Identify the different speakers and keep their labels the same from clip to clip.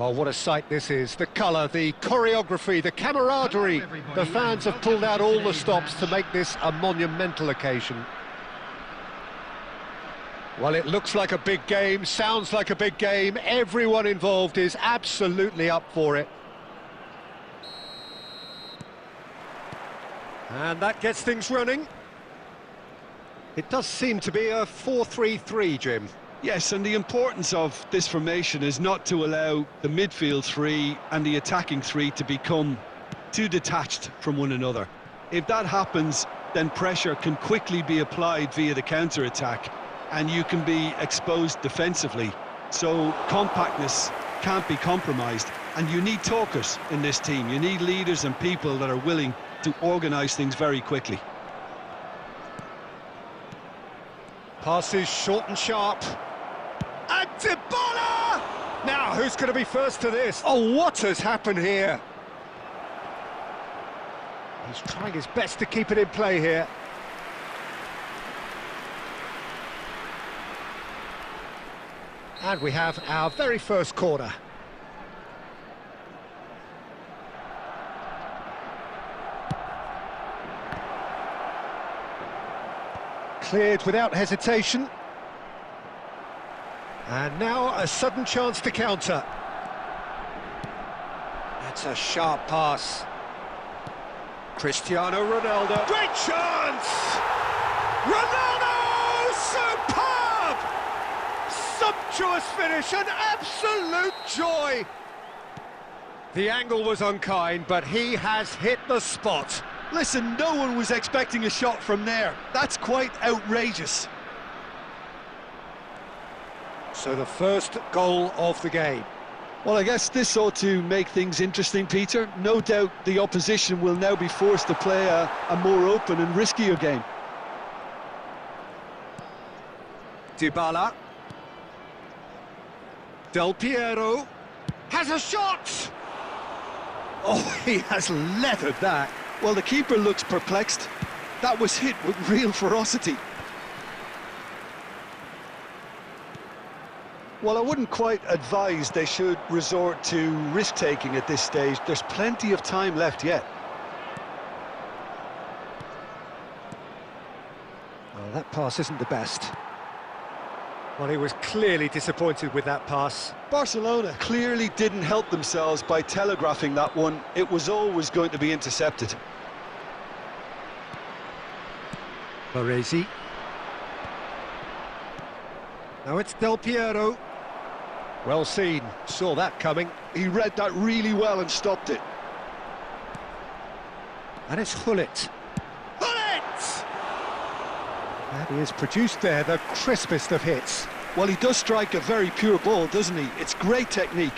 Speaker 1: Well, what a sight this is. The colour, the choreography, the camaraderie. The fans have pulled out all the stops to make this a monumental occasion. Well, it looks like a big game, sounds like a big game. Everyone involved is absolutely up for it. And that gets things running. It does seem to be a 4-3-3, Jim.
Speaker 2: Yes, and the importance of this formation is not to allow the midfield three and the attacking three to become too detached from one another. If that happens, then pressure can quickly be applied via the counter-attack, and you can be exposed defensively. So compactness can't be compromised, and you need talkers in this team. You need leaders and people that are willing to organise things very quickly.
Speaker 1: Passes short and sharp. And Dybala! Now, who's going to be first to this? Oh, what has happened here? He's trying his best to keep it in play here. And we have our very first corner. Cleared without hesitation. And now a sudden chance to counter. That's a sharp pass. Cristiano Ronaldo. Great chance! Ronaldo! Superb! Sumptuous finish, an absolute joy! The angle was unkind, but he has hit the spot.
Speaker 2: Listen, no one was expecting a shot from there. That's quite outrageous.
Speaker 1: So the first goal of the game.
Speaker 2: Well, I guess this ought to make things interesting, Peter. No doubt the opposition will now be forced to play a more open and riskier game.
Speaker 1: Dybala. Del Piero has a shot! Oh, he has leathered that.
Speaker 2: Well, the keeper looks perplexed. That was hit with real ferocity. Well, I wouldn't quite advise they should resort to risk-taking at this stage. There's plenty of time left yet.
Speaker 1: Well, that pass isn't the best. Well, he was clearly disappointed with that pass.
Speaker 2: Barcelona clearly didn't help themselves by telegraphing that one. It was always going to be intercepted.
Speaker 1: Baresi. Now it's Del Piero. Well seen, saw that coming.
Speaker 2: He read that really well and stopped it.
Speaker 1: And it's Hullet. Hullet! And he has produced there the crispest of hits.
Speaker 2: Well, he does strike a very pure ball, doesn't he? It's great technique.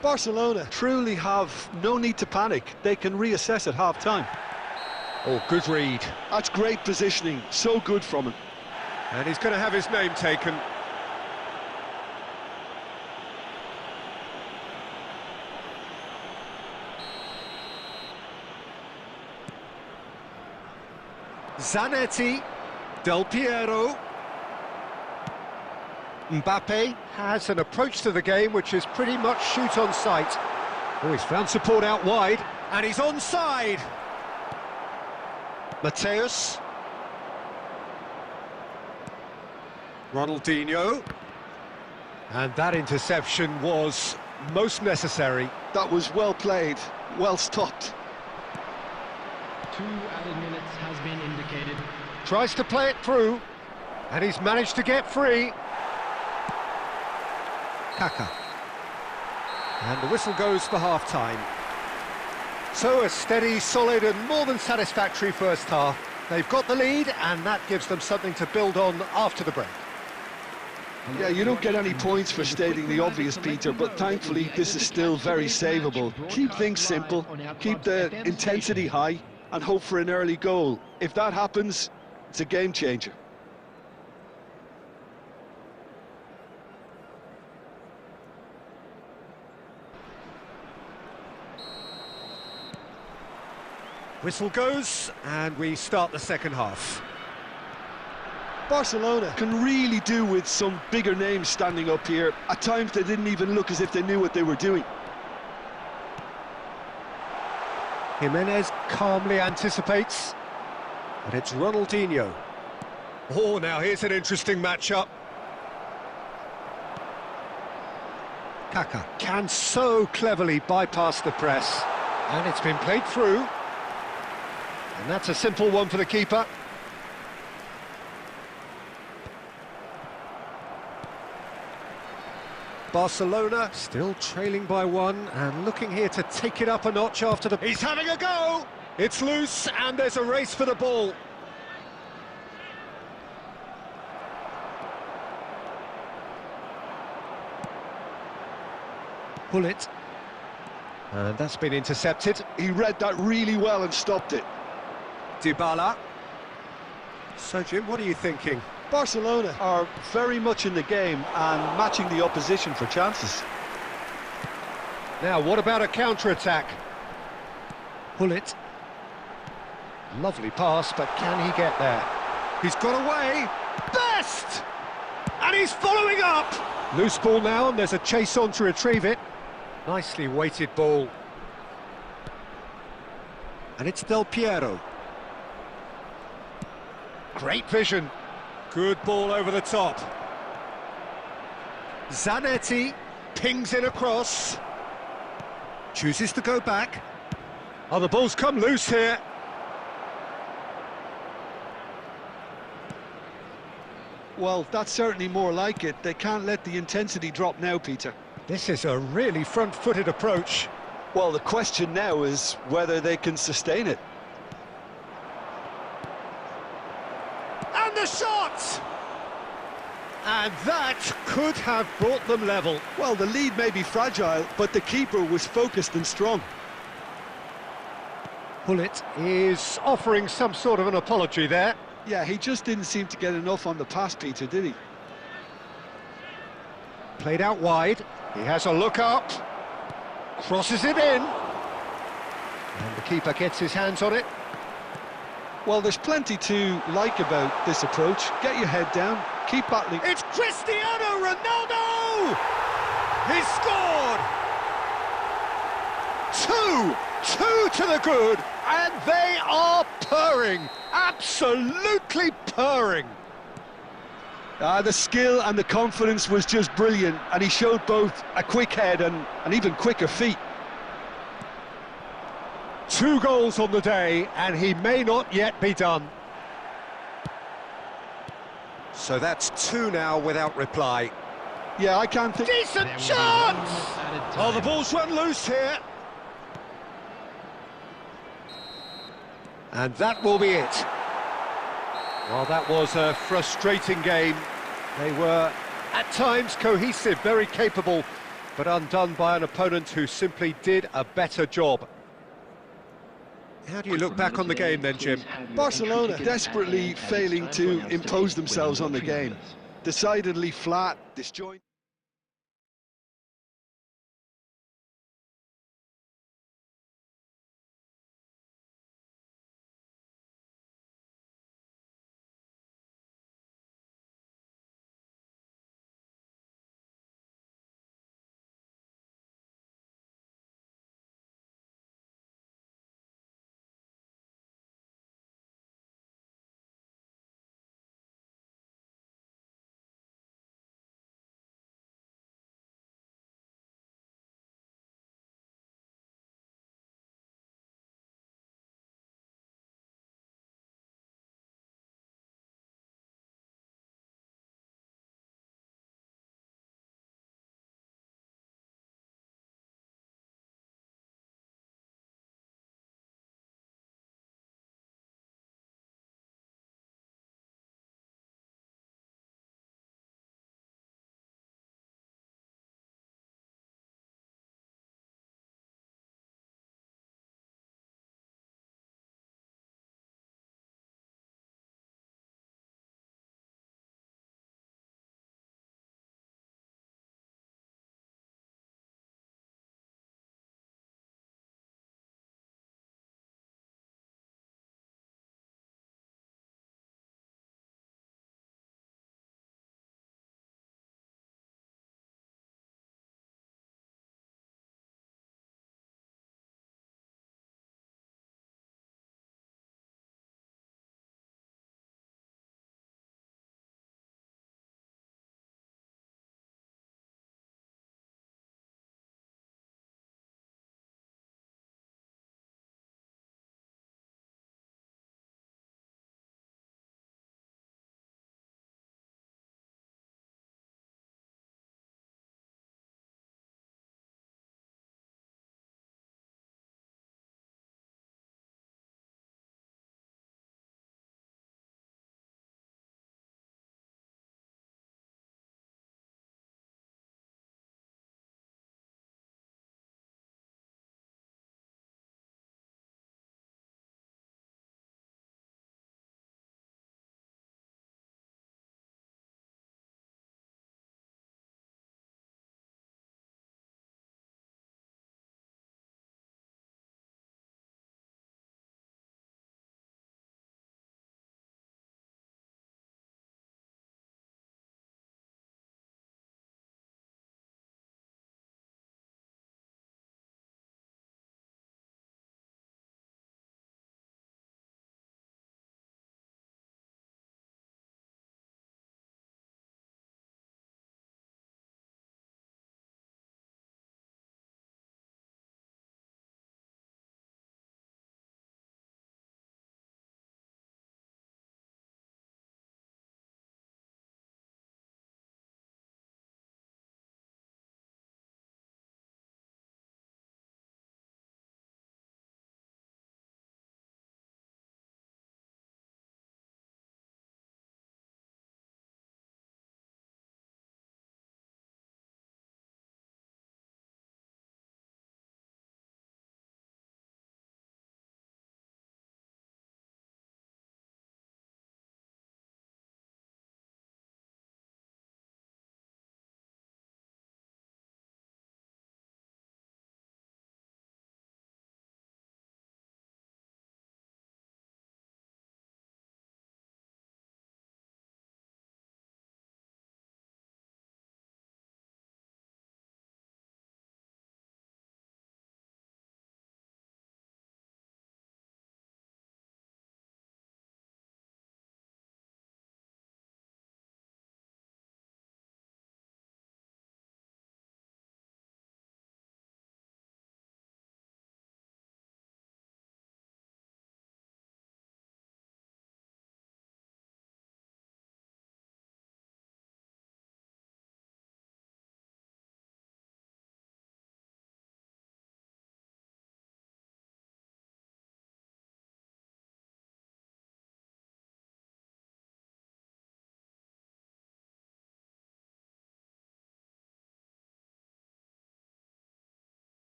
Speaker 2: Barcelona truly have no need to panic. They can reassess at half-time.
Speaker 1: Oh, good read.
Speaker 2: That's great positioning. So good from him.
Speaker 1: And he's going to have his name taken. Zanetti. Del Piero. Mbappe has an approach to the game which is pretty much shoot on sight. Oh, he's found support out wide, and he's onside. Mateus. Ronaldinho. And that interception was most necessary.
Speaker 2: That was well played, well stopped.
Speaker 3: 2 added minutes has been indicated.
Speaker 1: Tries to play it through, and he's managed to get free. Kaka. And the whistle goes for half-time. So a steady, solid and more than satisfactory first half. They've got the lead and that gives them something to build on after the break.
Speaker 2: Yeah, you don't get any points for stating the obvious, Peter, but thankfully this is still very savable. Keep things simple, keep the intensity high and hope for an early goal. If that happens, it's a game changer.
Speaker 1: Whistle goes, and we start the second half.
Speaker 2: Barcelona can really do with some bigger names standing up here. At times they didn't even look as if they knew what they were doing.
Speaker 1: Jimenez calmly anticipates, but it's Ronaldinho. Oh, now here's an interesting matchup. Kaka can so cleverly bypass the press, and it's been played through. And that's a simple one for the keeper. Barcelona still trailing by one and looking here to take it up a notch after the... He's having a go! It's loose and there's a race for the ball. Pull it. And that's been intercepted.
Speaker 2: He read that really well and stopped it.
Speaker 1: Dybala. So, Jim, what are you thinking?
Speaker 2: Barcelona are very much in the game and matching the opposition for chances.
Speaker 1: Now, what about a counter-attack? Pull it. Lovely pass, but can he get there? He's got away. Best! And he's following up! Loose ball now, and there's a chase on to retrieve it. Nicely weighted ball. And it's Del Piero. Great vision. Good ball over the top. Zanetti pings it across. Chooses to go back. Oh, the ball's come loose here.
Speaker 2: Well, that's certainly more like it. They can't let the intensity drop now, Peter.
Speaker 1: This is a really front-footed approach.
Speaker 2: Well, the question now is whether they can sustain it.
Speaker 1: And the shot! And that could have brought them level.
Speaker 2: Well, the lead may be fragile, but the keeper was focused and strong.
Speaker 1: Pullet is offering some sort of an apology there.
Speaker 2: Yeah, he just didn't seem to get enough on the pass, Peter, did he?
Speaker 1: Played out wide. He has a look up. Crosses it in. And the keeper gets his hands on it.
Speaker 2: Well, there's plenty to like about this approach. Get your head down, keep battling.
Speaker 1: It's Cristiano Ronaldo! He scored! Two to the good, and they are purring, absolutely purring.
Speaker 2: The skill and the confidence was just brilliant, and he showed both a quick head and even quicker feet.
Speaker 1: 2 goals on the day, and he may not yet be done. So that's 2 now without reply.
Speaker 2: Yeah, I can't think...
Speaker 1: Decent chance! Oh, the ball's run loose here. And that will be it. Well, that was a frustrating game. They were, at times, cohesive, very capable, but undone by an opponent who simply did a better job. How do you look back on the game then, Jim?
Speaker 2: Barcelona desperately failing to impose themselves on the game. Decidedly flat, disjointed.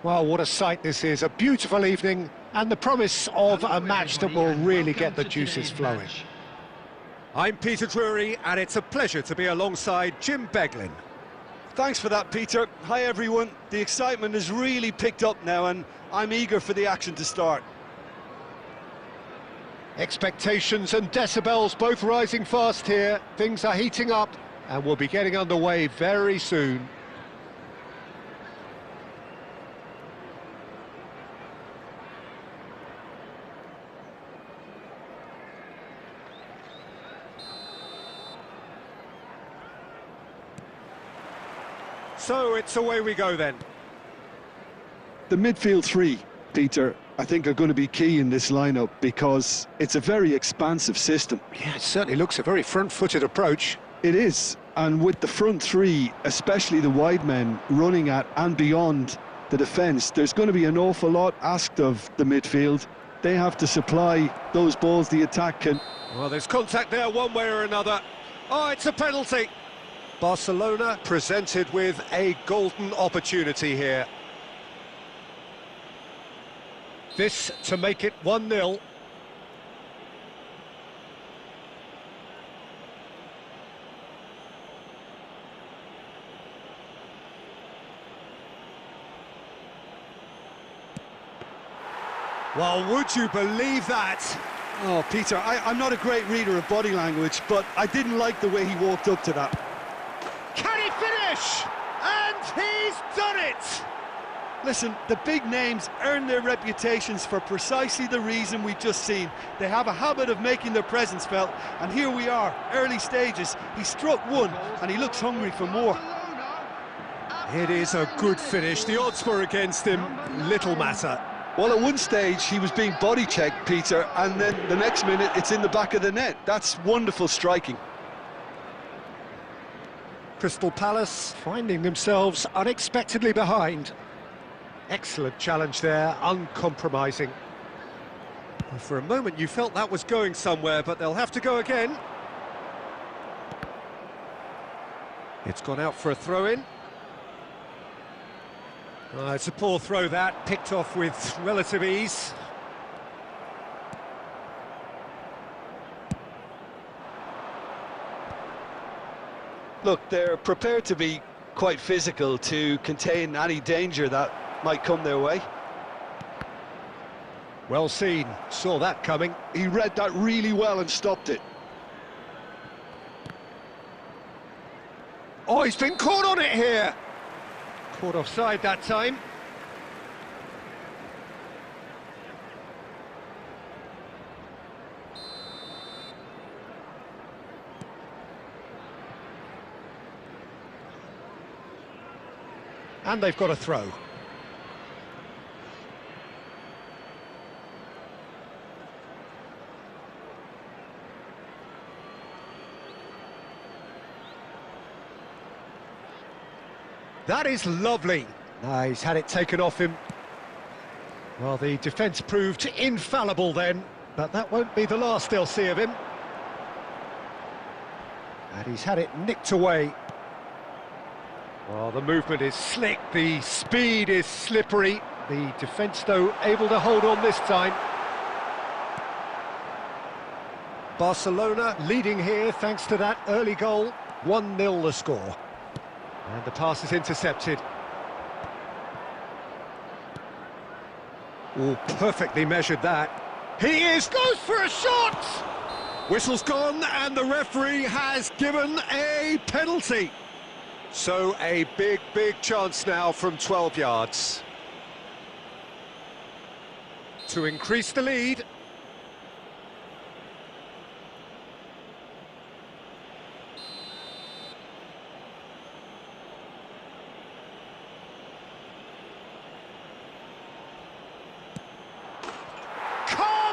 Speaker 1: Well, what a sight this is. A beautiful evening and the promise of a match that will really get the juices flowing. I'm Peter Drury, and it's a pleasure to be alongside Jim Beglin.
Speaker 2: Thanks for that, Peter. Hi, everyone. The excitement has really picked up now, and I'm eager for the action to start.
Speaker 1: Expectations and decibels both rising fast here. Things are heating up, and we'll be getting underway very soon. So it's away we go then.
Speaker 2: The midfield three, Peter, I think are going to be key in this lineup because it's a very expansive system.
Speaker 1: Yeah, it certainly looks a very front-footed approach.
Speaker 2: It is, and with the front three, especially the wide men, running at and beyond the defence, there's going to be an awful lot asked of the midfield. They have to supply those balls the attack can.
Speaker 1: Well, there's contact there one way or another. Oh, it's a penalty. Barcelona presented with a golden opportunity here. This to make it 1-0. Well, would you believe that?
Speaker 2: Oh, Peter, I'm not a great reader of body language, but I didn't like the way he walked up to that.
Speaker 1: Can he finish? And he's done it!
Speaker 2: Listen, the big names earn their reputations for precisely the reason we've just seen. They have a habit of making their presence felt, and here we are, early stages. He struck one, and he looks hungry for more.
Speaker 1: It is a good finish. The odds were against him. Little matter.
Speaker 2: Well, at one stage, he was being body-checked, Peter, and then the next minute, it's in the back of the net. That's wonderful striking.
Speaker 1: Crystal Palace finding themselves unexpectedly behind. Excellent challenge there, uncompromising. Well, for a moment you felt that was going somewhere, but they'll have to go again. It's gone out for a throw-in. It's a poor throw that, picked off with relative ease.
Speaker 2: Look, they're prepared to be quite physical to contain any danger that might come their way.
Speaker 1: Well seen, saw that coming.
Speaker 2: He read that really well and stopped it.
Speaker 1: Oh, he's been caught on it here. Caught offside that time. And they've got a throw. That is lovely. He's had it taken off him. Well, the defence proved infallible then, but that won't be the last they'll see of him. And he's had it nicked away. Well, the movement is slick, the speed is slippery. The defence, though, able to hold on this time. Barcelona leading here thanks to that early goal. 1-0 the score. And the pass is intercepted. Oh, perfectly measured that. He goes for a shot! Whistle's gone and the referee has given a penalty. So a big, big chance now from 12 yards. To increase the lead.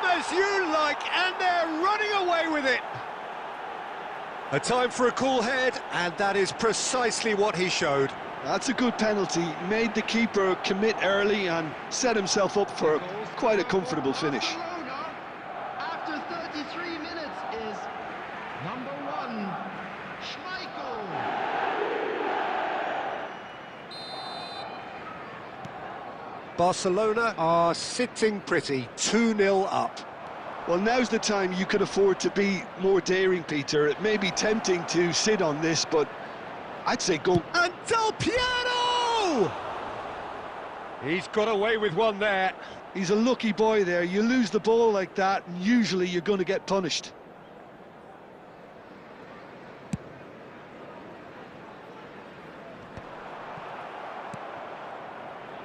Speaker 1: As you like, and they're running away with it. A time for a cool head, and that is precisely what he showed.
Speaker 2: That's a good penalty. Made the keeper commit early and set himself up for quite a comfortable finish.
Speaker 3: After 33 minutes is number 1, Schmeichel.
Speaker 1: Barcelona are sitting pretty, 2-0 up.
Speaker 2: Well, now's the time you can afford to be more daring, Peter. It may be tempting to sit on this, but I'd say go.
Speaker 1: And Del Piero! He's got away with one there.
Speaker 2: He's a lucky boy there. You lose the ball like that, and usually you're going to get punished.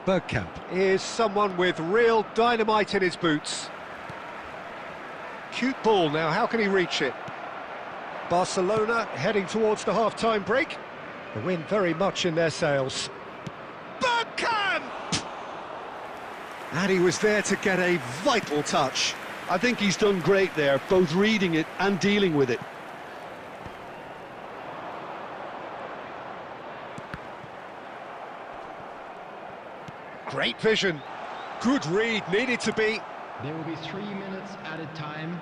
Speaker 1: Bergkamp is someone with real dynamite in his boots. Cute ball now, how can he reach it? Barcelona heading towards the half-time break. The wind very much in their sails. Bergkamp! And he was there to get a vital touch.
Speaker 2: I think he's done great there, both reading it and dealing with it.
Speaker 1: Great vision. Good read, needed to be.
Speaker 3: There will be 3 minutes added time.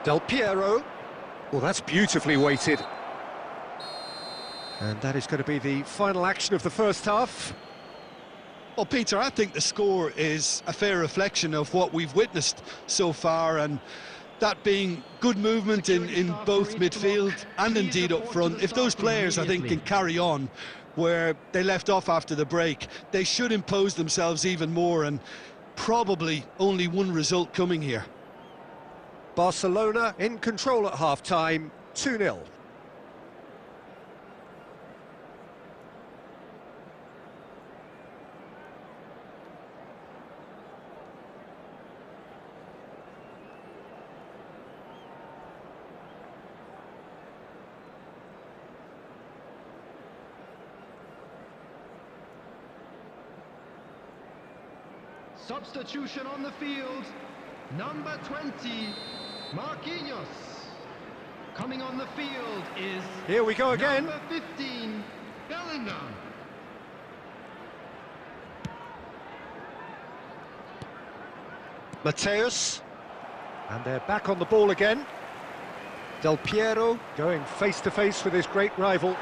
Speaker 1: Del Piero. Well, that's beautifully weighted. And that is going to be the final action of the first half.
Speaker 2: Well, Peter, I think the score is a fair reflection of what we've witnessed so far, and that being good movement in both midfield and indeed up front. If those players, I think, can carry on where they left off after the break, they should impose themselves even more, and probably only one result coming here.
Speaker 1: Barcelona in control at half-time, 2-0.
Speaker 3: Substitution on the field. Number 20, Marquinhos. Coming on the field is...
Speaker 1: Here we go again.
Speaker 3: Number 15, Bellingham.
Speaker 1: Mateus. And they're back on the ball again. Del Piero going face-to-face with his great rival.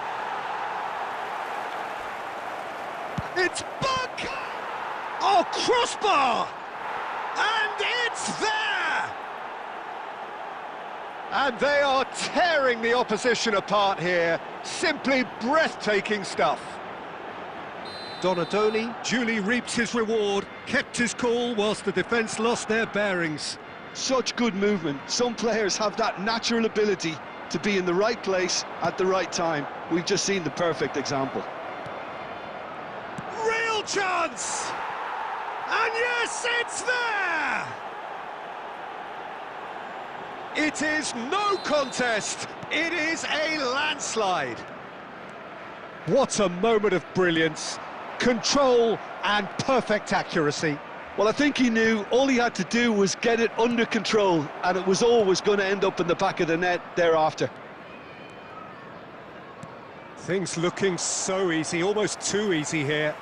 Speaker 1: It's Bergkamp! Oh, crossbar! And it's there! And they are tearing the opposition apart here. Simply breathtaking stuff. Donadoni duly reaps his reward, kept his cool whilst the defence lost their bearings.
Speaker 2: Such good movement. Some players have that natural ability to be in the right place at the right time. We've just seen the perfect example.
Speaker 1: Real chance! And yes, it's there! It is no contest, it is a landslide. What a moment of brilliance, control and perfect accuracy.
Speaker 2: Well, I think he knew all he had to do was get it under control, and it was always going to end up in the back of the net thereafter.
Speaker 1: Things looking so easy, almost too easy here.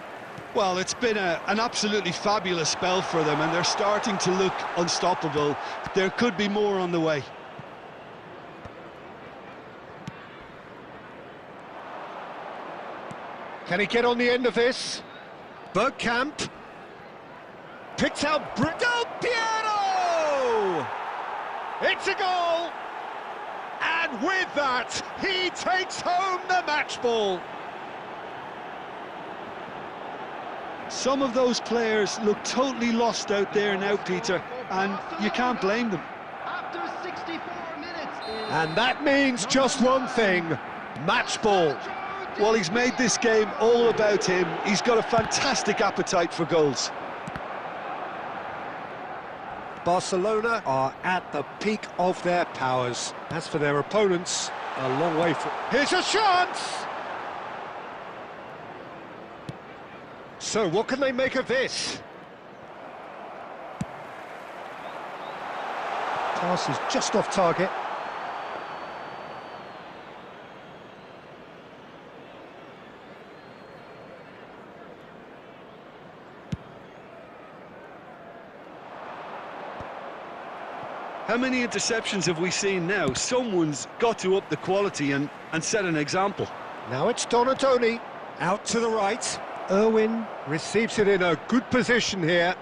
Speaker 2: Well, it's been an absolutely fabulous spell for them, and they're starting to look unstoppable. There could be more on the way.
Speaker 1: Can he get on the end of this? Bergkamp. Picked out Del Piero! It's a goal! And with that, he takes home the match ball.
Speaker 2: Some of those players look totally lost out there now, Peter, and you can't blame them.
Speaker 3: After 64 minutes.
Speaker 1: And that means just one thing, match ball.
Speaker 2: Well, he's made this game all about him. He's got a fantastic appetite for goals.
Speaker 1: Barcelona are at the peak of their powers. As for their opponents, a long way from... Here's a chance! So, what can they make of this? Pass is just off target.
Speaker 2: How many interceptions have we seen now? Someone's got to up the quality and set an example.
Speaker 1: Now it's Donatoni, out to the right. Irwin receives it in a good position here.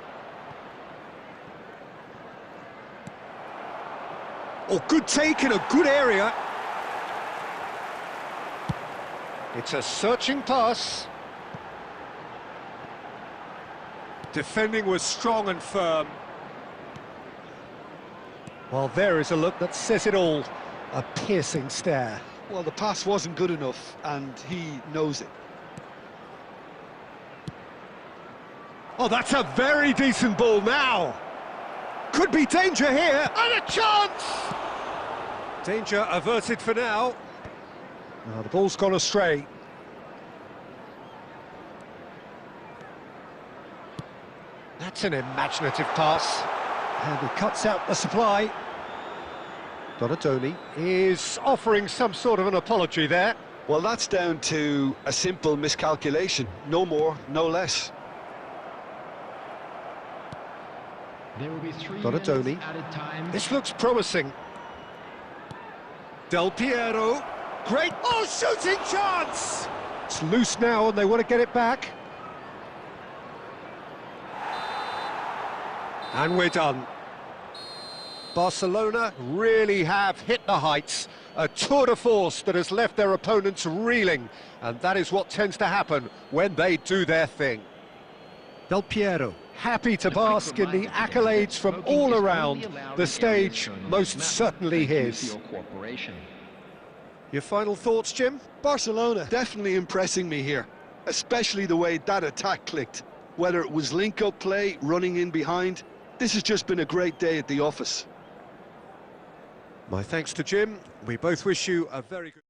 Speaker 1: Oh, good take in a good area. It's a searching pass. Defending was strong and firm. Well, there is a look that says it all. A piercing stare.
Speaker 2: Well, the pass wasn't good enough, and he knows it.
Speaker 1: Oh, that's a very decent ball now. Could be danger here, and a chance! Danger averted for now. Now the ball's gone astray. That's an imaginative pass. And he cuts out the supply. Donatoni is offering some sort of an apology there.
Speaker 2: Well, that's down to a simple miscalculation. No more, no less.
Speaker 3: There will be 3
Speaker 1: Donatoni.
Speaker 3: minutes added time.
Speaker 1: This looks promising. Del Piero. Great. Oh, shooting chance! It's loose now and they want to get it back. And we're done. Barcelona really have hit the heights. A tour de force that has left their opponents reeling. And that is what tends to happen when they do their thing. Del Piero, happy to bask in the accolades from all around. The stage most certainly his. Your final thoughts, Jim?
Speaker 2: Barcelona definitely impressing me here, especially the way that attack clicked. Whether it was link-up play, running in behind, this has just been a great day at the office.
Speaker 1: My thanks to Jim. We both wish you a very good...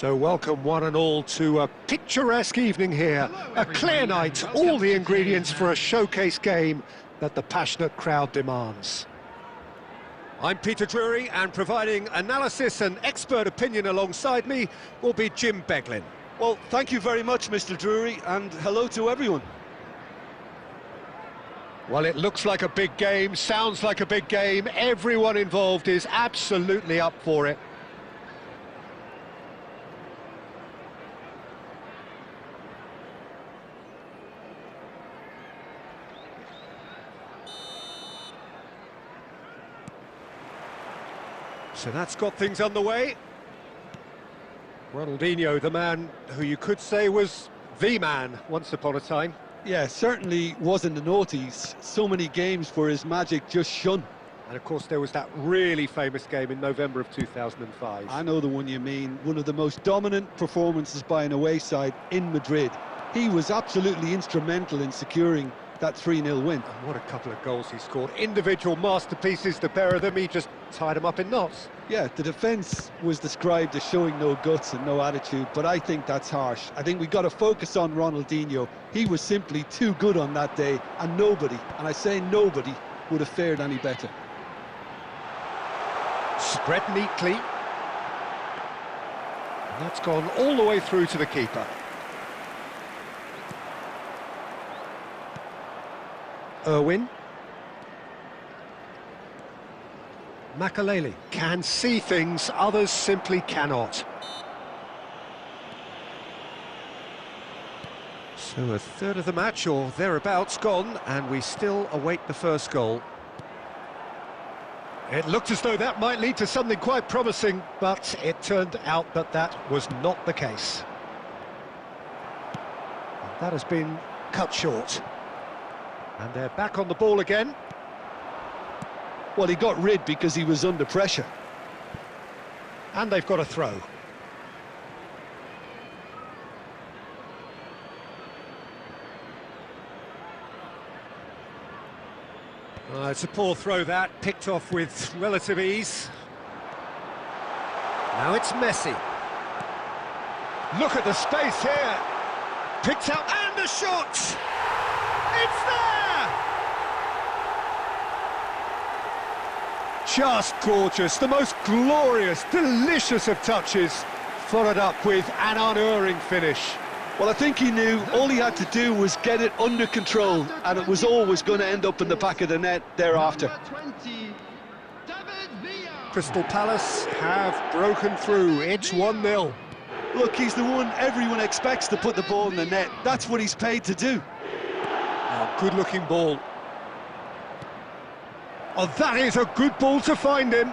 Speaker 1: So welcome one and all to a picturesque evening here. A clear night, all the ingredients for a showcase game that the passionate crowd demands. I'm Peter Drury, and providing analysis and expert opinion alongside me will be Jim Beglin.
Speaker 2: Well, thank you very much, Mr. Drury, and hello to everyone.
Speaker 1: Well, it looks like a big game, sounds like a big game. Everyone involved is absolutely up for it. So that's got things underway. Ronaldinho, the man who you could say was the man once upon a time.
Speaker 2: Yeah, certainly wasn't the noughties. So many games where his magic just shone.
Speaker 1: And of course there was that really famous game in November of 2005.
Speaker 2: I know the one you mean. One of the most dominant performances by an away side in Madrid. He was absolutely instrumental in securing that 3-0 win.
Speaker 1: And what a couple of goals he scored. Individual masterpieces, the pair of them. He just tied them up in knots.
Speaker 2: Yeah, the defence was described as showing no guts and no attitude, but I think that's harsh. I think we've got to focus on Ronaldinho. He was simply too good on that day, and nobody, and I say nobody, would have fared any better.
Speaker 1: Spread neatly. And that's gone all the way through to the keeper. Irwin. Makaleli can see things others simply cannot. So a third of the match or thereabouts gone, and we still await the first goal. It looked as though that might lead to something quite promising, but it turned out that that was not the case. And that has been cut short. And they're back on the ball again.
Speaker 2: Well, he got rid because he was under pressure.
Speaker 1: And they've got a throw. It's a poor throw that, picked off with relative ease. Now it's Messi. Look at the space here. Picked out, and a shot! It's there! Just gorgeous, the most glorious, delicious of touches, followed up with an unerring finish.
Speaker 2: Well, I think he knew all he had to do was get it under control, and it was always going to end up in the back of the net thereafter.
Speaker 1: Crystal Palace have broken through, it's 1-0.
Speaker 2: Look, he's the one everyone expects to put the ball in the net. That's what he's paid to do.
Speaker 1: Oh, good-looking ball. Oh, that is a good ball to find him.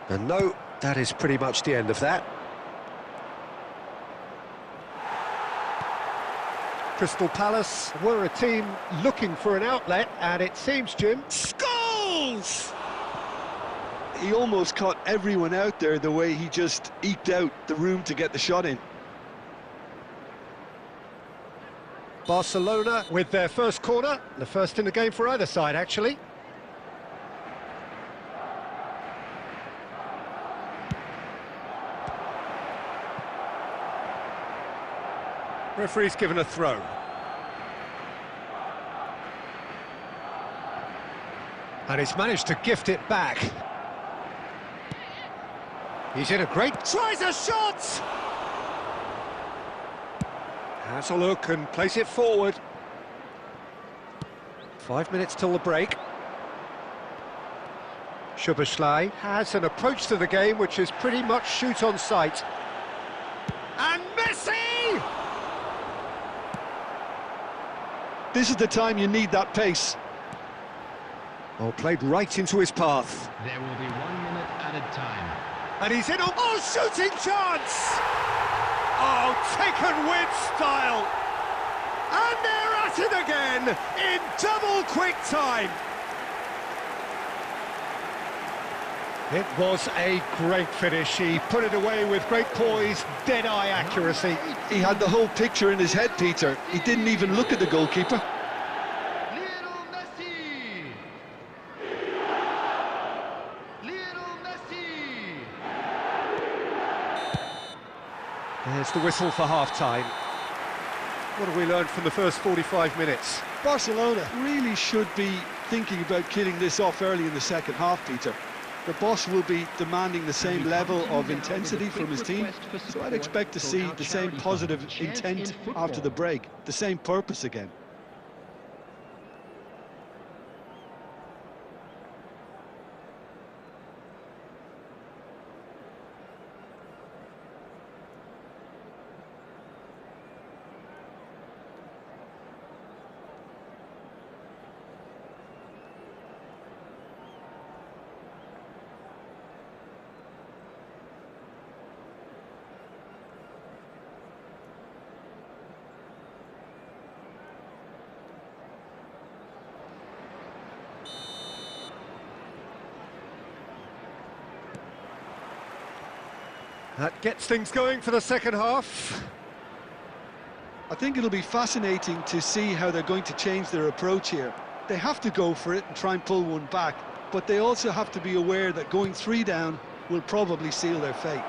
Speaker 1: And no, that is pretty much the end of that. Crystal Palace were a team looking for an outlet, and it seems, Jim, scores!
Speaker 2: He almost caught everyone out there the way he just eked out the room to get the shot in.
Speaker 1: Barcelona with their first corner, the first in the game for either side, actually. Referee's given a throw. And he's managed to gift it back. He's in a great... tries a shot! Has a look and plays it forward. 5 minutes till the break. Szoboszlai has an approach to the game which is pretty much shoot on sight. And Messi!
Speaker 2: This is the time you need that pace.
Speaker 1: Oh, played right into his path.
Speaker 3: There will be 1 minute added time.
Speaker 1: And he's in on... oh, shooting chance! Oh, taken with style! And they're at it again in double quick time! It was a great finish. He put it away with great poise, dead-eye accuracy.
Speaker 2: He had the whole picture in his head, Peter. He didn't even look at the goalkeeper.
Speaker 3: Lionel Messi. Lionel Messi.
Speaker 1: There's the whistle for half-time. What have we learned from the first 45 minutes?
Speaker 2: Barcelona really should be thinking about killing this off early in the second half, Peter. The boss will be demanding the same level of intensity from his team, so I'd expect to see the same positive intent after the break, the same purpose again.
Speaker 1: That gets things going for the second half.
Speaker 2: I think it'll be fascinating to see how they're going to change their approach here. They have to go for it and try and pull one back, but they also have to be aware that going 3 down will probably seal their fate.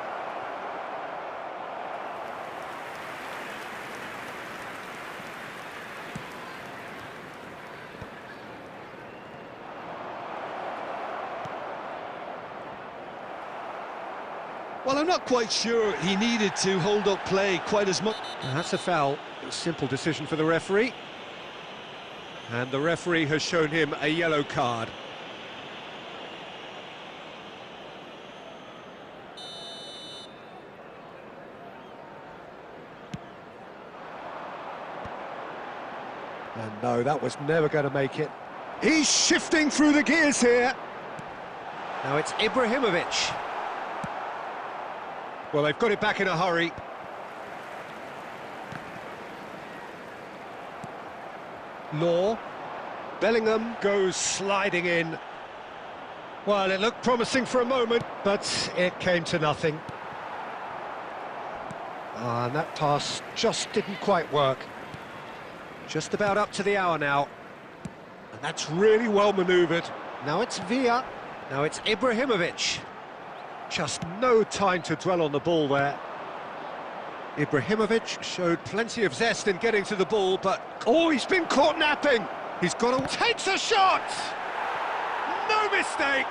Speaker 2: Well, I'm not quite sure he needed to hold up play quite as much.
Speaker 1: That's a foul. A simple decision for the referee. And the referee has shown him a yellow card. And no, that was never going to make it. He's shifting through the gears here. Now it's Ibrahimovic. Well, they've got it back in a hurry. Law. Bellingham goes sliding in. Well, it looked promising for a moment, but it came to nothing. And that pass just didn't quite work. Just about up to the hour now. And that's really well manoeuvred. Now it's Villa. Now it's Ibrahimovic. Just no time to dwell on the ball there. Ibrahimovic showed plenty of zest in getting to the ball, but... Oh, he's been caught napping! He's got to... Takes a shot! No mistake!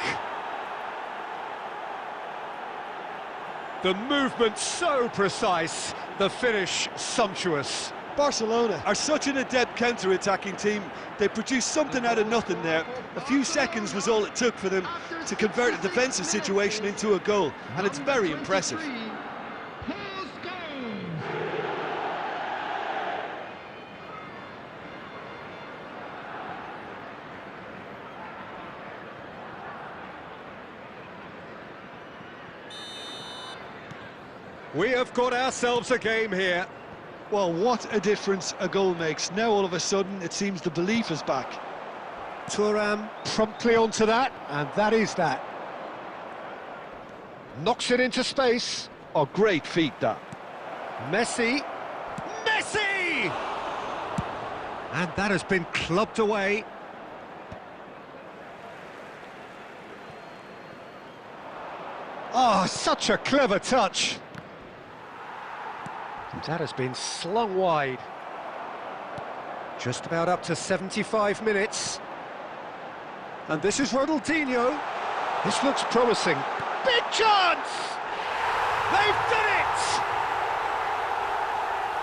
Speaker 1: The movement so precise, the finish sumptuous.
Speaker 2: Barcelona are such an adept counter-attacking team. They produced something out of nothing there. A few seconds was all it took for them to convert a defensive situation into a goal, and it's very impressive.
Speaker 1: We have got ourselves a game here.
Speaker 2: Well, what a difference a goal makes. Now all of a sudden it seems the belief is back.
Speaker 1: Thuram promptly onto that, and that is that. Knocks it into space.
Speaker 2: Oh, great feat, that.
Speaker 1: Messi. Messi! And that has been clubbed away. Oh, such a clever touch. That has been slung wide. Just about up to 75 minutes. And this is Ronaldinho. This looks promising. Big chance! They've done it!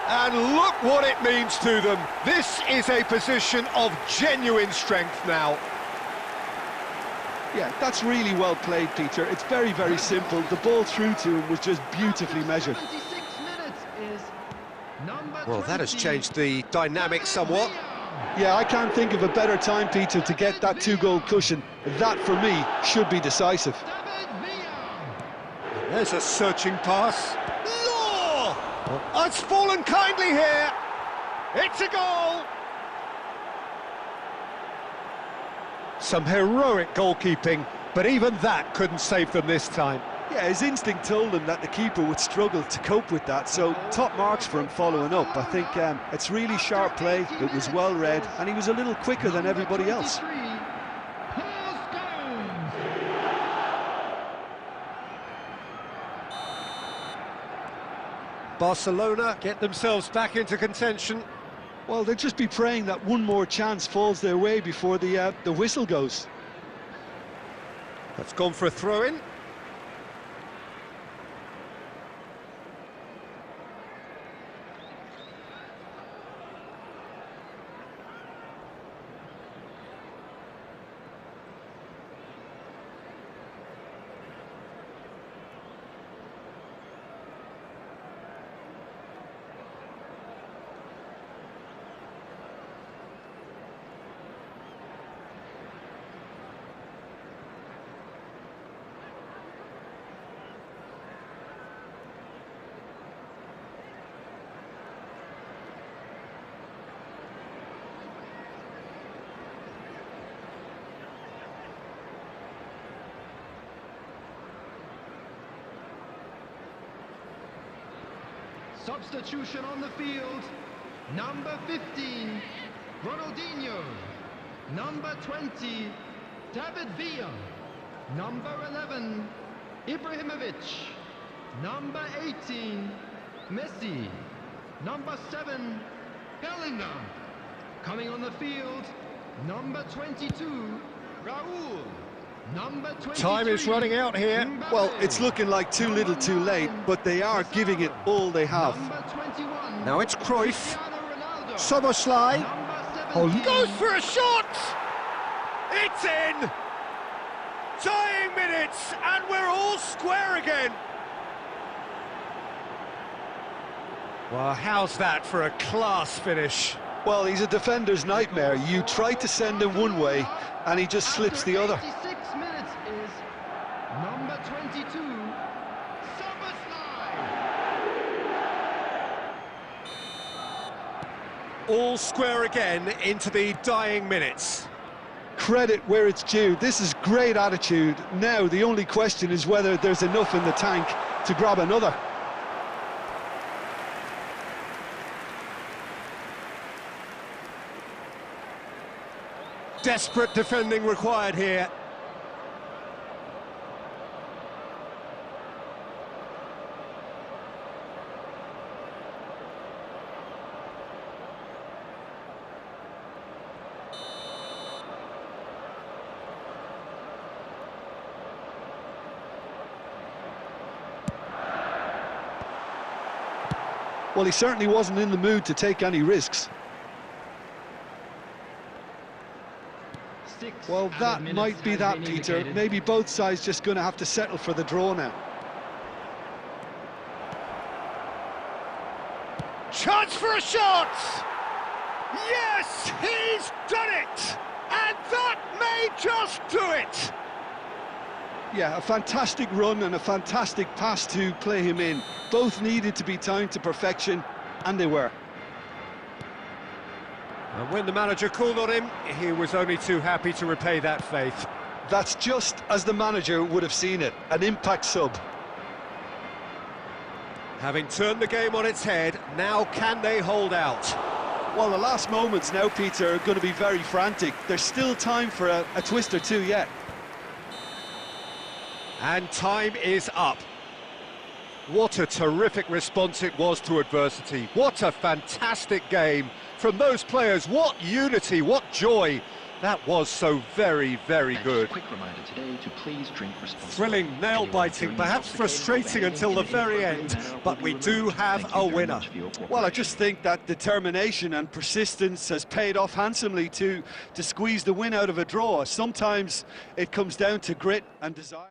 Speaker 1: And look what it means to them. This is a position of genuine strength now.
Speaker 2: Yeah, that's really well played, Peter. It's very, very simple. The ball through to him was just beautifully measured.
Speaker 1: Well, that has changed the dynamic somewhat.
Speaker 2: Yeah, I can't think of a better time, Peter, to get that 2-goal cushion. That, for me, should be decisive.
Speaker 1: There's a searching pass. Law! Oh, it's fallen kindly here. It's a goal. Some heroic goalkeeping. But even that couldn't save them this time.
Speaker 2: Yeah, his instinct told him that the keeper would struggle to cope with that, so top marks for him following up. I think it's really sharp play, it was well read, and he was a little quicker than everybody else.
Speaker 1: Barcelona get themselves back into contention.
Speaker 2: Well, they'll just be praying that one more chance falls their way before the whistle goes.
Speaker 1: That's gone for a throw-in.
Speaker 3: Substitution on the field. Number 15, Ronaldinho. Number 20, David Villa. Number 11, Ibrahimovic. Number 18, Messi. Number 7, Bellingham. Coming on the field, number 22, Raul. Number 23,
Speaker 1: Time is running out here.
Speaker 3: Mbappe.
Speaker 2: Well, it's looking like too little too late, but they are giving it all they have.
Speaker 3: Number 21,
Speaker 1: Now it's Cruyff.
Speaker 3: Cristiano Ronaldo.
Speaker 1: Soboslai.
Speaker 3: Number
Speaker 1: Oh,
Speaker 3: 17,
Speaker 1: goes for a shot! It's in! Dying minutes, and we're all square again. Well, how's that for a class finish?
Speaker 2: Well, he's a defender's nightmare. You try to send him one way, and he just slips the other.
Speaker 3: 86 minutes is number 22, Soboslai.
Speaker 1: All square again into the dying minutes.
Speaker 2: Credit where it's due. This is great attitude. Now, the only question is whether there's enough in the tank to grab another.
Speaker 1: Desperate defending required here.
Speaker 2: Well, he certainly wasn't in the mood to take any risks. Well, that might be that, Peter. Maybe both sides just going to have to settle for the draw now.
Speaker 1: Chance for a shot! Yes, he's done it! And that may just do it!
Speaker 2: Yeah, a fantastic run and a fantastic pass to play him in. Both needed to be timed to perfection, and they were.
Speaker 1: And when the manager called on him, he was only too happy to repay that faith.
Speaker 2: That's just as the manager would have seen it, an impact sub.
Speaker 1: Having turned the game on its head, now can they hold out?
Speaker 2: Well, the last moments now, Peter, are going to be very frantic. There's still time for a twist or two yet.
Speaker 1: And time is up. What a terrific response it was to adversity. What a fantastic game from those players. What unity, what joy. That was so very, very good.
Speaker 4: Quick reminder today to please drink responsibly.
Speaker 1: Thrilling, nail-biting, perhaps frustrating until the very end, but we do have a winner.
Speaker 2: Well, I just think that determination and persistence has paid off handsomely to squeeze the win out of a draw. Sometimes it comes down to grit and desire.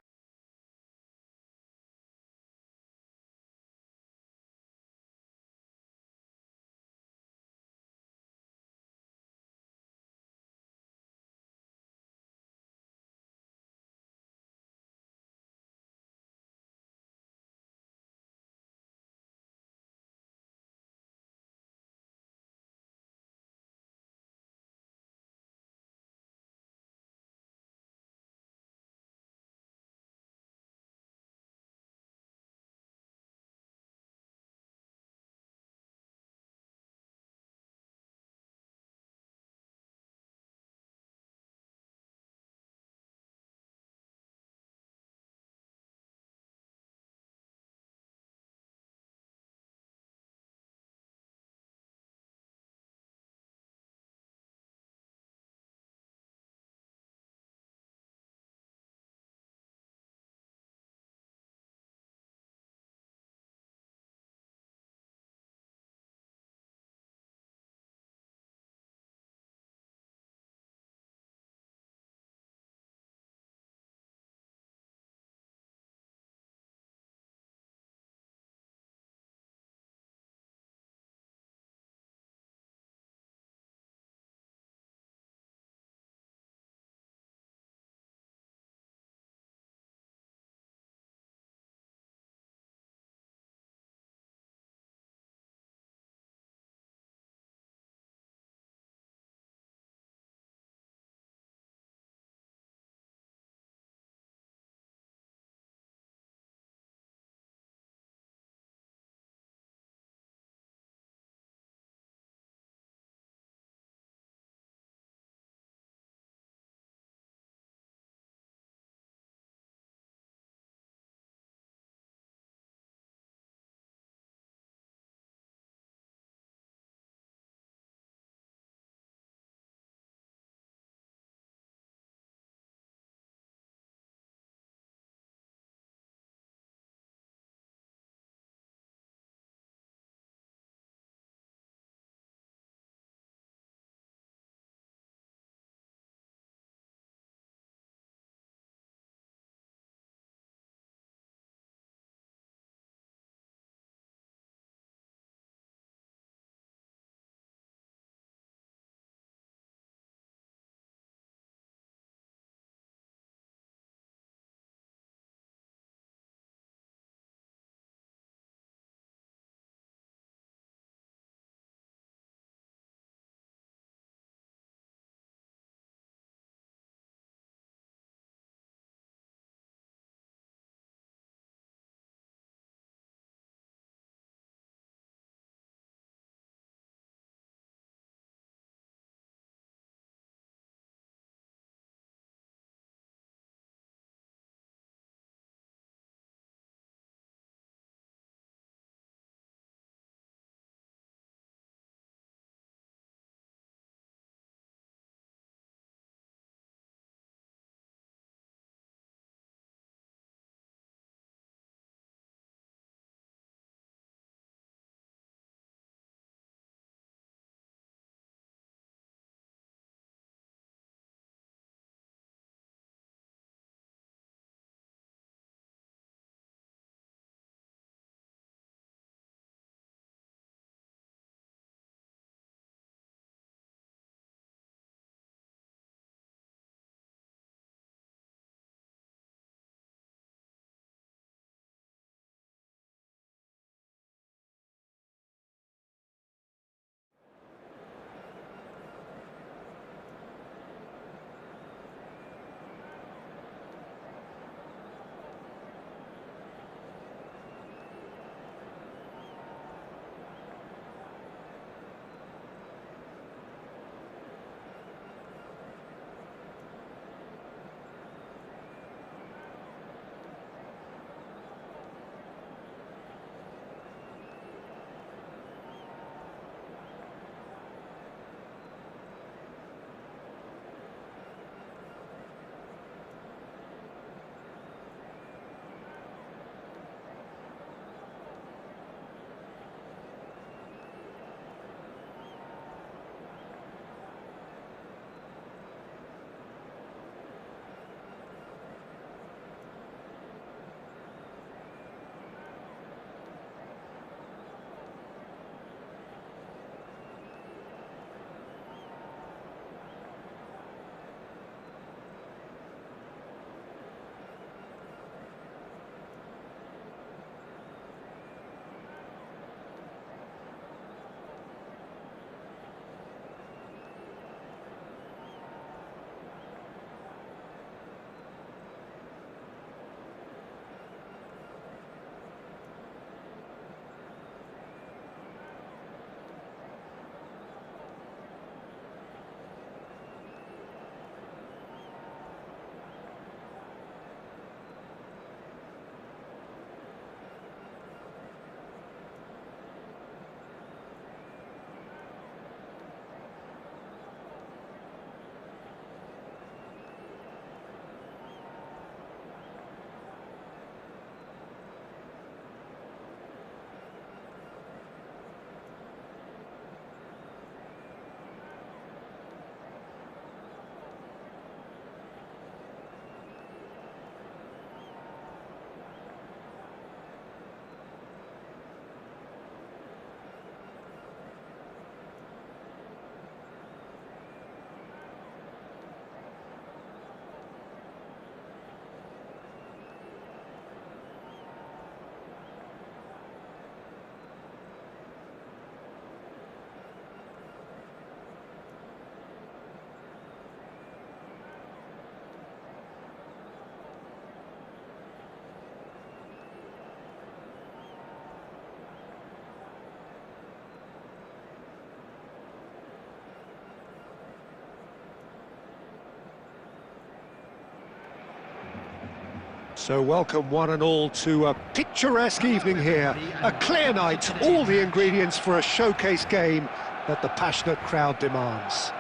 Speaker 1: So welcome one and all to a picturesque evening here. A clear night, all the ingredients for a showcase game that the passionate crowd demands.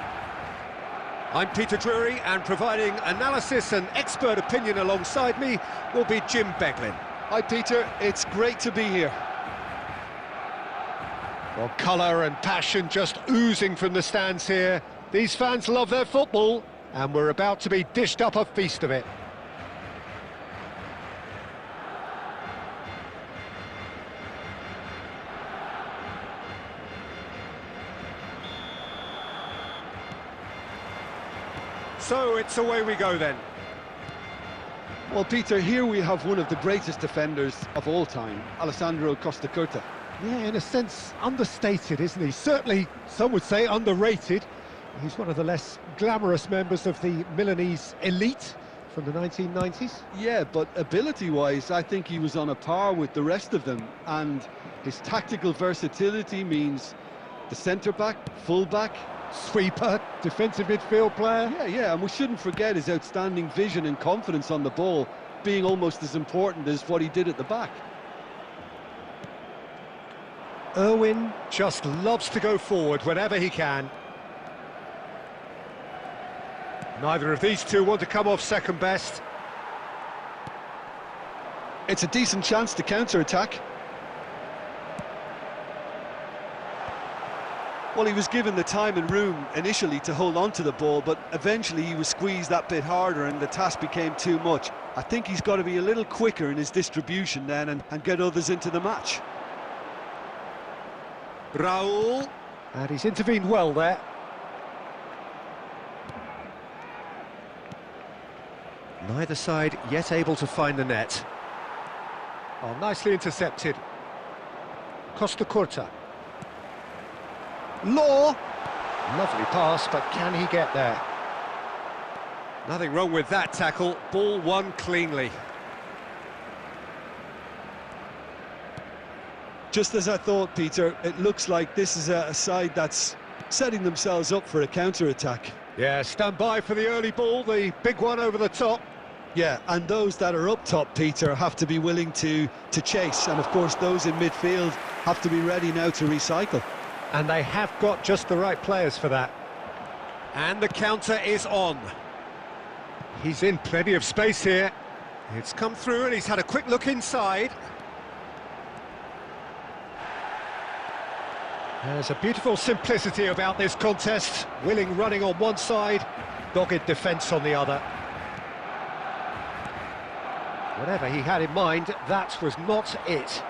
Speaker 1: I'm Peter Drury, and providing analysis and expert opinion alongside me will be Jim Beglin.
Speaker 2: Hi Peter, it's great to be here.
Speaker 1: Well, colour and passion just oozing from the stands here. These fans love their football, and we're about to be dished up a feast of it. So it's away we go then.
Speaker 2: Well Peter, here we have one of the greatest defenders of all time, Alessandro Costacurta.
Speaker 1: Yeah, in a sense, understated, isn't he? Certainly, some would say underrated. He's one of the less glamorous members of the Milanese elite from the 1990s.
Speaker 2: Yeah, but ability-wise, I think he was on a par with the rest of them, and his tactical versatility means the centre-back, full-back,
Speaker 1: Sweeper, defensive midfield player.
Speaker 2: Yeah, and we shouldn't forget his outstanding vision and confidence on the ball being almost as important as what he did at the back.
Speaker 1: Irwin just loves to go forward whenever he can. Neither of these two want to come off second best.
Speaker 2: It's a decent chance to counter-attack. Well, he was given the time and room initially to hold on to the ball, but eventually he was squeezed that bit harder and the task became too much. I think he's got to be a little quicker in his distribution then and get others into the match.
Speaker 1: Raul, and he's intervened well there. Neither side yet able to find the net. Oh, nicely intercepted. Costacurta. Law. Lovely pass, but can he get there? Nothing wrong with that tackle. Ball won cleanly.
Speaker 2: Just as I thought, Peter, it looks like this is a side that's setting themselves up for a counter-attack.
Speaker 1: Yeah, stand by for the early ball, the big one over the top.
Speaker 2: Yeah, and those that are up top, Peter, have to be willing to chase. And of course, those in midfield have to be ready now to recycle.
Speaker 1: And they have got just the right players for that. And the counter is on. He's in plenty of space here. It's come through and he's had a quick look inside. There's a beautiful simplicity about this contest. Willing running on one side, dogged defence on the other. Whatever he had in mind, that was not it.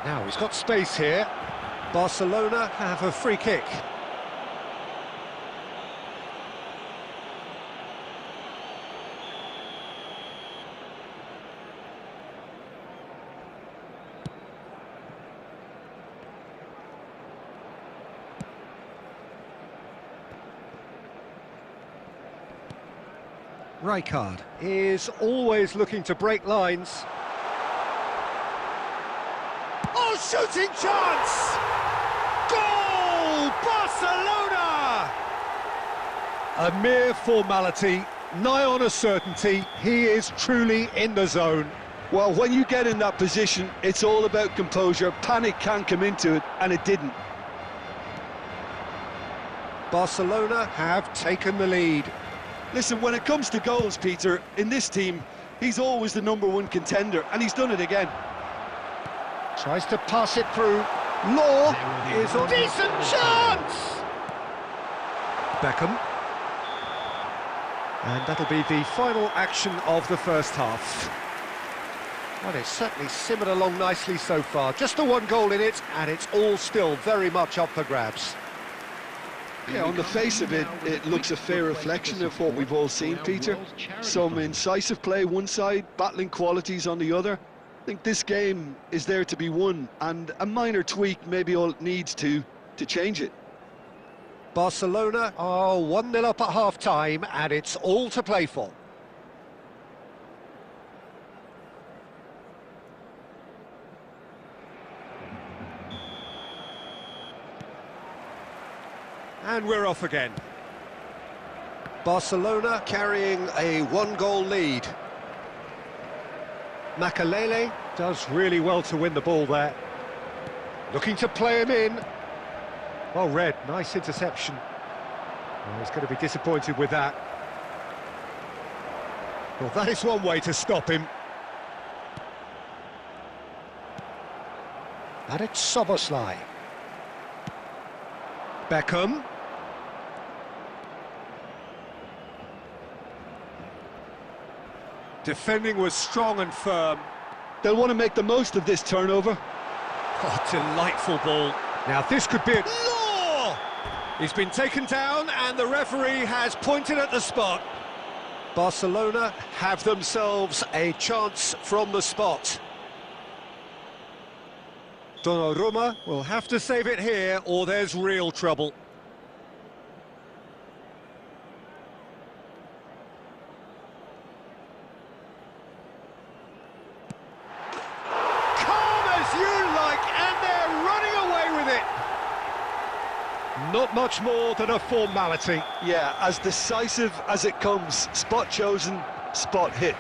Speaker 1: Now he's got space here. Barcelona have a free kick. Rijkaard is always looking to break lines. Oh, shooting chance! Goal! Barcelona! A mere formality, nigh on a certainty. He is truly in the zone.
Speaker 2: Well, when you get in that position, it's all about composure. Panic can't come into it, and it didn't.
Speaker 1: Barcelona have taken the lead.
Speaker 2: Listen, when it comes to goals, Peter, in this team, he's always the #1 contender, and he's done it again.
Speaker 1: Tries to pass it through. Law is a decent chance! Beckham. And that'll be the final action of the first half. Well, it's certainly simmered along nicely so far. Just the one goal in it, and it's all still very much up for grabs.
Speaker 2: Yeah, on the face of it, it looks a fair reflection of what we've all seen, Peter. Some incisive play one side, battling qualities on the other. I think this game is there to be won, and a minor tweak maybe all it needs to change it.
Speaker 1: Barcelona are 1-0 up at half-time, and it's all to play for. And we're off again. Barcelona carrying a one-goal lead. Makalele does really well to win the ball there. Looking to play him in. Well read, nice interception. Well, he's going to be disappointed with that. Well, that is one way to stop him. And it's Soboslai. Beckham. Defending was strong and firm.
Speaker 2: They'll want to make the most of this turnover.
Speaker 1: Oh, delightful ball. Now this could be a... Law! He's been taken down and the referee has pointed at the spot. Barcelona have themselves a chance from the spot. Donnarumma will have to save it here or there's real trouble. Not much more than a formality.
Speaker 2: Yeah, as decisive as it comes. Spot chosen, spot hit.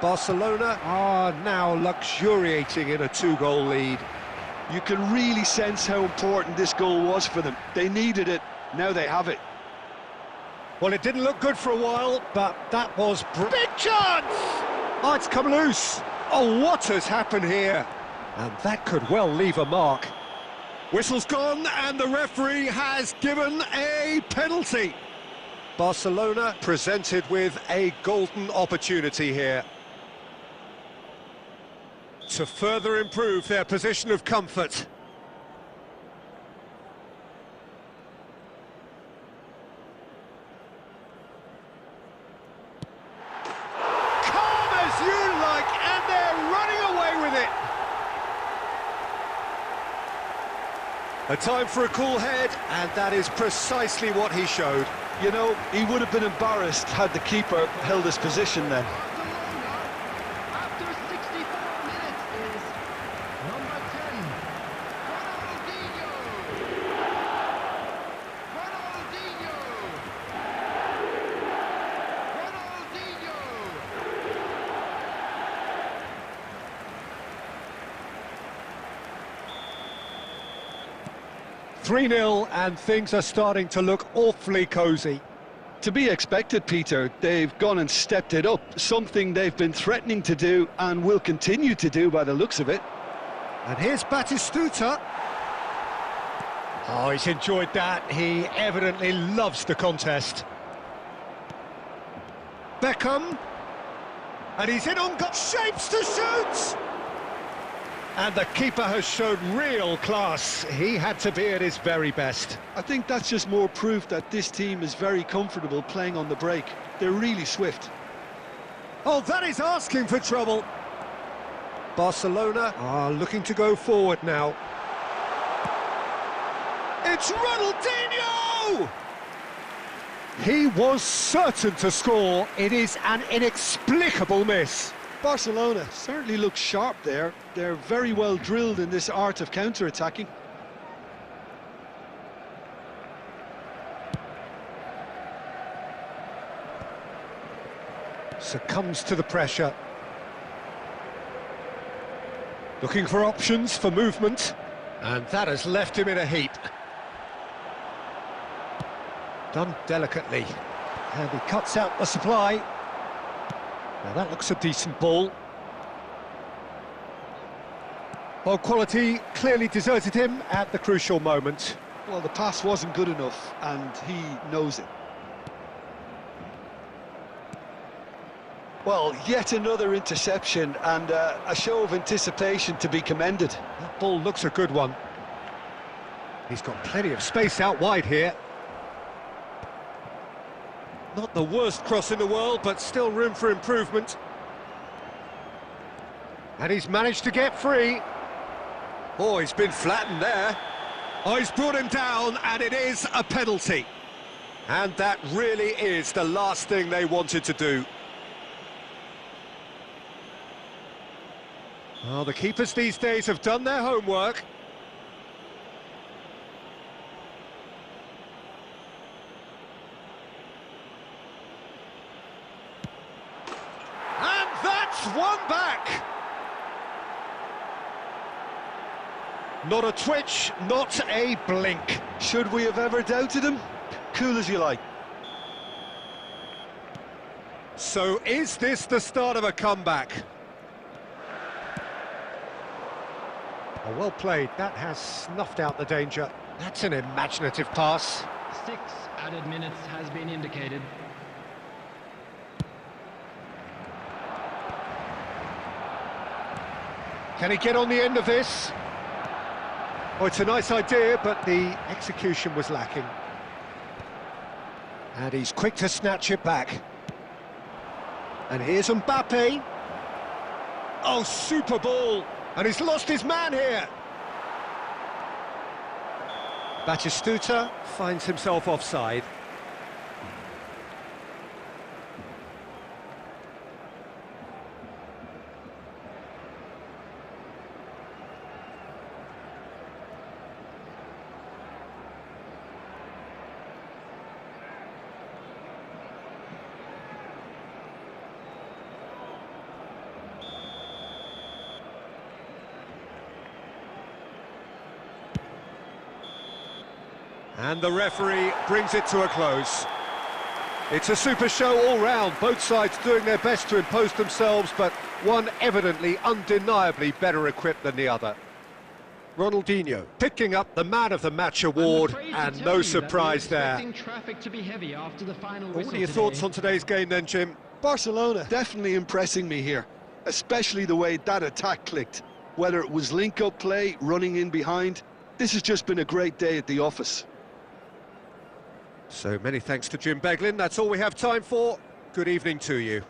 Speaker 1: Barcelona are now luxuriating in a two-goal lead.
Speaker 2: You can really sense how important this goal was for them. They needed it, now they have it.
Speaker 1: Well, it didn't look good for a while, but that was... Big chance! Oh, it's come loose. Oh, what has happened here? And that could well leave a mark. Whistle's gone and the referee has given a penalty. Barcelona presented with a golden opportunity here to further improve their position of comfort. Calm as you like, and they're running away with it. A time for a cool head, and that is precisely what he showed.
Speaker 2: You know, he would have been embarrassed had the keeper held his position then.
Speaker 3: After 64 minutes is number 10, Ronaldinho. Ronaldinho.
Speaker 1: 3-0 and things are starting to look awfully cosy.
Speaker 2: To be expected, Peter. They've gone and stepped it up, something they've been threatening to do and will continue to do by the looks of it.
Speaker 1: And here's Batistuta. Oh, he's enjoyed that. He evidently loves the contest. Beckham. And he's in on shapes to shoot! And the keeper has shown real class. He had to be at his very best.
Speaker 2: I think that's just more proof that this team is very comfortable playing on the break. They're really swift.
Speaker 1: Oh, that is asking for trouble. Barcelona are looking to go forward now. It's Ronaldinho! He was certain to score. It is an inexplicable miss.
Speaker 2: Barcelona certainly looks sharp there. They're very well drilled in this art of counter-attacking.
Speaker 1: Succumbs to the pressure. Looking for options for movement. And that has left him in a heap. Done delicately. And he cuts out the supply. Now that looks a decent ball. Well, quality clearly deserted him at the crucial moment.
Speaker 2: Well, the pass wasn't good enough, and he knows it. Well, yet another interception, and a show of anticipation to be commended.
Speaker 1: That ball looks a good one. He's got plenty of space out wide here. Not the worst cross in the world, but still room for improvement. And he's managed to get free. Oh, he's been flattened there. Oh, he's brought him down, and it is a penalty. And that really is the last thing they wanted to do. Well, the keepers these days have done their homework. It's one back! Not a twitch, not a blink.
Speaker 2: Should we have ever doubted him? Cool as you like.
Speaker 1: So is this the start of a comeback? Oh, well played. That has snuffed out the danger. That's an imaginative pass.
Speaker 3: 6 added minutes has been indicated.
Speaker 1: Can he get on the end of this? Oh, it's a nice idea, but the execution was lacking. And he's quick to snatch it back. And here's Mbappe. Oh, super ball! And he's lost his man here. Batistuta finds himself offside. And the referee brings it to a close. It's a super show all round, both sides doing their best to impose themselves, but one evidently, undeniably better equipped than the other. Ronaldinho picking up the Man of the Match award, and no surprise there.
Speaker 3: Traffic to be heavy after the final
Speaker 1: What
Speaker 3: whistle
Speaker 1: are your
Speaker 3: today.
Speaker 1: thoughts on today's game then, Jim?
Speaker 2: Barcelona definitely impressing me here, especially the way that attack clicked. Whether it was link-up play, running in behind, this has just been a great day at the office.
Speaker 1: So many thanks to Jim Beglin. That's all we have time for. Good evening to you.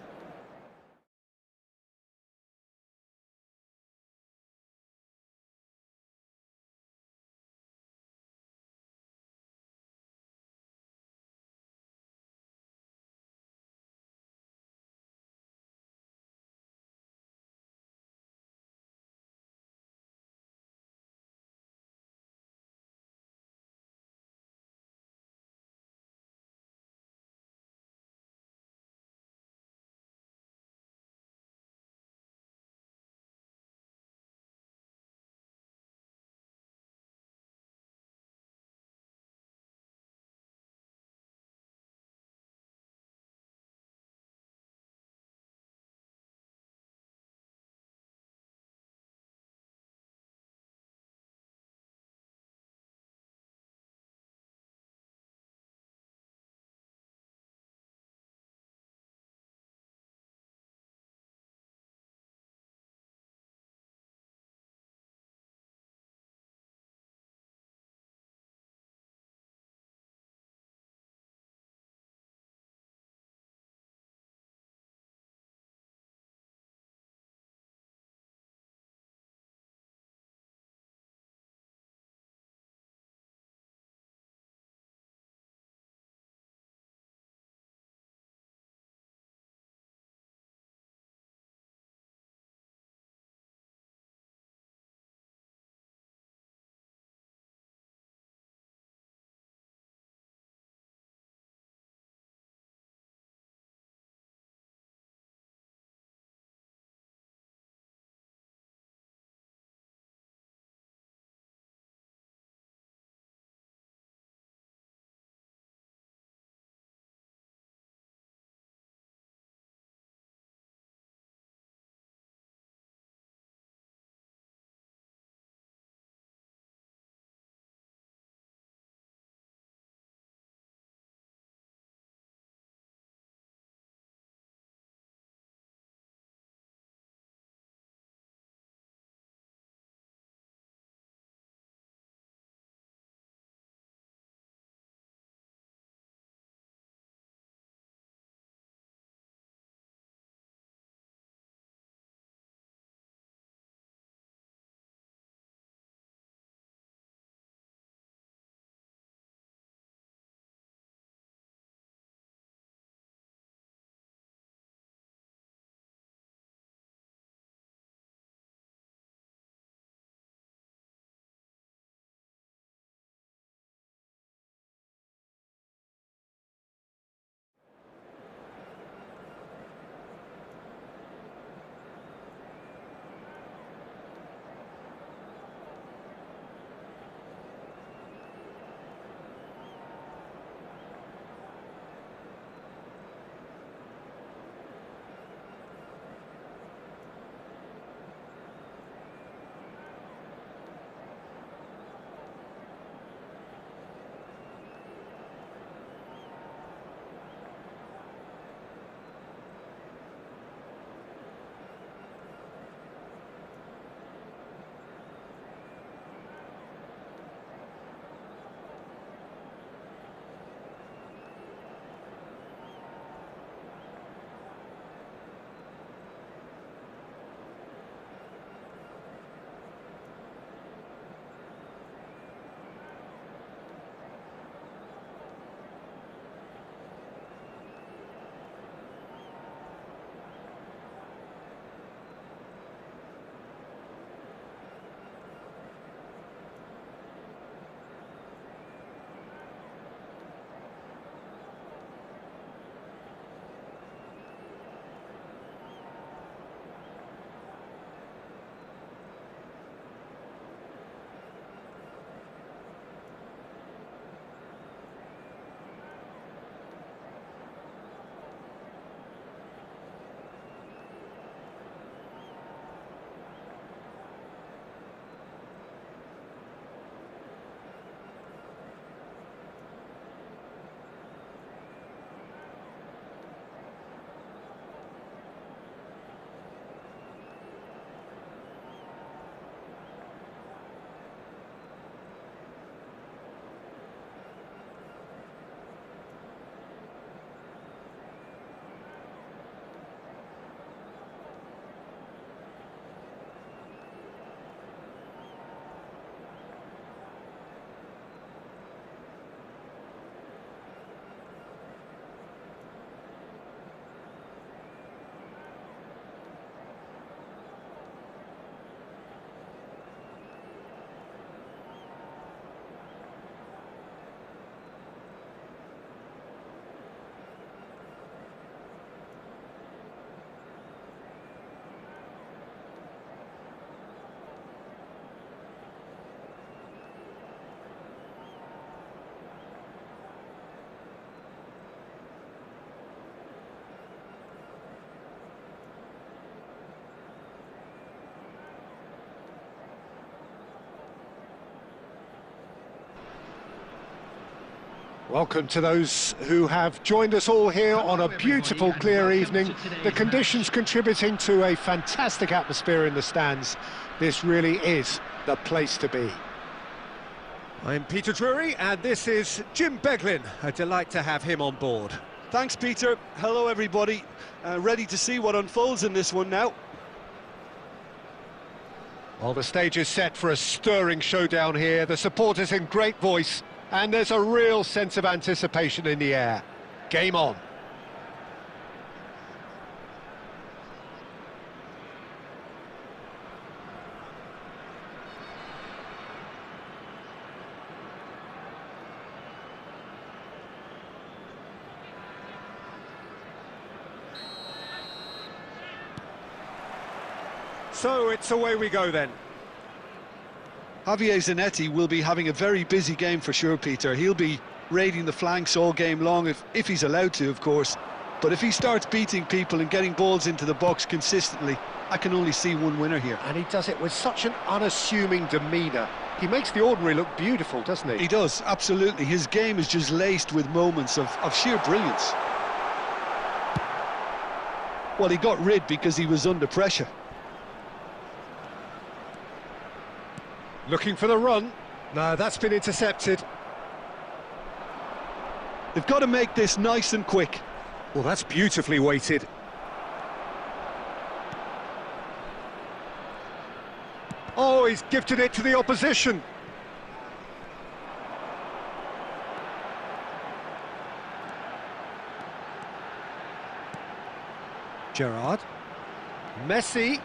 Speaker 1: Welcome to those who have joined us all here on a beautiful, clear evening. The conditions contributing to a fantastic atmosphere in the stands. This really is the place to be. I'm Peter Drury, and this is Jim Beglin. A delight to have him on board.
Speaker 2: Thanks, Peter. Hello, everybody. Ready to see what unfolds in this one now.
Speaker 1: Well, the stage is set for a stirring showdown here. The supporters in great voice, and there's a real sense of anticipation in the air. Game on. So it's away we go then.
Speaker 2: Javier Zanetti will be having a very busy game for sure, Peter. He'll be raiding the flanks all game long, if he's allowed to, of course. But if he starts beating people and getting balls into the box consistently, I can only see one winner here.
Speaker 1: And he does it with such an unassuming demeanour. He makes the ordinary look beautiful, doesn't he?
Speaker 2: He does, absolutely. His game is just laced with moments of sheer brilliance. Well, he got rid because he was under pressure.
Speaker 1: Looking for the run. No, that's been intercepted.
Speaker 2: They've got to make this nice and quick.
Speaker 1: Well, that's beautifully weighted. Oh, he's gifted it to the opposition. Gerrard. Messi.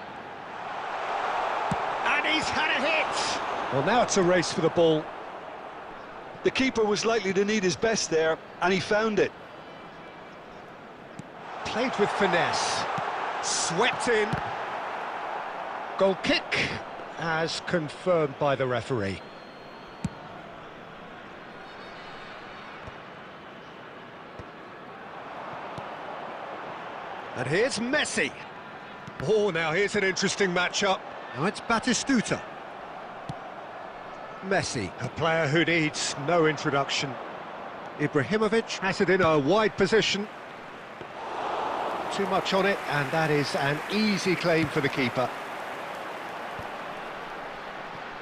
Speaker 1: And he's had a hit. Well, now it's a race for the ball.
Speaker 2: The keeper was likely to need his best there, and he found it.
Speaker 1: Played with finesse. Swept in. Goal kick, as confirmed by the referee. And here's Messi. Oh, now here's an interesting matchup. Now it's Batistuta. Messi, a player who needs no introduction. Ibrahimovic has it in a wide position. Too much on it, and that is an easy claim for the keeper.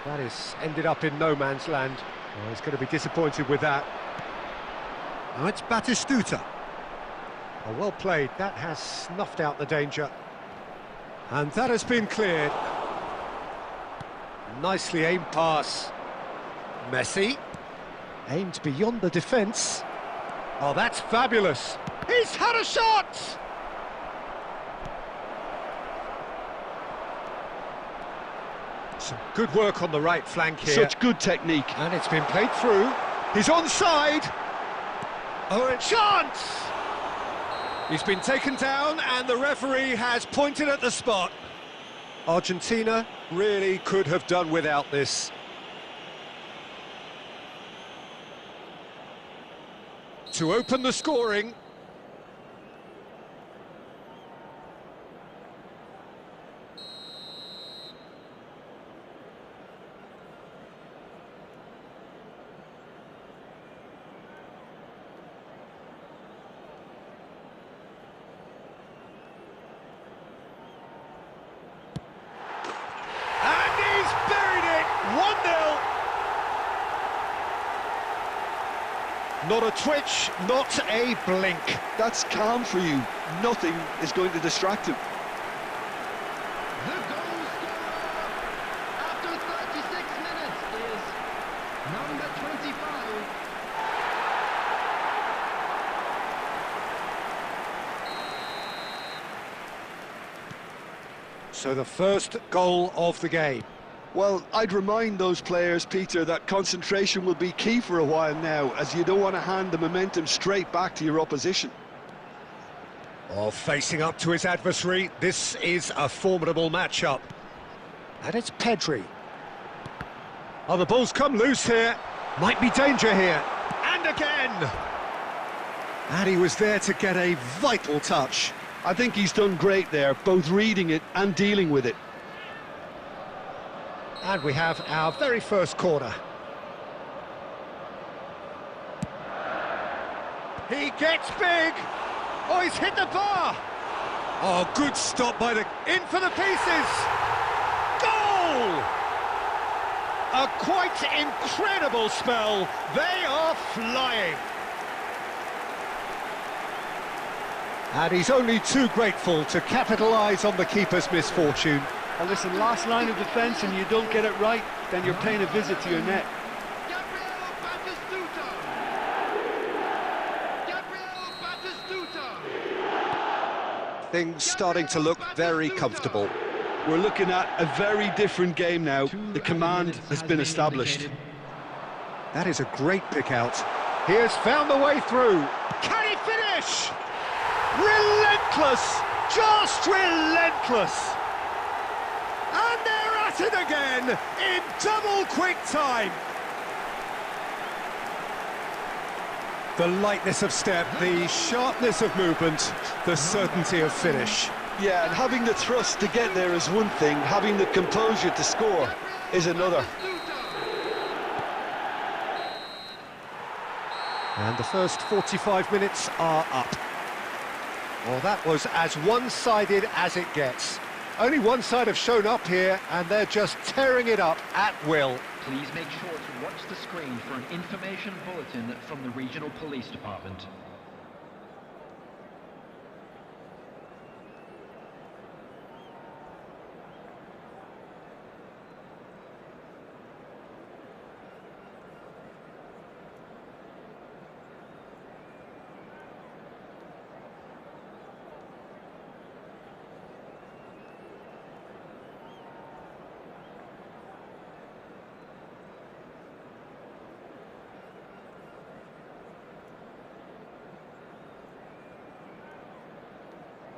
Speaker 1: That is ended up in no man's land. Oh, he's going to be disappointed with that. Now it's Batistuta. Oh, well played. That has snuffed out the danger. And that has been cleared. Nicely aimed pass. Messi. Aimed beyond the defence. Oh, that's fabulous. He's had a shot! Some good work on the right flank here.
Speaker 2: Such good technique.
Speaker 1: And it's been played through. He's onside. Oh, a chance! He's been taken down and the referee has pointed at the spot. Argentina really could have done without this. To open the scoring. Not a twitch, not a blink.
Speaker 2: That's calm for you. Nothing is going to distract him.
Speaker 3: The goal scorer after 36 minutes is number 25.
Speaker 1: So the first goal of the game.
Speaker 2: Well, I'd remind those players, Peter, that concentration will be key for a while now, as you don't want to hand the momentum straight back to your opposition.
Speaker 1: Oh, facing up to his adversary, this is a formidable matchup. And it's Pedri. Oh, the ball's come loose here. Might be danger here. And again! And he was there to get a vital touch.
Speaker 2: I think he's done great there, both reading it and dealing with it.
Speaker 1: And we have our very first corner. He gets big. Oh, he's hit the bar. Oh, good stop by the... In for the pieces. Goal! A quite incredible spell. They are flying. And he's only too grateful to capitalise on the keeper's misfortune.
Speaker 2: Well, listen, last line of defence and you don't get it right, then you're paying a visit to your net.
Speaker 1: Things starting to look very comfortable.
Speaker 2: We're looking at a very different game now. The command has been established.
Speaker 1: That is a great pick out. He has found the way through. Can he finish? Relentless! Just relentless! And they're at it again in double quick time. The lightness of step, the sharpness of movement, the certainty of finish.
Speaker 2: Yeah, and having the thrust to get there is one thing, having the composure to score is another.
Speaker 1: And the first 45 minutes are up. Well, that was as one-sided as it gets. Only one side have shown up here, and they're just tearing it up at will.
Speaker 4: Please make sure to watch the screen for an information bulletin from the Regional Police Department.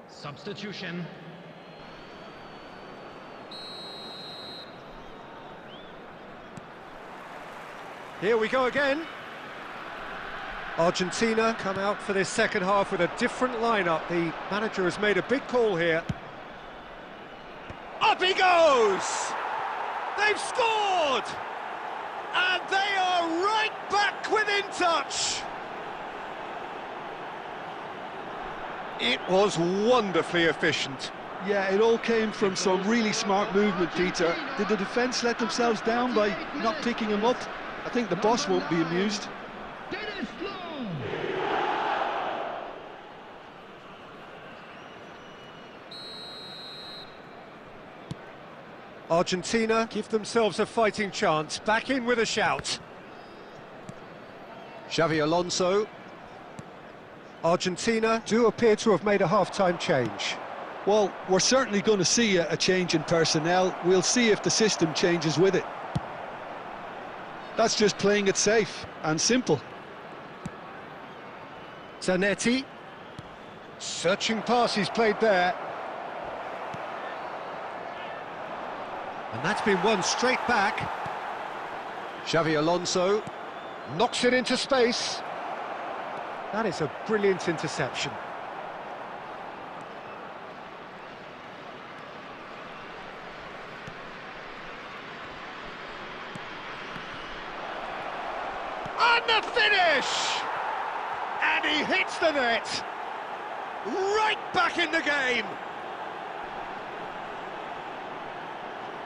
Speaker 3: Substitution.
Speaker 1: Here we go again. Argentina come out for this second half with a different lineup. The manager has made a big call here. Up he goes! They've scored! And they are right back within touch! It was wonderfully efficient.
Speaker 2: Yeah, it all came from some really smart movement, Peter. Did the defence let themselves down by not picking him up? I think the boss won't be amused.
Speaker 1: Argentina give themselves a fighting chance. Back in with a shout. Xavi Alonso. Argentina do appear to have made a half-time change.
Speaker 2: Well, we're certainly going to see a change in personnel. We'll see if the system changes with it. That's just playing it safe and simple.
Speaker 1: Zanetti. Searching pass he's played there. And that's been won straight back. Xavi Alonso knocks it into space. That is a brilliant interception. And the finish! And he hits the net. Right back in the game.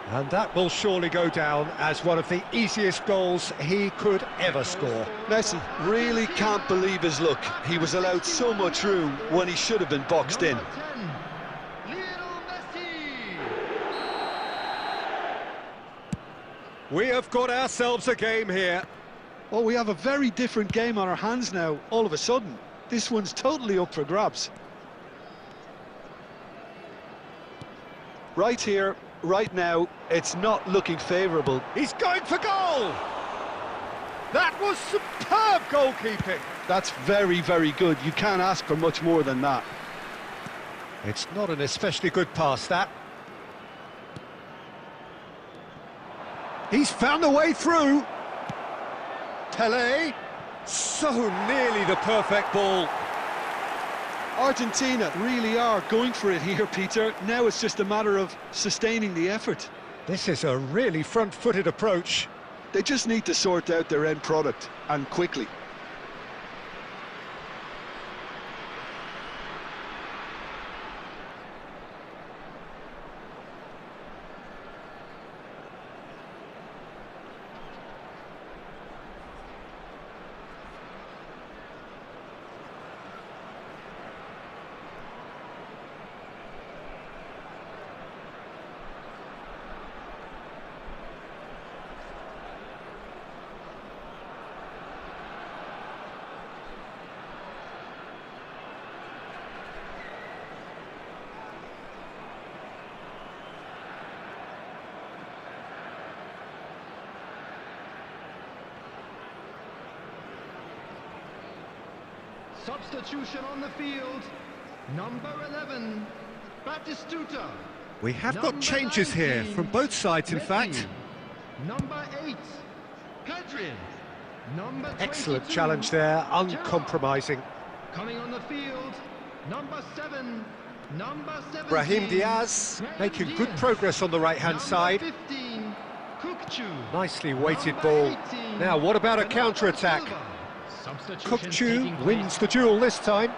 Speaker 1: And that will surely go down as one of the easiest goals he could ever score.
Speaker 2: Messi really can't believe his luck. He was allowed so much room when he should have been boxed in.
Speaker 1: We have got ourselves a game here.
Speaker 2: Well, we have a very different game on our hands now, all of a sudden. This one's totally up for grabs. Right here, right now, it's not looking favourable.
Speaker 1: He's going for goal! That was superb goalkeeping.
Speaker 2: That's very, very good. You can't ask for much more than that.
Speaker 1: It's not an especially good pass, that. He's found a way through. Pelé, so nearly the perfect ball.
Speaker 2: Argentina really are going for it here, Peter. Now it's just a matter of sustaining the effort.
Speaker 1: This is a really front-footed approach.
Speaker 2: They just need to sort out their end product, and quickly.
Speaker 3: Substitution on the field. Number 11, Batistuta.
Speaker 1: We have got changes here from both sides, in fact.
Speaker 3: Number 8, Pedrin. Number 22,
Speaker 1: Excellent challenge there, uncompromising.
Speaker 3: coming on the field, number 7, number 17.
Speaker 1: Brahim Diaz making good progress on the right-hand side.
Speaker 3: 15, Kukçu.
Speaker 1: Nicely weighted
Speaker 3: Number
Speaker 1: ball.
Speaker 3: 18,
Speaker 1: Now, what about a
Speaker 3: Bernardo
Speaker 1: counter-attack?
Speaker 3: Silva. Substitutions taking
Speaker 1: Kukçu wins
Speaker 3: place.
Speaker 1: the duel this time.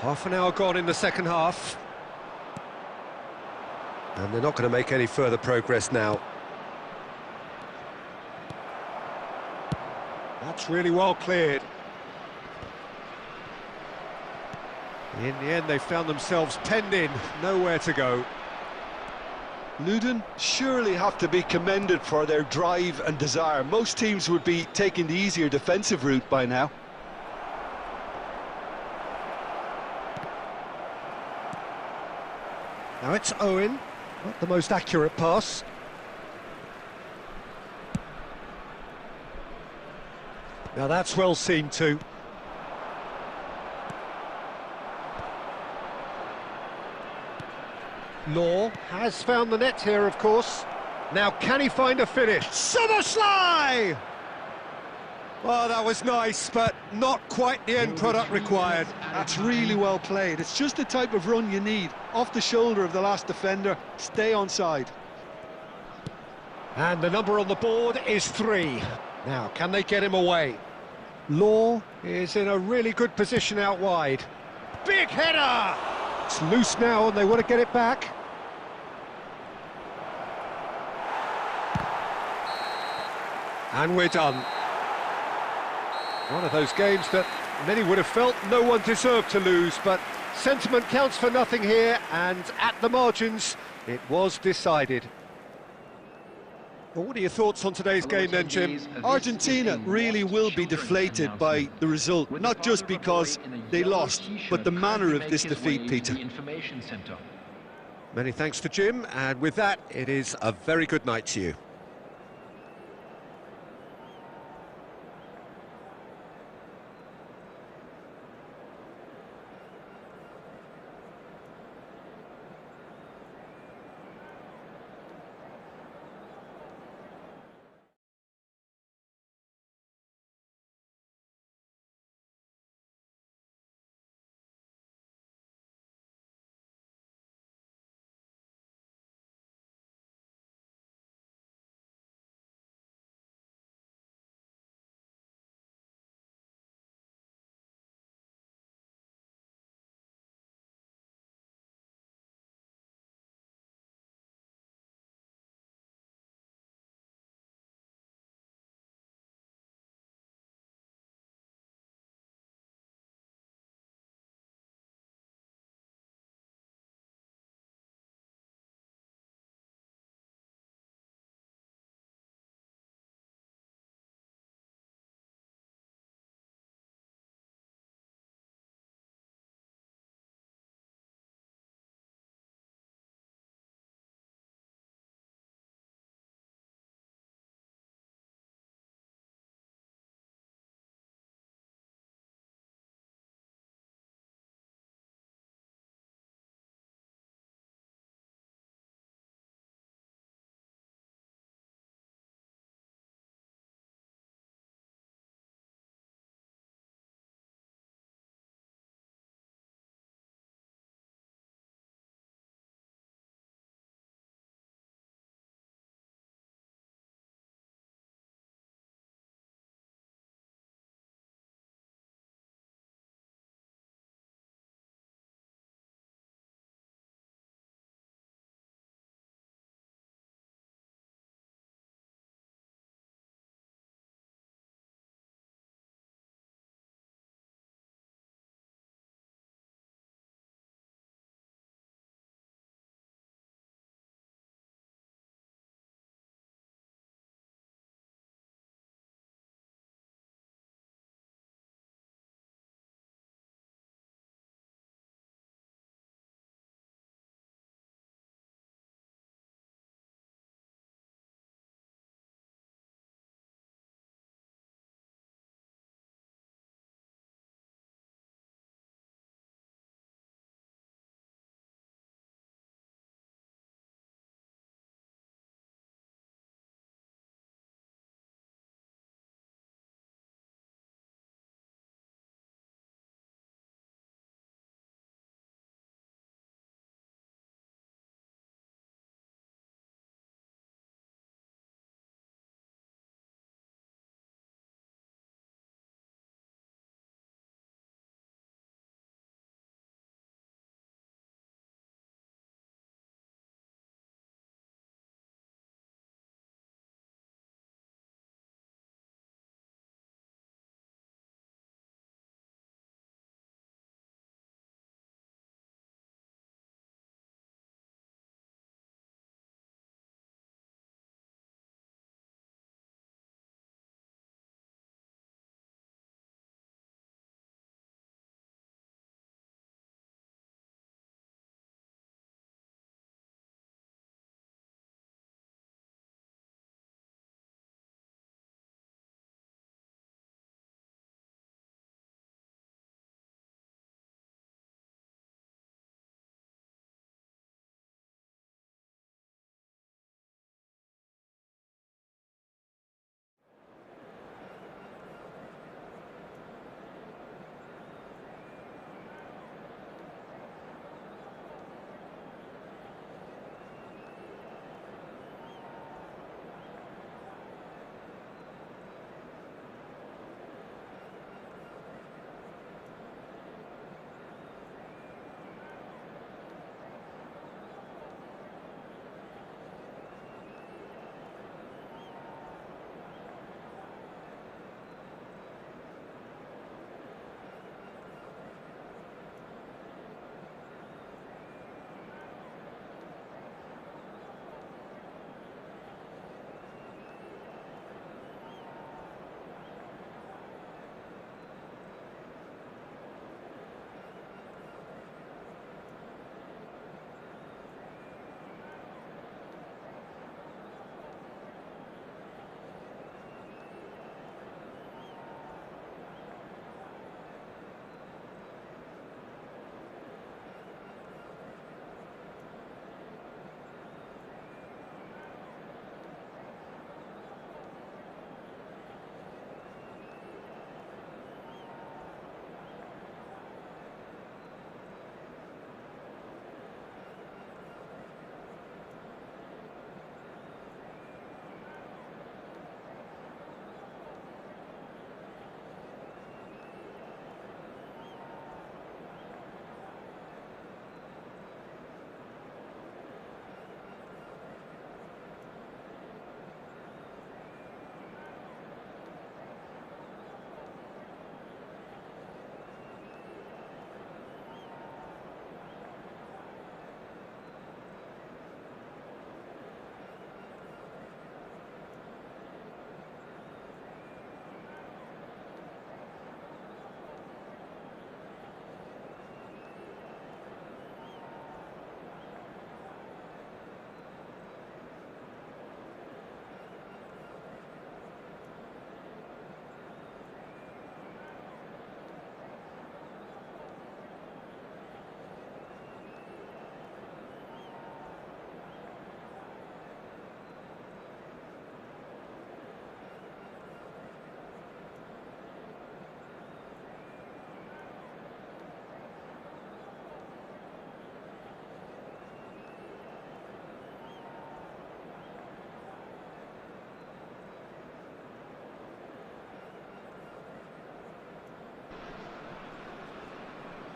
Speaker 1: Half an hour gone in the second half. And they're not going to make any further progress now. That's really well cleared. In the end, they found themselves penned in, nowhere to go.
Speaker 2: Luton surely have to be commended for their drive and desire. Most teams would be taking the easier defensive route by now.
Speaker 1: Now it's Owen, not the most accurate pass. Now that's well seen too. Law has found the net here, of course. Now can he find a finish? Somersley! Well, that was nice, but not quite the end product required.
Speaker 2: That's really well played. It's just the type of run you need. Off the shoulder of the last defender, stay onside.
Speaker 1: And the number on the board is 3. Now, can they get him away? Law is in a really good position out wide. Big header! It's loose now and they want to get it back. And we're done. One of those games that many would have felt no one deserved to lose, but sentiment counts for nothing here, and at the margins, it was decided. Well, what are your thoughts on today's game then, Jim?
Speaker 2: Argentina really will be deflated by the result, not just because they lost, but the manner of this defeat, Peter.
Speaker 1: Many thanks to Jim, and with that, it is a very good night to you.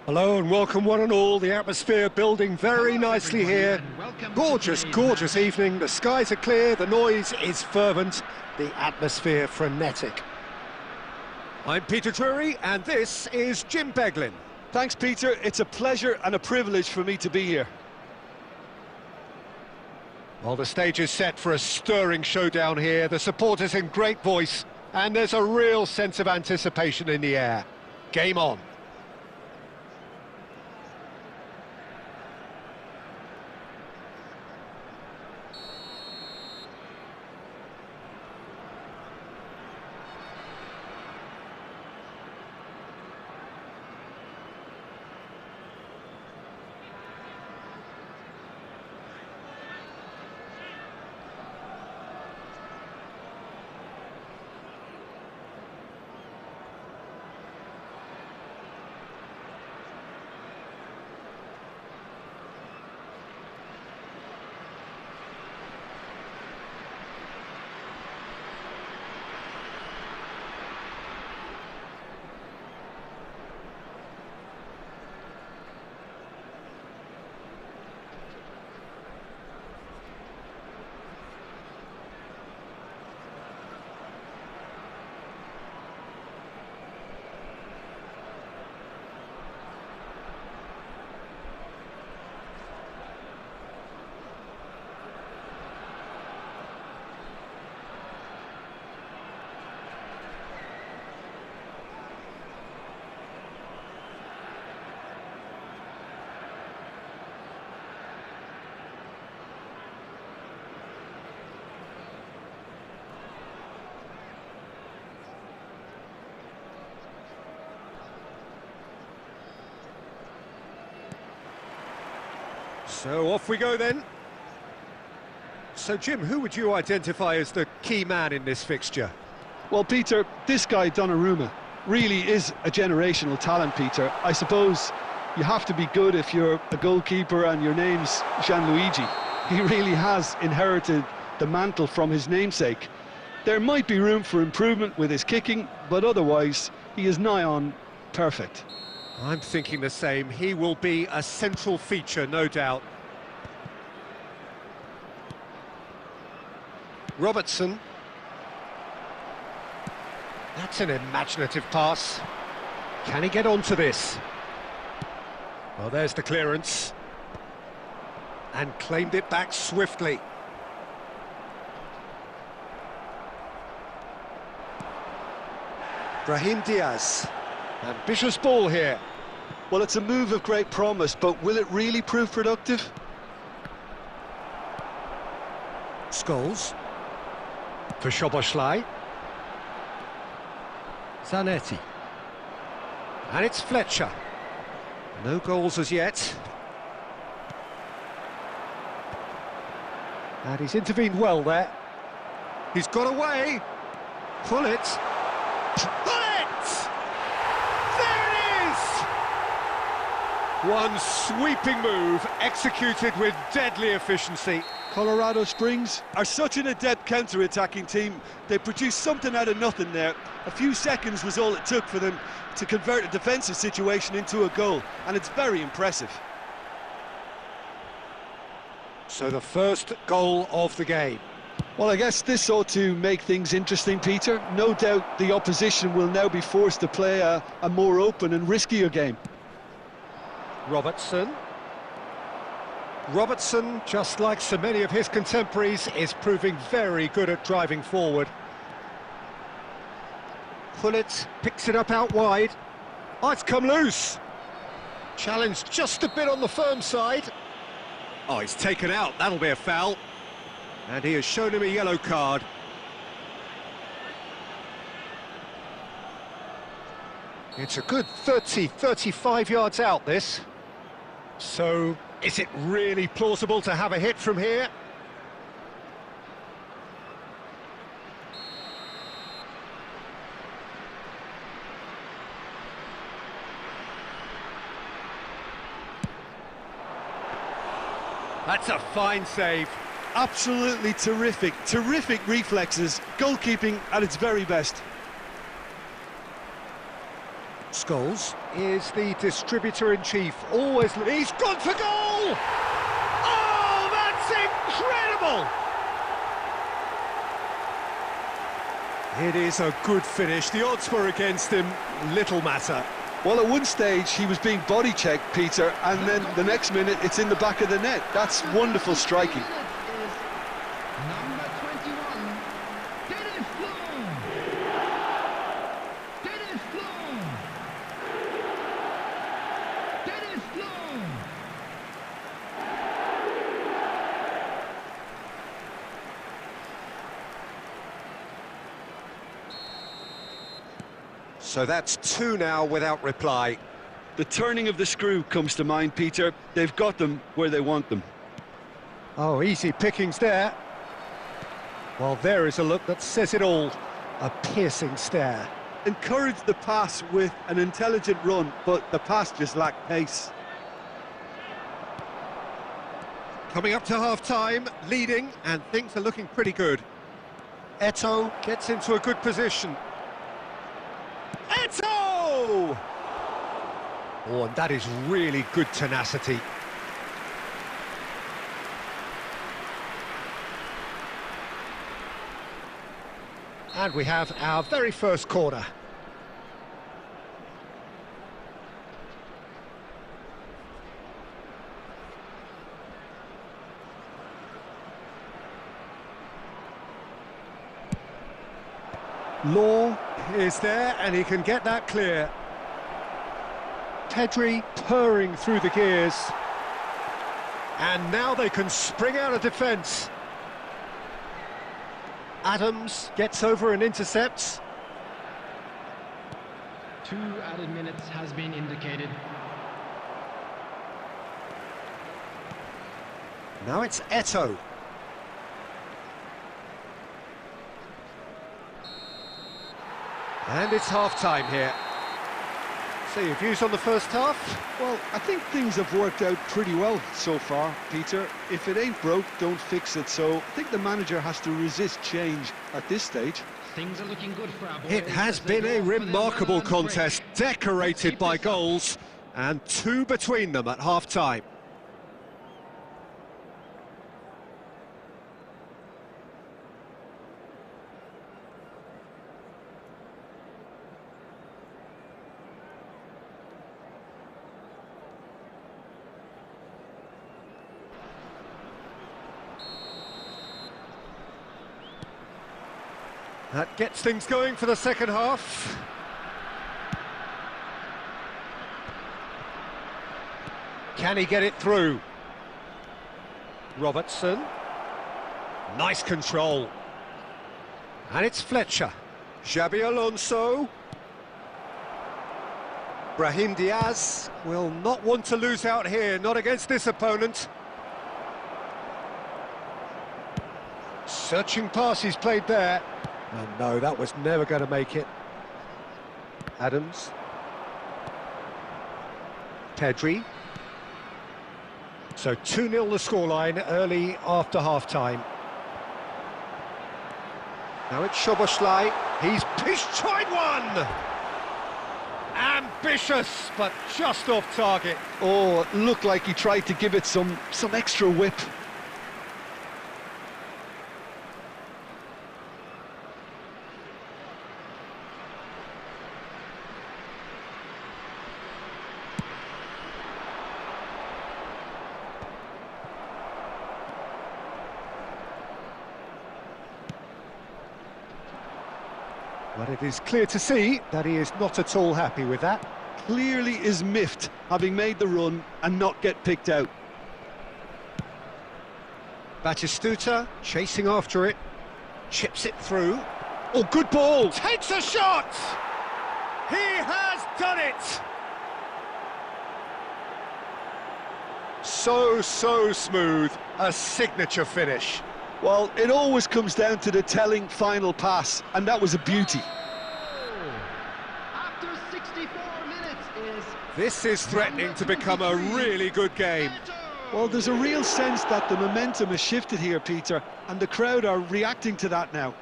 Speaker 1: Hello and welcome one and all. The atmosphere building very nicely here. Gorgeous, gorgeous evening. The skies are clear, the noise is fervent, the atmosphere frenetic. I'm Peter Drury and this is Jim Beglin.
Speaker 2: Thanks, Peter. It's a pleasure and a privilege for me to be here.
Speaker 1: Well, the stage is set for a stirring showdown here. The supporters in great voice and there's a real sense of anticipation in the air. Game on. So off we go then. So Jim, who would you identify as the key man in this fixture?
Speaker 2: Well, Peter, this guy, Donnarumma, really is a generational talent, Peter. I suppose you have to be good if you're a goalkeeper and your name's Gianluigi. He really has inherited the mantle from his namesake. There might be room for improvement with his kicking, but otherwise, he is nigh on perfect.
Speaker 1: I'm thinking the same. He will be a central feature, no doubt. Robertson. That's an imaginative pass. Can he get onto this? Well, there's the clearance. And claimed it back swiftly. Brahim Diaz. Ambitious ball here.
Speaker 2: Well, it's a move of great promise, but will it really prove productive?
Speaker 1: Scholes. For Szoboszlai. Zanetti. And it's Fletcher. No goals as yet. And he's intervened well there. He's got away. Pull it. Pull it! There it is! One sweeping move, executed with deadly efficiency.
Speaker 2: Colorado Springs are such an adept counter-attacking team. They produced something out of nothing there. A few seconds was all it took for them to convert a defensive situation into a goal, and it's very impressive.
Speaker 1: So the first goal of the game.
Speaker 2: Well, I guess this ought to make things interesting, Peter. No doubt the opposition will now be forced to play a more open and riskier game.
Speaker 1: Robertson. Robertson, just like so many of his contemporaries, is proving very good at driving forward. Pullet picks it up out wide. Oh, it's come loose. Challenged just a bit on the firm side. Oh, he's taken out. That'll be a foul. And he has shown him a yellow card. It's a good 35 yards out, this. So, is it really plausible to have a hit from here? That's a fine save.
Speaker 2: Absolutely terrific, terrific reflexes, goalkeeping at its very best.
Speaker 1: goals is the distributor-in-chief. Always... He's gone for goal! Oh, that's incredible! It is a good finish. The odds were against him. Little matter.
Speaker 2: Well, at one stage, he was being body-checked, Peter, and then the next minute, it's in the back of the net. That's wonderful striking.
Speaker 3: Number 21, Dennis Blum. Dennis Blum. Dennis Blum.
Speaker 1: So that's 2 now without reply.
Speaker 2: The turning of the screw comes to mind, Peter. They've got them where they want them.
Speaker 1: Oh, easy pickings there. Well, there is a look that says it all. A piercing stare.
Speaker 2: Encouraged the pass with an intelligent run, but the pass just lacked pace.
Speaker 1: Coming up to half-time, leading, and things are looking pretty good. Eto'o gets into a good position. Eto'o! Oh, and that is really good tenacity. And we have our very first corner. Law is there, and he can get that clear. Pedri purring through the gears. And now they can spring out of defence. Adams gets over and intercepts.
Speaker 3: 2 added minutes has been indicated.
Speaker 1: Now it's Eto'o. And it's half-time here. So your views on the first half?
Speaker 2: Well, I think things have worked out pretty well so far, Peter. If it ain't broke, don't fix it. So I think the manager has to resist change at this stage.
Speaker 3: Things are looking good for our boys.
Speaker 1: It has been a remarkable contest, decorated by goals, and 2 between them at half-time. That gets things going for the second half. Can he get it through? Robertson. Nice control. And it's Fletcher. Xabi Alonso. Brahim Diaz will not want to lose out here, not against this opponent. Searching pass he's played there. Oh no, that was never going to make it. Adams. Pedri. So 2-0 the scoreline early after half-time. Now it's Szoboszlai. He's tried one! Ambitious, but just off target.
Speaker 2: Oh, it looked like he tried to give it some extra whip.
Speaker 1: But it is clear to see that he is not at all happy with that.
Speaker 2: Clearly is miffed, having made the run and not get picked out.
Speaker 1: Batistuta chasing after it, chips it through. Oh, good ball! Takes a shot! He has done it! So smooth, a signature finish.
Speaker 2: Well, it always comes down to the telling final pass, and that was a beauty.
Speaker 3: After 64 minutes is...
Speaker 1: This is threatening to become a really good game.
Speaker 2: Well, there's a real sense that the momentum has shifted here, Peter, and the crowd are reacting to that now.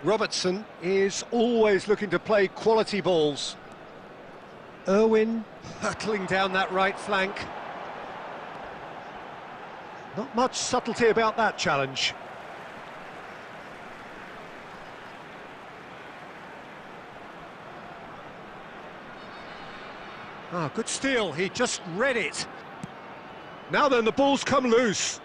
Speaker 1: Robertson is always looking to play quality balls. Irwin hurtling down that right flank. Not much subtlety about that challenge. Ah, good steal, he just read it. Now then, the ball's come loose.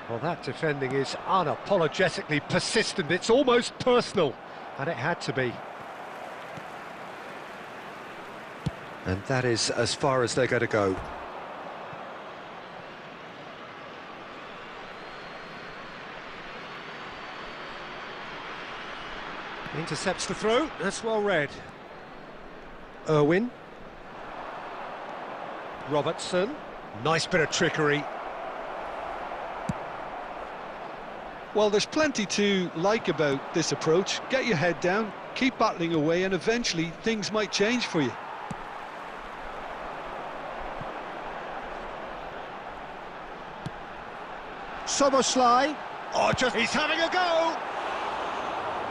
Speaker 1: Well, that defending is unapologetically persistent, it's almost personal, and it had to be. And that is as far as they're going to go. Intercepts the throw, that's well read. Irwin. Robertson. Nice bit of trickery.
Speaker 2: Well, there's plenty to like about this approach. Get your head down, keep battling away, and eventually things might change for you.
Speaker 1: Soboslai. Oh, he's having a go!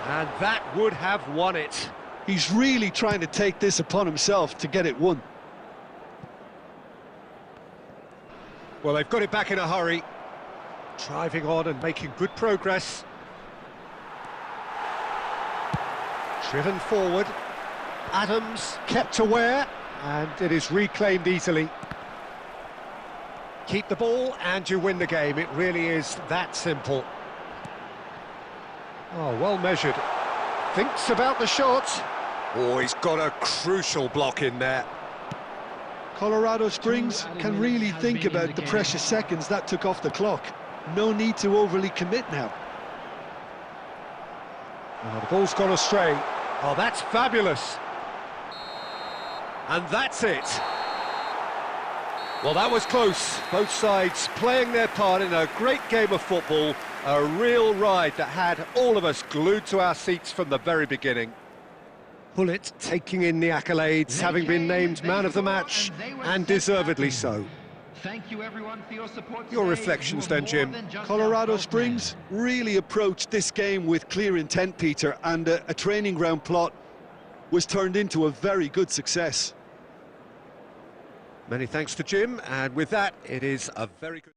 Speaker 1: And that would have won it.
Speaker 2: He's really trying to take this upon himself to get it won.
Speaker 1: Well, they've got it back in a hurry. Driving on and making good progress. Driven forward. Adams kept aware, and it is reclaimed easily. Keep the ball and you win the game. It really is that simple. Oh, well measured. Thinks about the shot. Oh, he's got a crucial block in there.
Speaker 2: Colorado Springs can really think about the precious seconds that took off the clock. No need to overly commit now.
Speaker 1: Oh, the ball's gone astray. Oh, that's fabulous. And that's it. Well, that was close. Both sides playing their part in a great game of football. A real ride that had all of us glued to our seats from the very beginning. Pullet taking in the accolades, having been named man of the match, and deservedly so.
Speaker 3: Thank you everyone for your support.
Speaker 1: Your
Speaker 3: today.
Speaker 1: reflections
Speaker 3: You were
Speaker 1: then, Jim.
Speaker 3: more than just
Speaker 2: Colorado
Speaker 3: our
Speaker 2: Springs really approached this game with clear intent, Peter, and a training ground plot was turned into a very good success.
Speaker 1: Many thanks to Jim, and with that, it is a very good...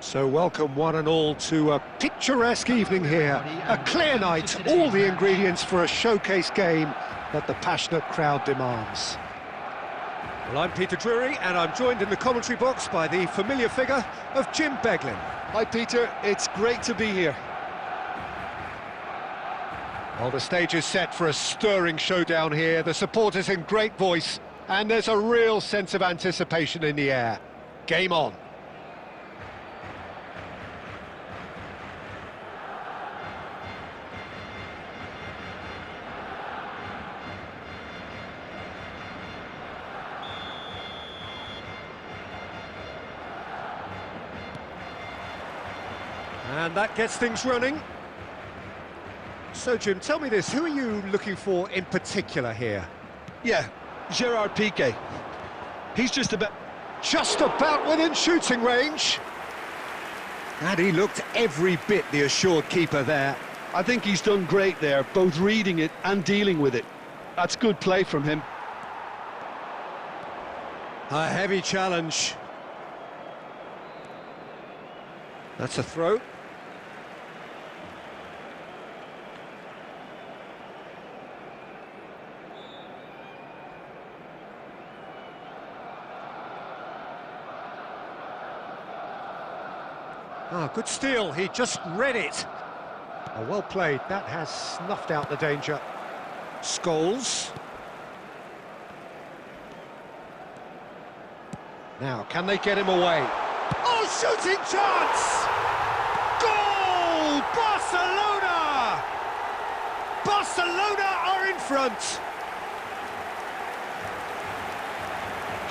Speaker 1: So welcome one and all to a picturesque evening here. A clear night, all the ingredients for a showcase game that the passionate crowd demands. Well, I'm Peter Drury, and I'm joined in the commentary box by the familiar figure of Jim Beglin.
Speaker 2: Hi Peter, it's great to be here.
Speaker 1: Well, the stage is set for a stirring showdown here. The supporters in great voice, and there's a real sense of anticipation in the air. Game on. And that gets things running. So, Jim, tell me this, who are you looking for in particular here?
Speaker 2: Yeah, Gerard Piqué. He's just about
Speaker 1: within shooting range. And he looked every bit the assured keeper there.
Speaker 2: I think he's done great there, both reading it and dealing with it. That's good play from him.
Speaker 1: A heavy challenge. That's a throw. Ah, good steal, he just read it. Oh, well played, that has snuffed out the danger. Scholes. Now, can they get him away? Oh, shooting chance! Goal! Barcelona! Barcelona are in front!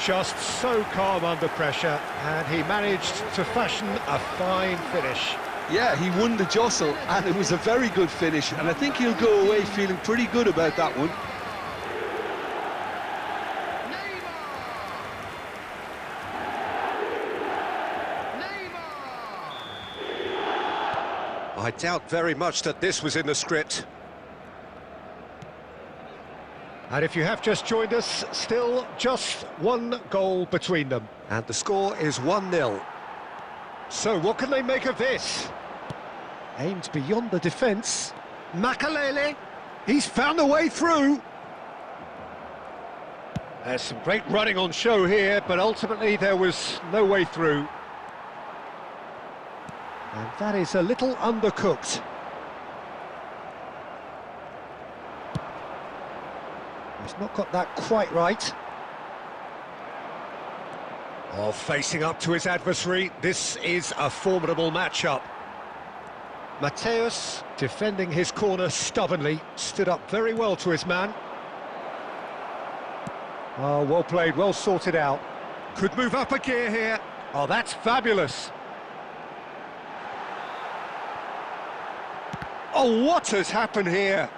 Speaker 1: Just so calm under pressure, and he managed to fashion a fine finish.
Speaker 2: Yeah, he won the jostle, and it was a very good finish, and I think he'll go away feeling pretty good about that one.
Speaker 1: I doubt very much that this was in the script. And if you have just joined us, still just one goal between them. And the score is 1-0. So what can they make of this? Aimed beyond the defence. Makalele, he's found a way through. There's some great running on show here, but ultimately there was no way through. And that is a little undercooked. He's not got that quite right. Oh, facing up to his adversary, this is a formidable matchup. Mateus, defending his corner stubbornly, stood up very well to his man. Oh, well played, well sorted out. Could move up a gear here. Oh, that's fabulous. Oh, what has happened here?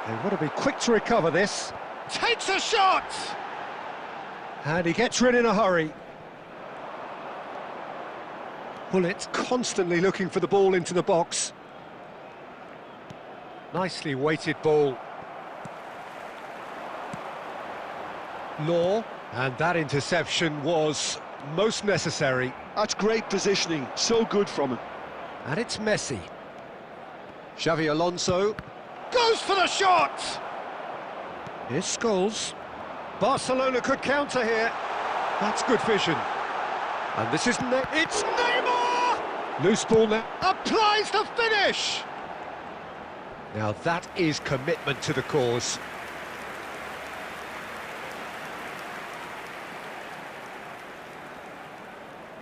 Speaker 1: They want to be quick to recover this. Takes a shot! And he gets rid in a hurry. Bullet constantly looking for the ball into the box. Nicely weighted ball. Law, and that interception was most necessary.
Speaker 2: That's great positioning, so good from him.
Speaker 1: And it's Messi. Xavi Alonso goes for the shot! Here's Scholes. Barcelona could counter here. That's good vision. And this is it's Neymar! Loose ball now. Applies the finish! Now that is commitment to the cause.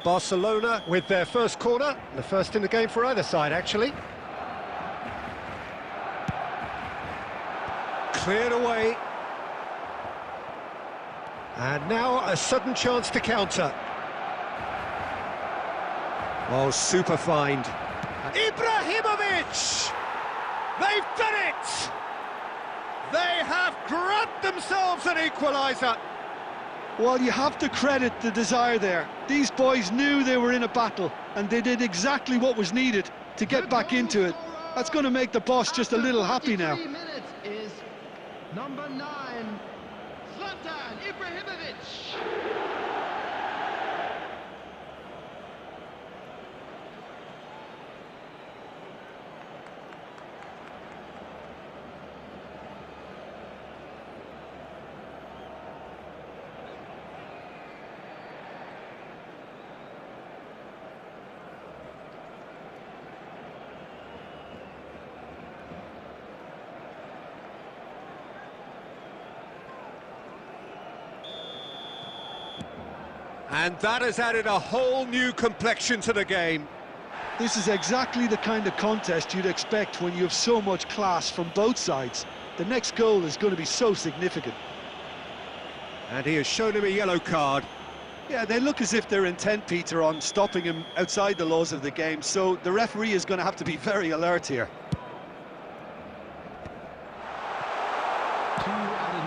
Speaker 1: Barcelona with their first corner, the first in the game for either side, actually. Cleared away. And now a sudden chance to counter. Oh, super find. Ibrahimovic! They've done it! They have grabbed themselves an equaliser.
Speaker 2: Well, you have to credit the desire there. These boys knew they were in a battle, and they did exactly what was needed to get back into it. That's going to make the boss just a little happy now.
Speaker 3: Minutes is number 9, Zlatan Ibrahimovic.
Speaker 1: And that has added a whole new complexion to the game.
Speaker 2: This is exactly the kind of contest you'd expect when you have so much class from both sides. The next goal is going to be so significant.
Speaker 1: And he has shown him a yellow card.
Speaker 2: Yeah, they look as if they're intent, Peter, on stopping him outside the laws of the game, so the referee is going to have to be very alert here.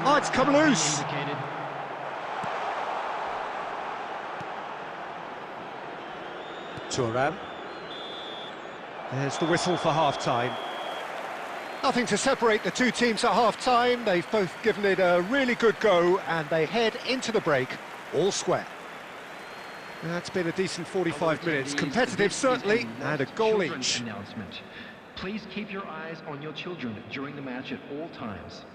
Speaker 1: Oh, it's come loose. Thuram. There's the whistle for half-time. Nothing to separate the two teams at half-time. They've both given it a really good go, and they head into the break all square. That's been a decent 45 minutes. Competitive, certainly, and a goal each.
Speaker 4: Announcement. Please keep your eyes on your children during the match at all times.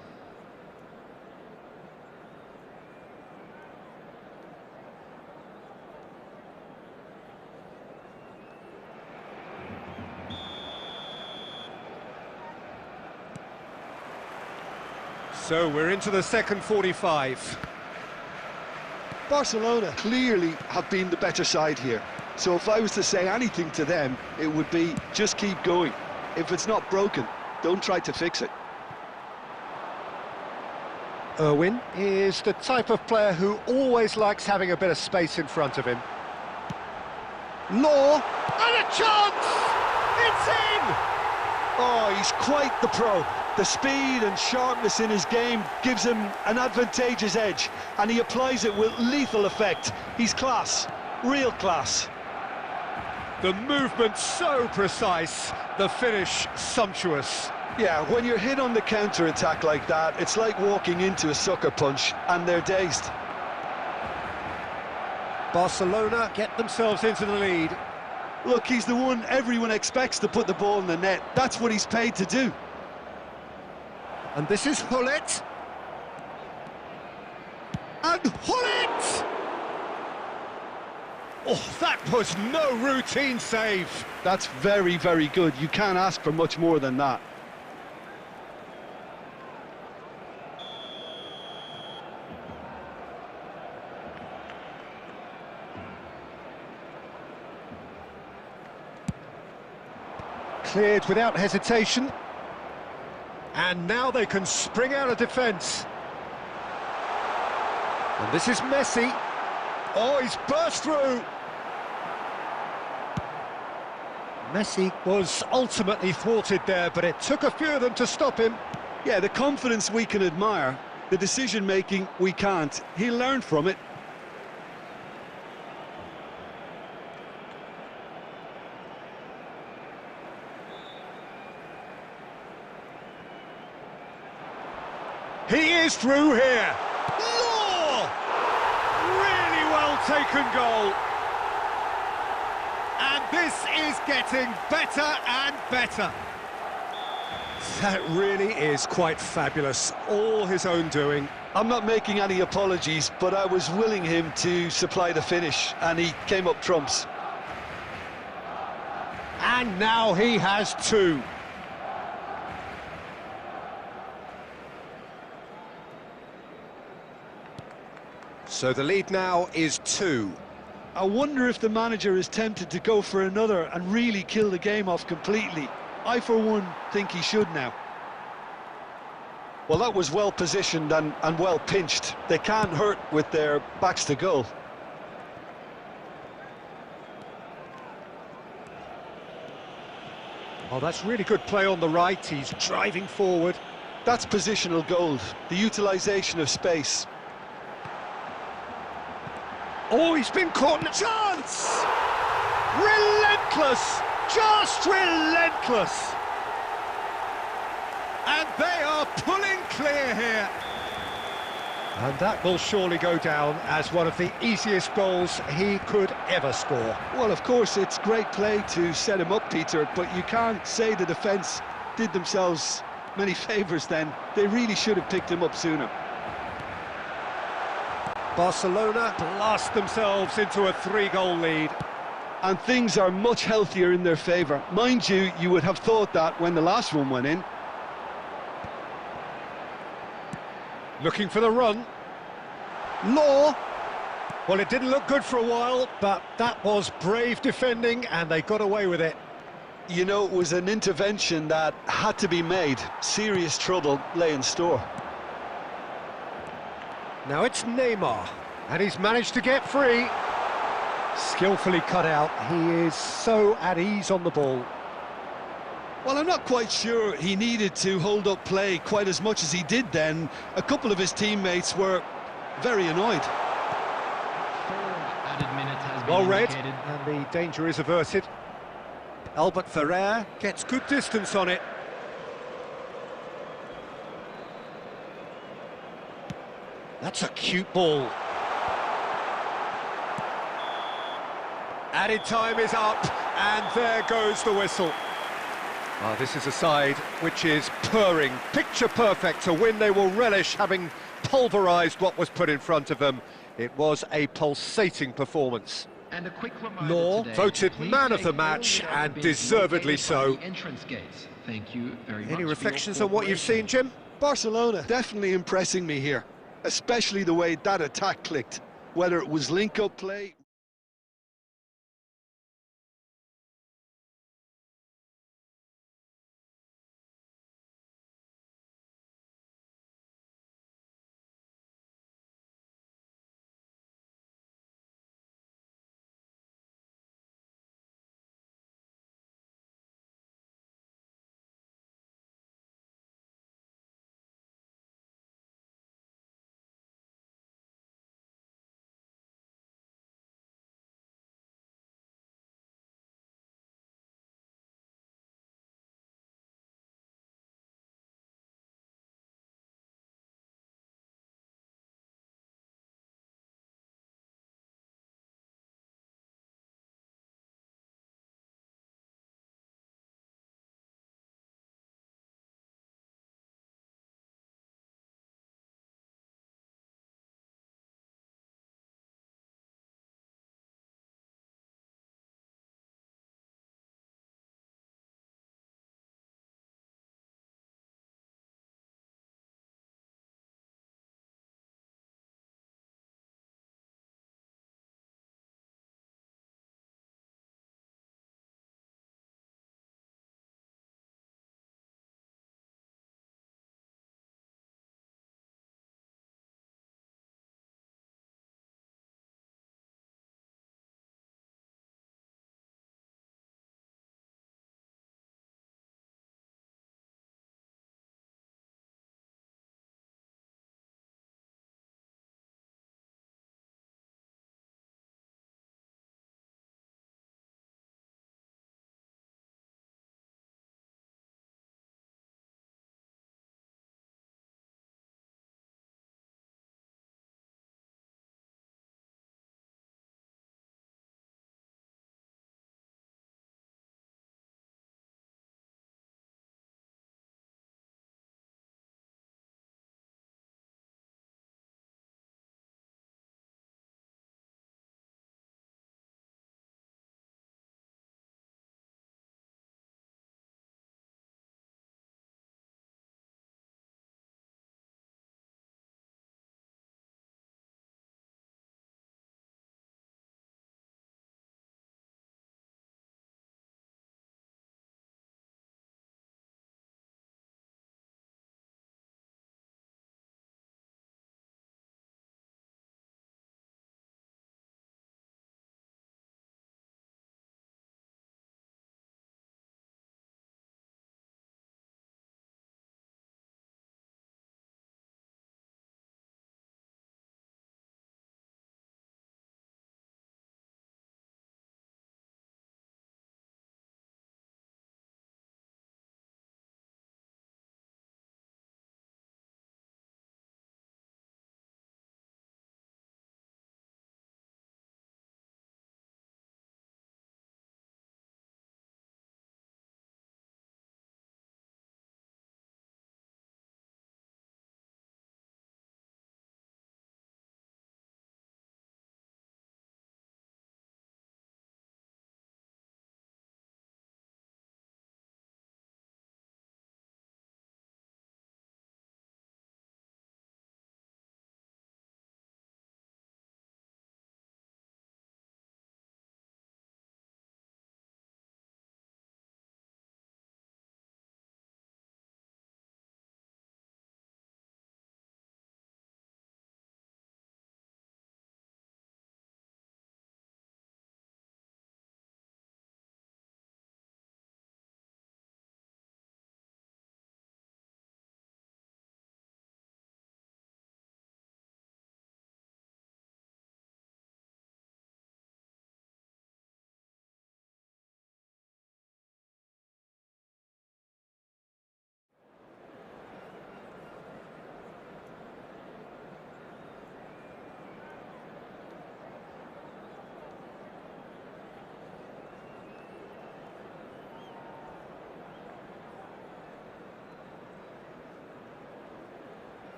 Speaker 1: So we're into the second 45.
Speaker 2: Barcelona clearly have been the better side here. So if I was to say anything to them, it would be just keep going. If it's not broken, don't try to fix it.
Speaker 1: Irwin is the type of player who always likes having a bit of space in front of him. Law, and a chance! It's in!
Speaker 2: Oh, he's quite the pro. The speed and sharpness in his game gives him an advantageous edge, and he applies it with lethal effect. He's class, real class.
Speaker 1: The movement so precise, the finish sumptuous.
Speaker 2: Yeah, when you're hit on the counter-attack like that, it's like walking into a sucker punch, and they're dazed.
Speaker 1: Barcelona get themselves into the lead.
Speaker 2: Look, he's the one everyone expects to put the ball in the net. That's what he's paid to do.
Speaker 1: And this is Hullet. And Hullet! Oh, that was no routine save.
Speaker 2: That's very, very good. You can't ask for much more than that.
Speaker 1: Cleared without hesitation. And now they can spring out of defence. And this is Messi. Oh, he's burst through. Messi was ultimately thwarted there, but it took a few of them to stop him.
Speaker 2: Yeah, the confidence we can admire, the decision-making we can't. He'll learn from it.
Speaker 1: He is through here. Law! Really well taken goal. And this is getting better and better. That really is quite fabulous. All his own doing.
Speaker 2: I'm not making any apologies, but I was willing him to supply the finish, and he came up trumps.
Speaker 1: And now he has two. So the lead now is 2.
Speaker 2: I wonder if the manager is tempted to go for another and really kill the game off completely. I, for one, think he should now. Well, that was well positioned and well pinched. They can't hurt with their backs to goal.
Speaker 1: Oh, that's really good play on the right. He's driving forward.
Speaker 2: That's positional gold, the utilisation of space.
Speaker 1: Oh, he's been caught in a chance! Relentless! Just relentless! And they are pulling clear here. And that will surely go down as one of the easiest goals he could ever score.
Speaker 2: Well, of course, it's great play to set him up, Peter, but you can't say the defence did themselves many favours then. They really should have picked him up sooner.
Speaker 1: Barcelona blast themselves into a 3-goal lead.
Speaker 2: And things are much healthier in their favour. Mind you, you would have thought that when the last one went in.
Speaker 1: Looking for the run. Law. Well, it didn't look good for a while, but that was brave defending, and they got away with it.
Speaker 2: You know, it was an intervention that had to be made. Serious trouble lay in store.
Speaker 1: Now it's Neymar, and he's managed to get free. Skillfully cut out. He is so at ease on the ball.
Speaker 2: Well, I'm not quite sure he needed to hold up play quite as much as he did then. A couple of his teammates were very annoyed.
Speaker 3: 4 added minutes has been
Speaker 1: Well read,
Speaker 3: indicated.
Speaker 1: and the danger is averted. Albert Ferrer gets good distance on it. That's a cute ball. Added time is up, and there goes the whistle. This is a side which is purring, picture perfect to win. They will relish having pulverised what was put in front of them. It was a pulsating performance.
Speaker 4: And a quick reminder
Speaker 1: Law
Speaker 4: today,
Speaker 1: voted
Speaker 4: please
Speaker 1: man of
Speaker 4: take
Speaker 1: the
Speaker 4: all
Speaker 1: match,
Speaker 4: the
Speaker 1: and
Speaker 4: bins
Speaker 1: deservedly
Speaker 4: located by
Speaker 1: so.
Speaker 4: the entrance gates. Thank you very much.
Speaker 1: Any
Speaker 4: for your
Speaker 1: reflections on what you've seen,
Speaker 4: cooperation.
Speaker 1: Jim?
Speaker 2: Barcelona definitely impressing me here, especially the way that attack clicked, whether it was link-up play...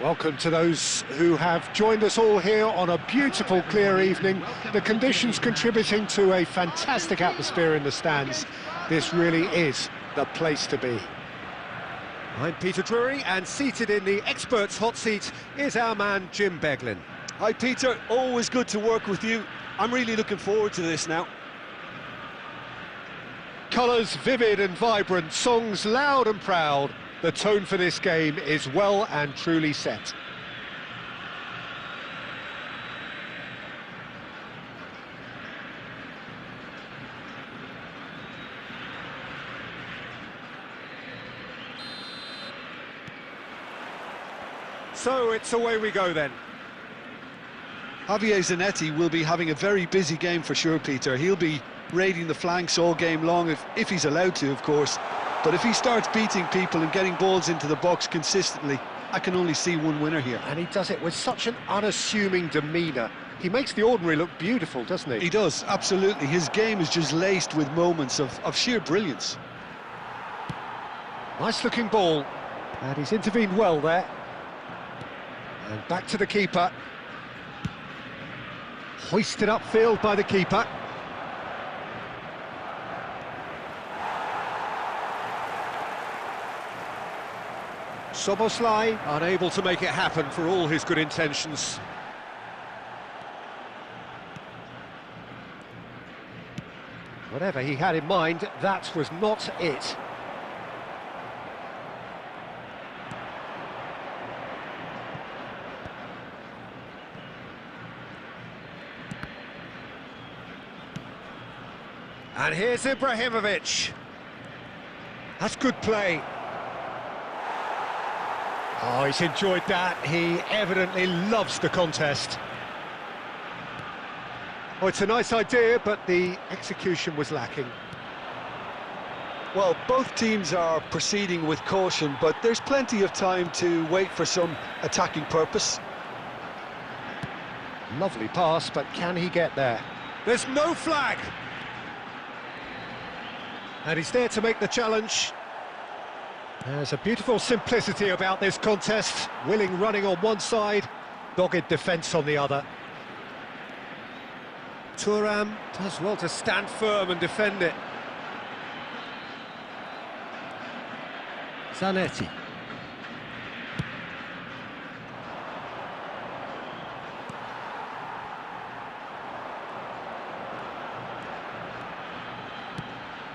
Speaker 1: Welcome to those who have joined us all here on a beautiful, clear evening. The conditions contributing to a fantastic atmosphere in the stands. This really is the place to be. I'm Peter Drury, and seated in the experts' hot seat is our man Jim Beglin.
Speaker 2: Hi Peter, always good to work with you. I'm really looking forward to this now.
Speaker 1: Colours vivid and vibrant, songs loud and proud. The tone for this game is well and truly set. So it's away we go then.
Speaker 2: Javier Zanetti will be having a very busy game for sure, Peter. He'll be raiding the flanks all game long, if he's allowed to, of course. But if he starts beating people and getting balls into the box consistently, I can only see one winner here.
Speaker 1: And he does it with such an unassuming demeanour. He makes the ordinary look beautiful, doesn't he?
Speaker 2: He does, absolutely. His game is just laced with moments of sheer brilliance.
Speaker 1: Nice-looking ball. And he's intervened well there. And back to the keeper. Hoisted upfield by the keeper. Soboslai unable to make it happen for all his good intentions. Whatever he had in mind, that was not it. And here's Ibrahimovic. That's good play. Oh, he's enjoyed that. He evidently loves the contest. Oh, it's a nice idea, but the execution was lacking.
Speaker 2: Well, both teams are proceeding with caution, but there's plenty of time to wait for some attacking purpose.
Speaker 1: Lovely pass, but can he get there? There's no flag! And he's there to make the challenge. There's a beautiful simplicity about this contest. Willing running on one side, dogged defence on the other. Thuram does well to stand firm and defend it. Zanetti.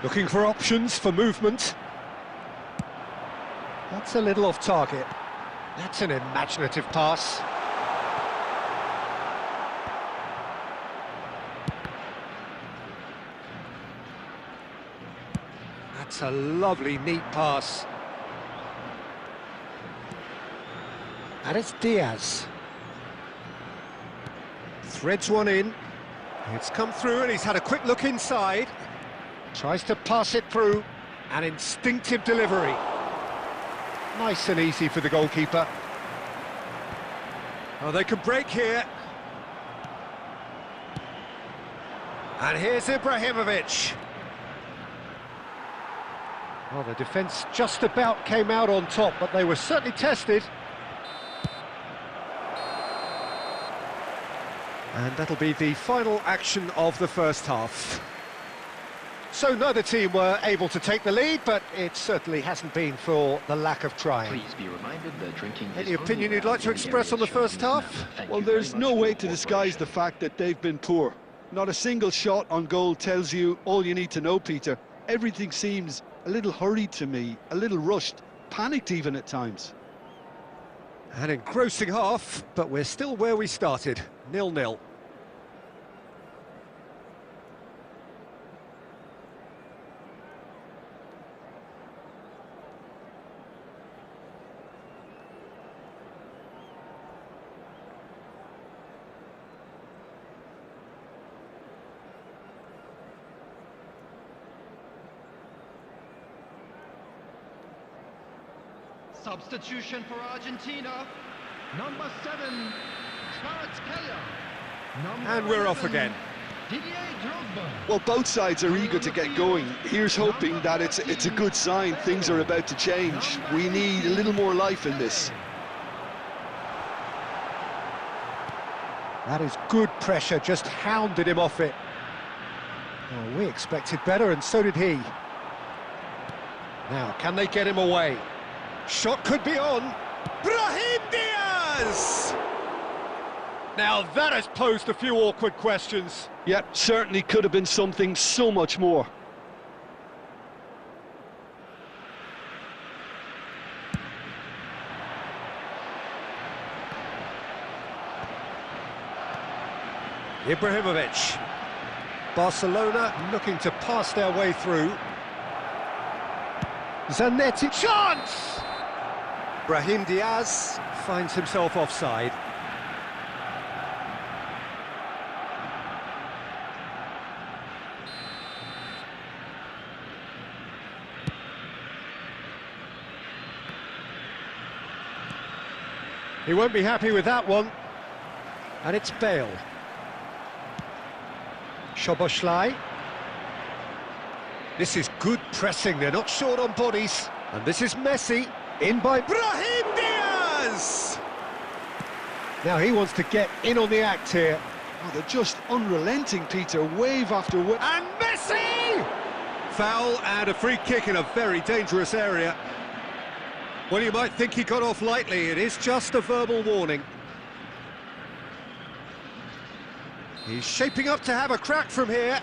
Speaker 1: Looking for options for movement. That's a little off target. That's an imaginative pass. That's a lovely, neat pass. And it's Diaz. Threads one in. It's come through and he's had a quick look inside. Tries to pass it through. An instinctive delivery. Nice and easy for the goalkeeper. Oh, they could break here. And here's Ibrahimovic. Well, the defence just about came out on top, but they were certainly tested. And that'll be the final action of the first half. So neither team were able to take the lead, but it certainly hasn't been for the lack of trying.
Speaker 4: Please be reminded that drinking
Speaker 1: Any opinion you'd like to express on the first half?
Speaker 2: Well, there's no way to disguise the fact that they've been poor. Not a single shot on goal tells you all you need to know, Peter. Everything seems a little hurried to me, a little rushed, panicked even at times.
Speaker 1: An engrossing half, but we're still where we started, 0-0.
Speaker 3: Substitution for Argentina. Number 7, Kvaratskhelia.
Speaker 1: And we're off again.
Speaker 3: Didier Drogba.
Speaker 2: Well, both sides are eager to get going. Here's hoping that it's a good sign. Things are about to change. We need a little more life in this.
Speaker 1: That is good pressure, just hounded him off it. Oh, we expected better, and so did he. Now, can they get him away? Shot could be on. Brahim Diaz! Now that has posed a few awkward questions.
Speaker 2: Yep, certainly could have been something so much more.
Speaker 1: Ibrahimovic. Barcelona looking to pass their way through. Zanetti, chance! Brahim Diaz finds himself offside. He won't be happy with that one. And it's Bale. Szoboszlai. This is good pressing, they're not short on bodies. And this is Messi, in by Brahim Diaz! Now he wants to get in on the act here.
Speaker 2: Oh, they're just unrelenting, Peter, wave after wave.
Speaker 1: And Messi! Foul and a free kick in a very dangerous area. Well, you might think he got off lightly, it is just a verbal warning. He's shaping up to have a crack from here.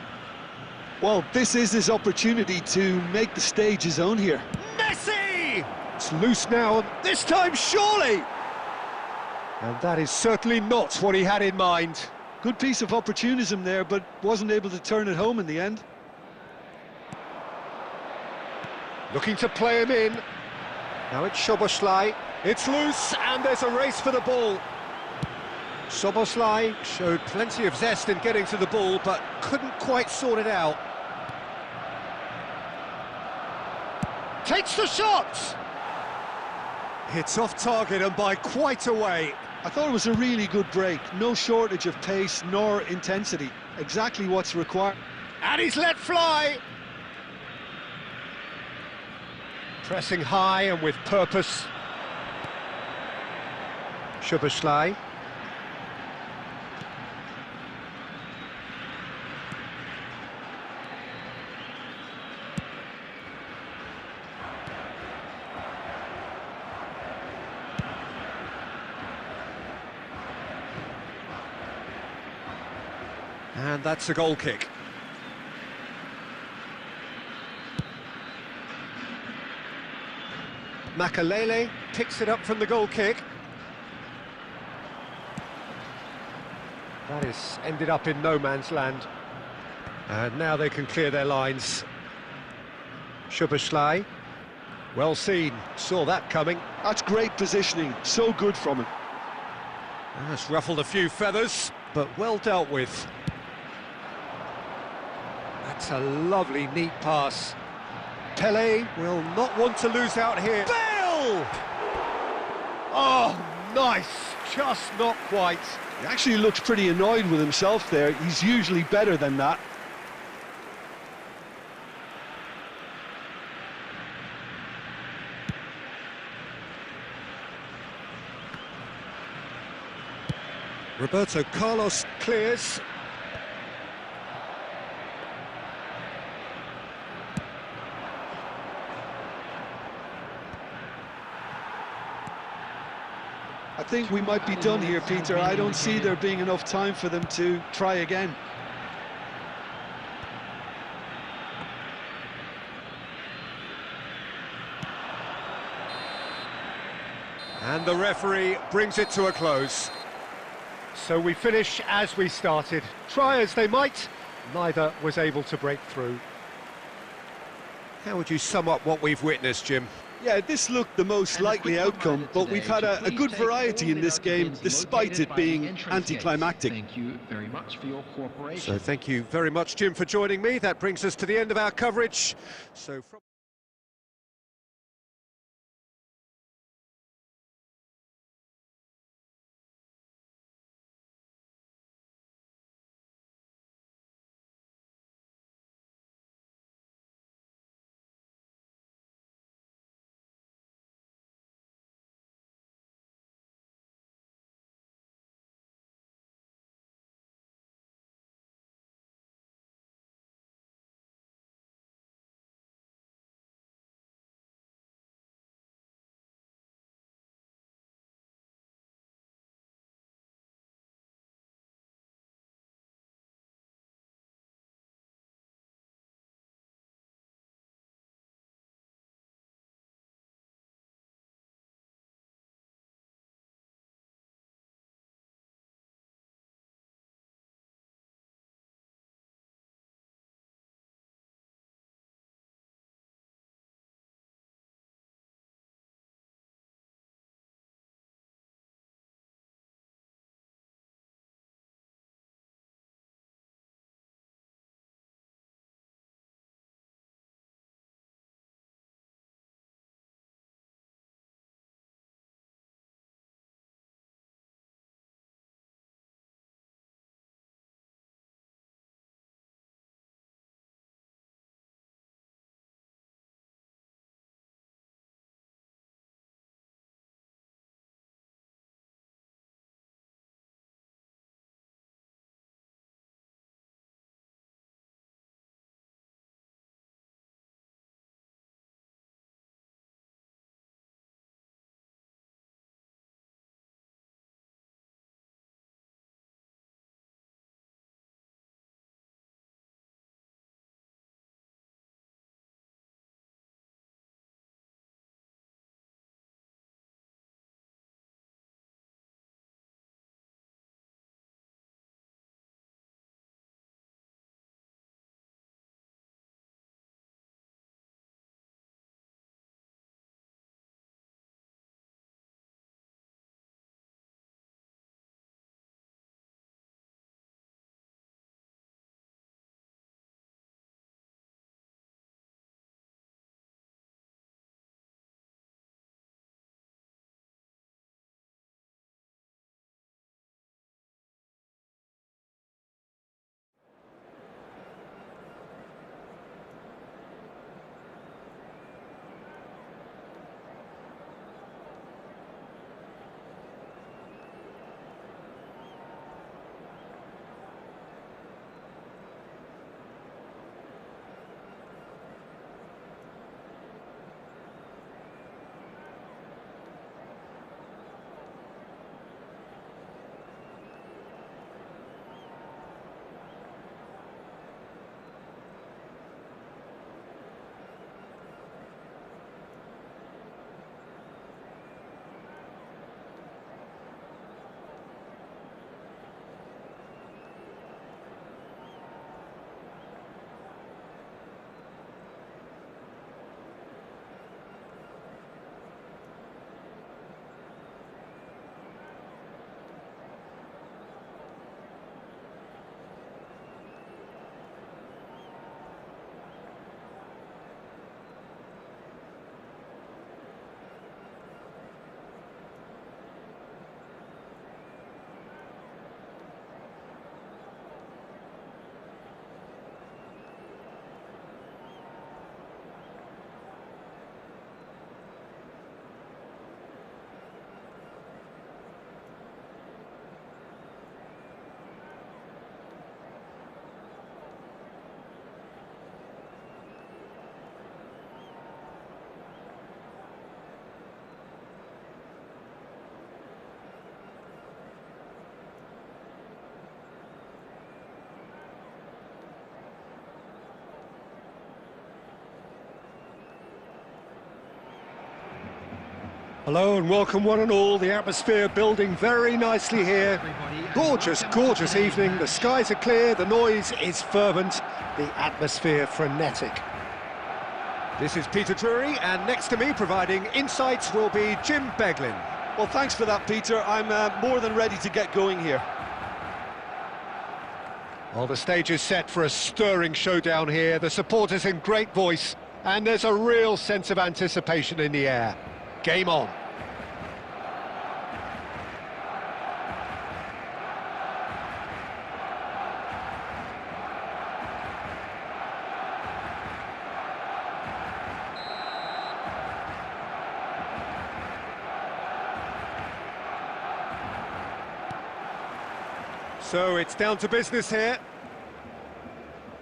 Speaker 2: Well, this is his opportunity to make the stage his own here.
Speaker 1: Messi! It's loose now, this time surely! And that is certainly not what he had in mind.
Speaker 2: Good piece of opportunism there, but wasn't able to turn it home in the end.
Speaker 1: Looking to play him in. Now it's Szoboszlai. It's loose, and there's a race for the ball. Szoboszlai showed plenty of zest in getting to the ball, but couldn't quite sort it out. Takes the shot! It's off target and by quite a way.
Speaker 2: I thought it was a really good break. No shortage of pace nor intensity. Exactly what's required.
Speaker 1: And he's let fly! Pressing high and with purpose. Szoboszlai. And that's a goal kick. Makalele picks it up from the goal kick. That is ended up in no man's land. And now they can clear their lines. Szoboszlai. Well seen, saw that coming.
Speaker 2: That's great positioning, so good from him.
Speaker 1: That's ruffled a few feathers, but well dealt with. That's a lovely, neat pass. Pele will not want to lose out here. Bale! Oh, nice, just not quite.
Speaker 2: He actually looks pretty annoyed with himself there. He's usually better than that.
Speaker 1: Roberto Carlos clears.
Speaker 2: I think we might be done here, Peter. I don't see there being enough time for them to try again.
Speaker 1: And the referee brings it to a close. So we finish as we started. Try as they might, neither was able to break through. How would you sum up what we've witnessed, Jim?
Speaker 2: Yeah, this looked the most likely outcome, but we've had a good variety in this game, despite it being anticlimactic.
Speaker 4: Thank you very much for your cooperation.
Speaker 1: So thank you very much, Jim, for joining me. That brings us to the end of our coverage. So from Hello and welcome one and all. The atmosphere building very nicely here. Gorgeous, gorgeous evening. The skies are clear, the noise is fervent, the atmosphere frenetic. This is Peter Drury, and next to me providing insights will be Jim Beglin.
Speaker 2: Well, thanks for that, Peter. I'm more than ready to get going here.
Speaker 1: Well, the stage is set for a stirring showdown here. The supporters in great voice, and there's a real sense of anticipation in the air. Game on. So it's down to business here.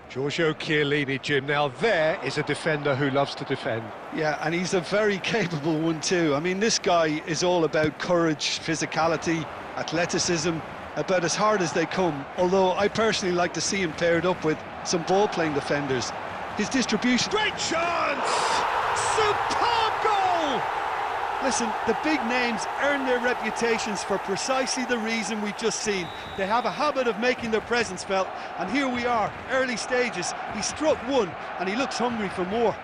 Speaker 1: Giorgio Chiellini, Jim. Now there is a defender who loves to defend.
Speaker 2: Yeah, and he's a very capable one too. I mean, this guy is all about courage, physicality, athleticism, about as hard as they come. Although I personally like to see him paired up with some ball-playing defenders. His distribution...
Speaker 1: Great chance! Superb goal!
Speaker 2: Listen, the big names earn their reputations for precisely the reason we've just seen. They have a habit of making their presence felt, and here we are, early stages. He struck one, and he looks hungry for more.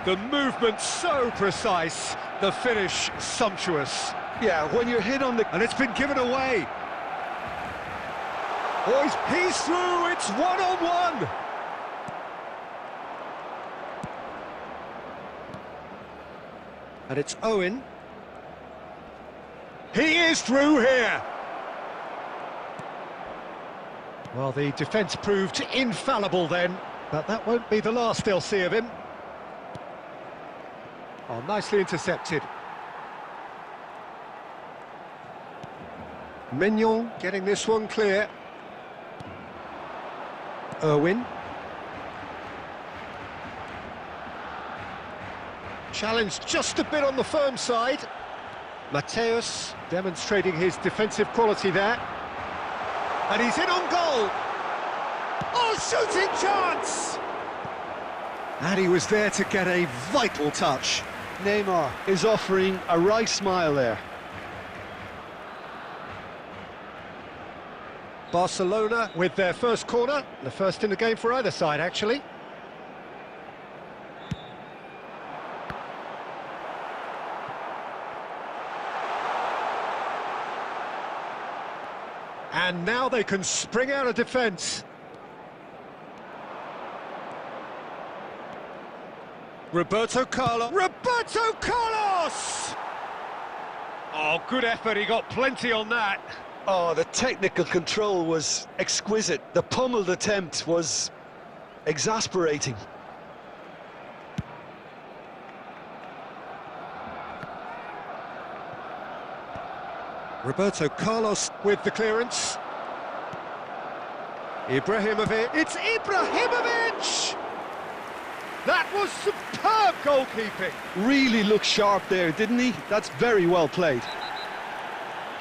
Speaker 1: The movement so precise, the finish sumptuous.
Speaker 2: Yeah, when you're hit on the...
Speaker 1: And it's been given away. Oh, he's through, it's one-on-one. And it's Owen. He is through here. Well, the defence proved infallible then, but that won't be the last they'll see of him. Oh, nicely intercepted. Mignon getting this one clear. Irwin. Challenged just a bit on the firm side. Mateus demonstrating his defensive quality there. And he's in on goal. Oh, shooting chance! And he was there to get a vital touch.
Speaker 2: Neymar is offering a wry smile there.
Speaker 1: Barcelona with their first corner, the first in the game for either side, actually. And now they can spring out of defence. Roberto Carlos. Roberto Carlos! Oh, good effort, he got plenty on that.
Speaker 2: Oh, the technical control was exquisite. The pummeled attempt was exasperating.
Speaker 1: Roberto Carlos with the clearance. Ibrahimovic. It's Ibrahimovic! That was superb goalkeeping.
Speaker 2: Really looked sharp there, didn't he? That's very well played.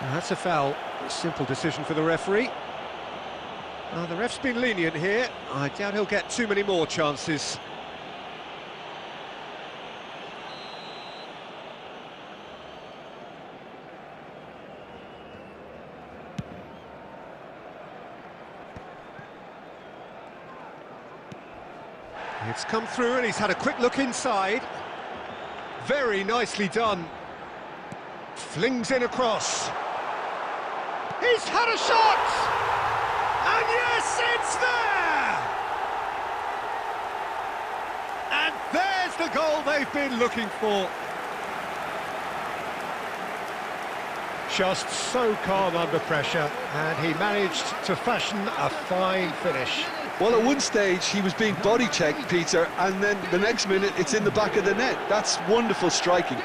Speaker 1: Well, that's a foul. A simple decision for the referee. The ref's been lenient here. I doubt he'll get too many more chances. It's come through and he's had a quick look inside. Very nicely done. Flings in across. He's had a shot! And yes, it's there! And there's the goal they've been looking for. Just so calm under pressure, and he managed to fashion a fine finish.
Speaker 2: Well, at one stage he was being body checked, Peter, and then the next minute it's in the back of the net. That's wonderful striking.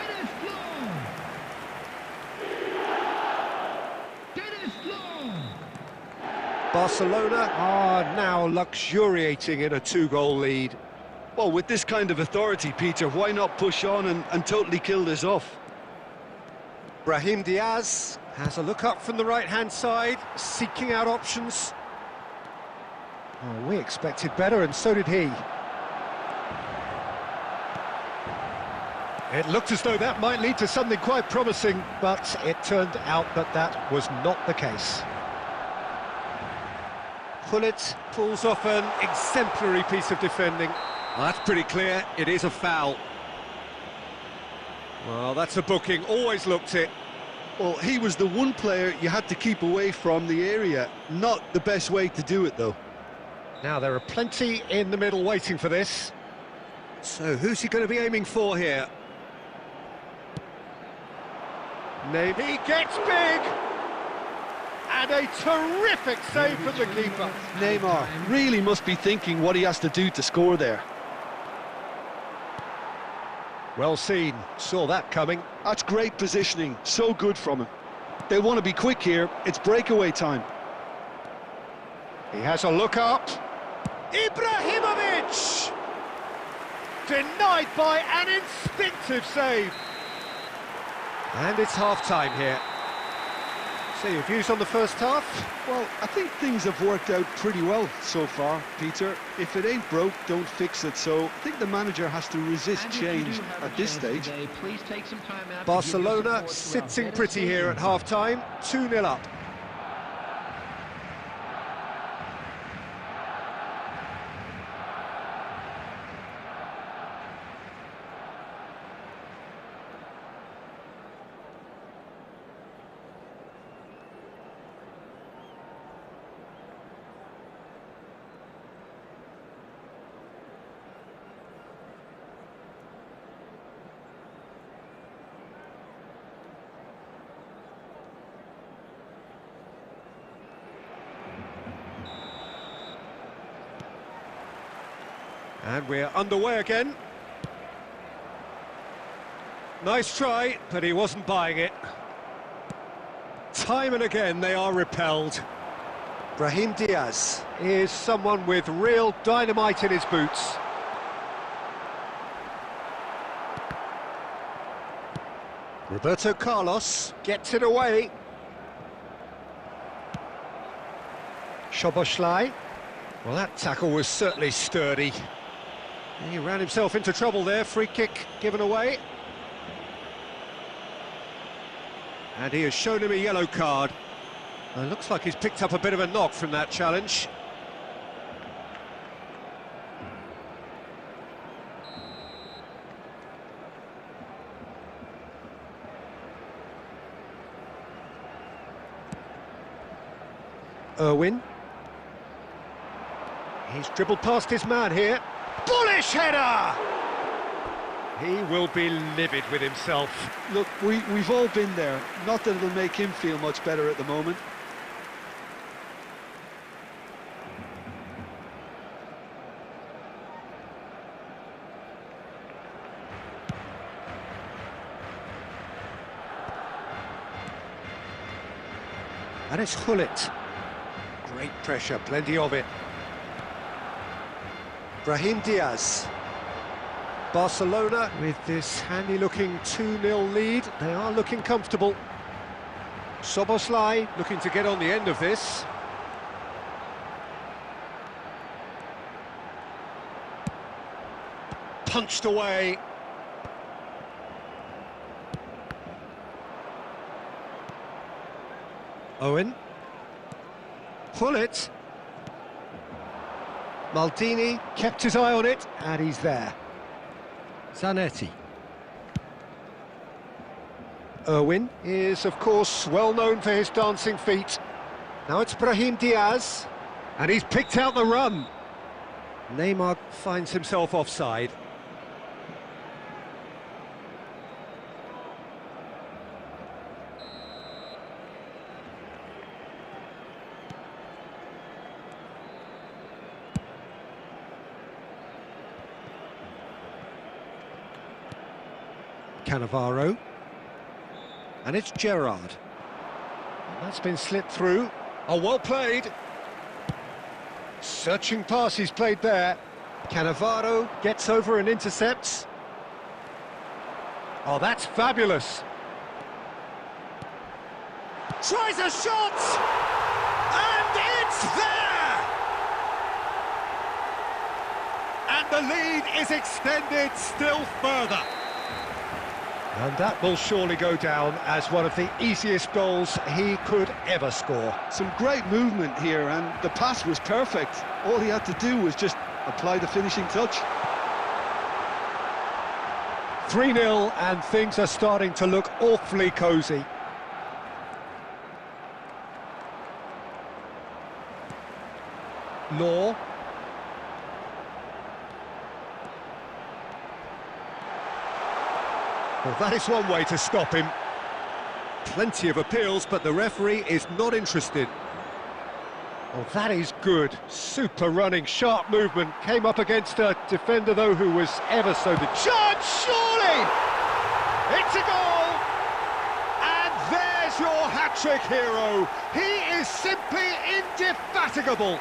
Speaker 1: Barcelona are now luxuriating in a two-goal lead.
Speaker 2: Well, with this kind of authority, Peter, why not push on and totally kill this off?
Speaker 1: Brahim Diaz has a look up from the right-hand side, seeking out options. Oh, we expected better, and so did he. It looked as though that might lead to something quite promising, but it turned out that that was not the case. Gullit pulls off an exemplary piece of defending. That's pretty clear, it is a foul. Well, that's a booking, always looked it.
Speaker 2: Well, he was the one player you had to keep away from the area. Not the best way to do it, though.
Speaker 1: Now, there are plenty in the middle waiting for this. So, who's he going to be aiming for here? He gets big! And a terrific save from the keeper.
Speaker 2: Neymar really must be thinking what he has to do to score there.
Speaker 1: Well seen, saw that coming.
Speaker 2: That's great positioning, so good from him. They want to be quick here, it's breakaway time.
Speaker 1: He has a look up. Ibrahimovic! Denied by an instinctive save. And it's half-time here. So your views on the first half?
Speaker 2: Well, I think things have worked out pretty well so far, Peter. If it ain't broke, don't fix it. So I think the manager has to resist change at this stage.
Speaker 4: Today, please take some time out
Speaker 1: Barcelona sitting pretty here at half-time, 2-0 up. And we're underway again. Nice try, but he wasn't buying it. Time and again they are repelled. Brahim Diaz is someone with real dynamite in his boots. Roberto Carlos gets it away. Szoboszlai. Well, that tackle was certainly sturdy. He ran himself into trouble there, free kick given away. And he has shown him a yellow card. It looks like he's picked up a bit of a knock from that challenge. Irwin. He's dribbled past his man here. Bullish header! He will be livid with himself.
Speaker 2: Look, we've all been there. Not that it'll make him feel much better at the moment.
Speaker 1: And it's Gullit. Great pressure, plenty of it. Brahim Diaz. Barcelona, with this handy-looking 2-0 lead, they are looking comfortable. Szoboszlai looking to get on the end of this. Punched away. Owen. Gullit. Maldini kept his eye on it, and he's there. Zanetti. Irwin is, of course, well known for his dancing feet. Now it's Brahim Diaz, and he's picked out the run. Neymar finds himself offside. Cannavaro. And it's Gerrard. And that's been slipped through. Oh, well played. Searching pass he's played there. Cannavaro gets over and intercepts. Oh, that's fabulous. Tries a shot! And it's there! And the lead is extended still further. And that will surely go down as one of the easiest goals he could ever score.
Speaker 2: Some great movement here, and the pass was perfect. All he had to do was just apply the finishing touch.
Speaker 1: 3-0, and things are starting to look awfully cosy. Law. Well, that is one way to stop him. Plenty of appeals, but the referee is not interested. Oh, that is good. Super running, sharp movement. Came up against a defender, though, who was ever so good. Chance, surely! It's a goal! And there's your hat-trick hero. He is simply indefatigable.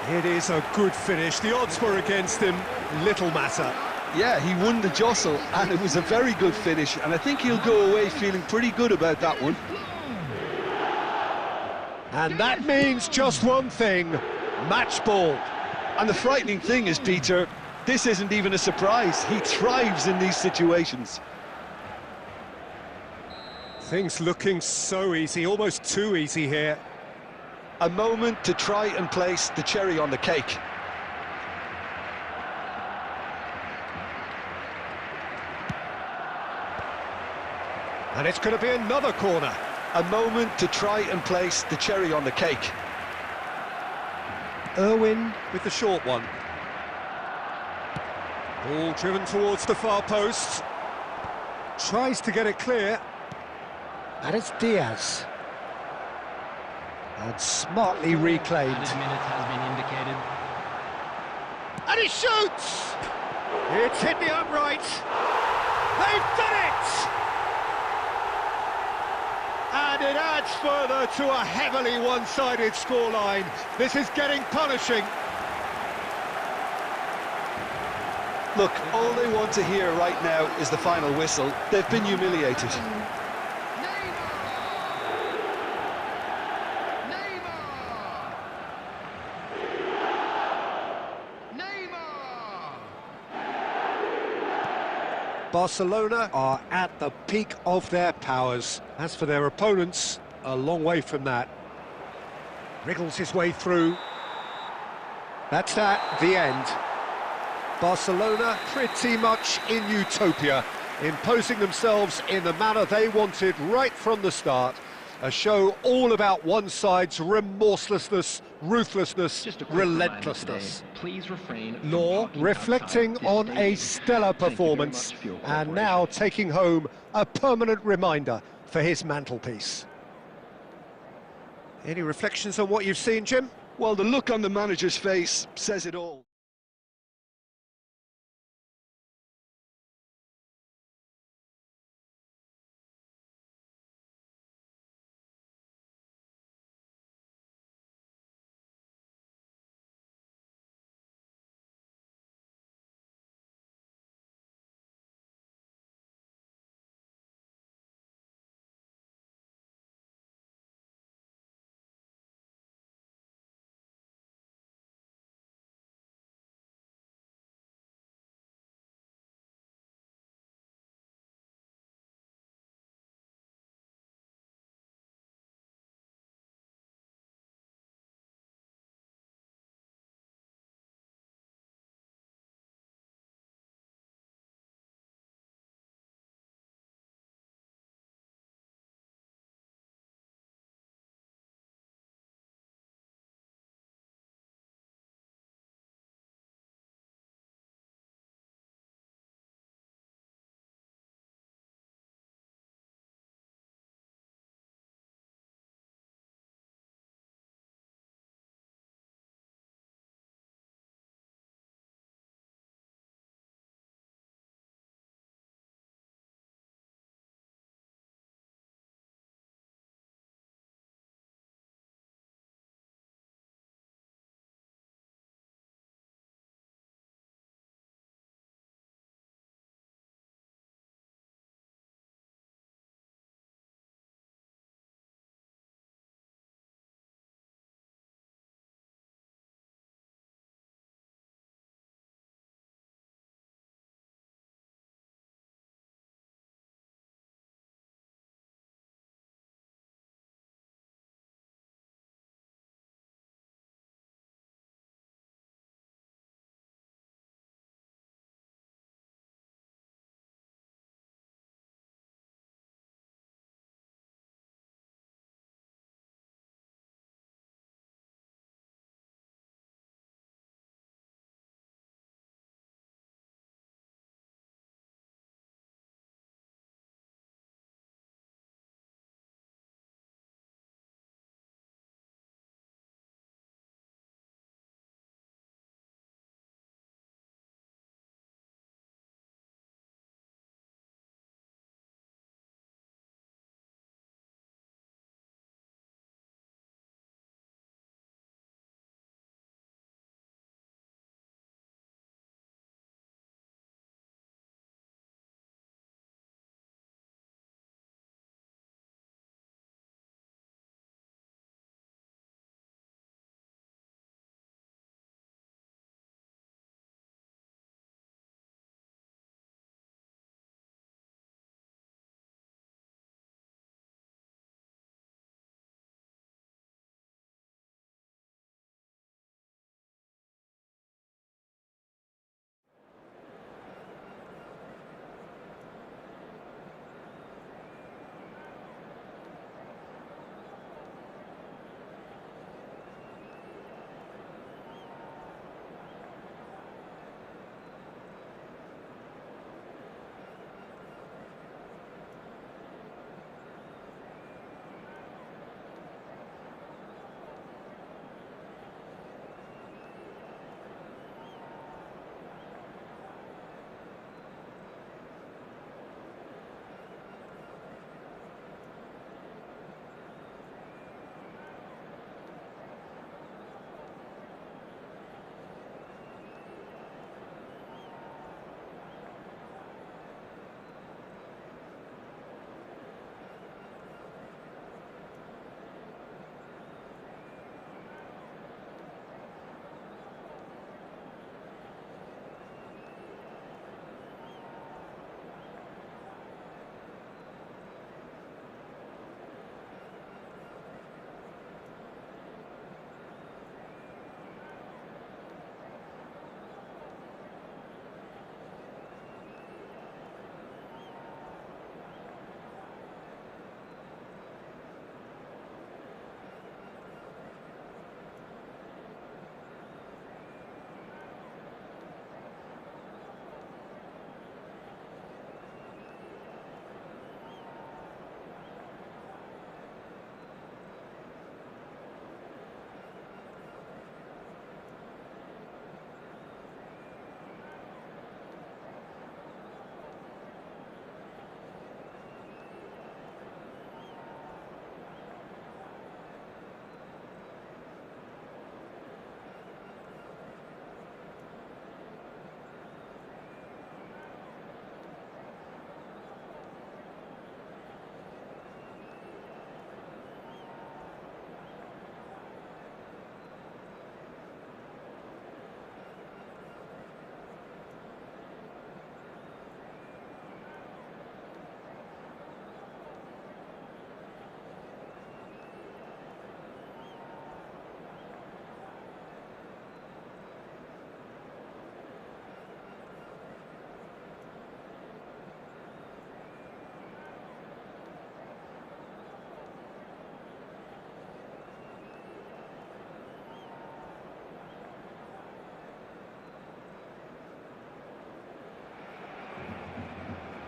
Speaker 1: It is a good finish. The odds were against him. Little matter.
Speaker 2: Yeah, he won the jostle, and it was a very good finish, and I think he'll go away feeling pretty good about that one.
Speaker 1: And that means just one thing, match ball.
Speaker 2: And the frightening thing is, Peter, this isn't even a surprise. He thrives in these situations.
Speaker 1: Things looking so easy, almost too easy here.
Speaker 2: A moment to try and place the cherry on the cake.
Speaker 1: And it's going to be another corner.
Speaker 2: A moment to try and place the cherry on the cake.
Speaker 1: Irwin with the short one. Ball driven towards the far post. Tries to get it clear. And it's Diaz. And smartly reclaimed.
Speaker 4: Added minutes has been indicated.
Speaker 1: And he shoots! It's hit the upright. They've done it! And it adds further to a heavily one-sided scoreline. This is getting punishing.
Speaker 2: Look, all they want to hear right now is the final whistle. They've been humiliated.
Speaker 1: Barcelona are at the peak of their powers. As for their opponents, a long way from that. Wriggles his way through. That's that, the end. Barcelona pretty much in utopia, imposing themselves in the manner they wanted right from the start. A show all about one side's remorselessness, ruthlessness, relentlessness.
Speaker 4: Please refrain from
Speaker 1: Law
Speaker 4: parking
Speaker 1: reflecting
Speaker 4: outside
Speaker 1: on
Speaker 4: this
Speaker 1: a
Speaker 4: stadium.
Speaker 1: stellar
Speaker 4: Thank you very
Speaker 1: performance,
Speaker 4: much for your
Speaker 1: and now
Speaker 4: cooperation.
Speaker 1: taking home a permanent reminder for his mantelpiece. Any reflections on what you've seen, Jim?
Speaker 2: Well, the look on the manager's face says it all.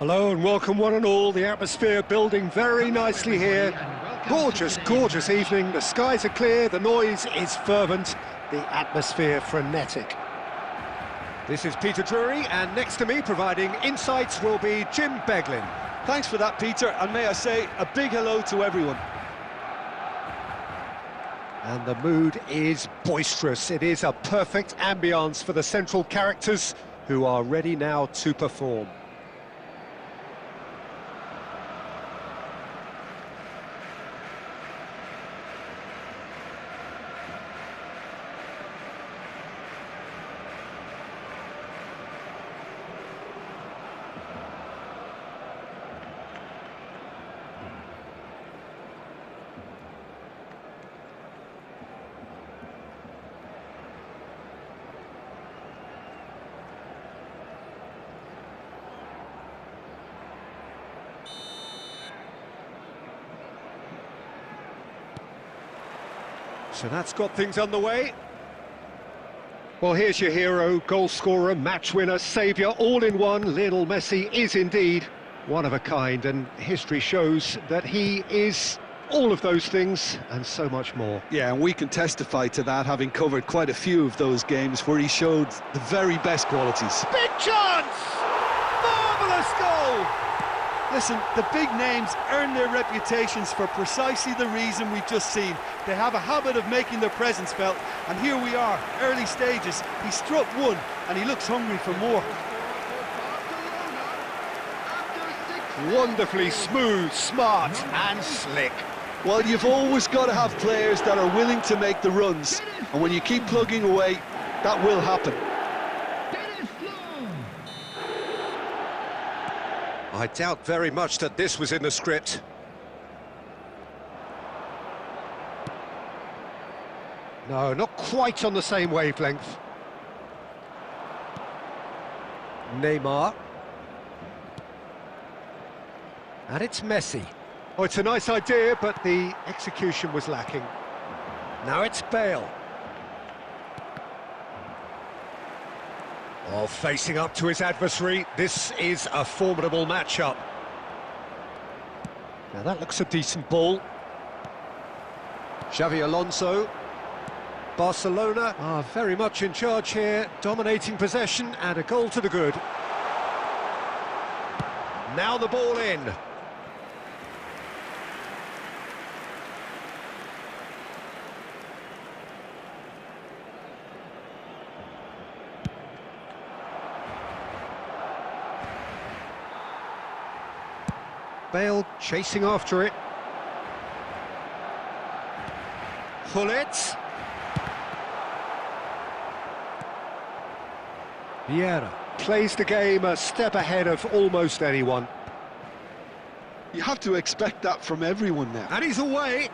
Speaker 1: Hello and welcome one and all. The atmosphere building very nicely here. Gorgeous, gorgeous evening. The skies are clear, the noise is fervent, the atmosphere frenetic. This is Peter Drury, and next to me providing insights will be Jim Beglin.
Speaker 2: Thanks for that, Peter, and may I say a big hello to everyone.
Speaker 1: And the mood is boisterous. It is a perfect ambience for the central characters who are ready now to perform. So that's got things underway. Well, here's your hero, goal scorer, match winner, saviour, all in one. Lionel Messi is indeed one of a kind, and history shows that he is all of those things and so much more.
Speaker 2: Yeah, and we can testify to that, having covered quite a few of those games where he showed the very best qualities.
Speaker 1: Big chance! Marvellous goal!
Speaker 2: Listen, the big names earn their reputations for precisely the reason we've just seen. They have a habit of making their presence felt, and here we are, early stages. He struck one, and he looks hungry for more.
Speaker 1: Wonderfully smooth, smart and slick.
Speaker 2: Well, you've always got to have players that are willing to make the runs, and when you keep plugging away, that will happen.
Speaker 1: I doubt very much that this was in the script. No, not quite on the same wavelength. Neymar. And it's Messi. Oh, it's a nice idea, but the execution was lacking. Now it's Bale. Oh, facing up to his adversary, this is a formidable matchup. Now that looks a decent ball. Xavi Alonso. Barcelona are very much in charge here, dominating possession and a goal to the good. Now the ball in. Bale chasing after it. Hullet. Vieira plays the game a step ahead of almost anyone.
Speaker 2: You have to expect that from everyone now.
Speaker 1: And he's away.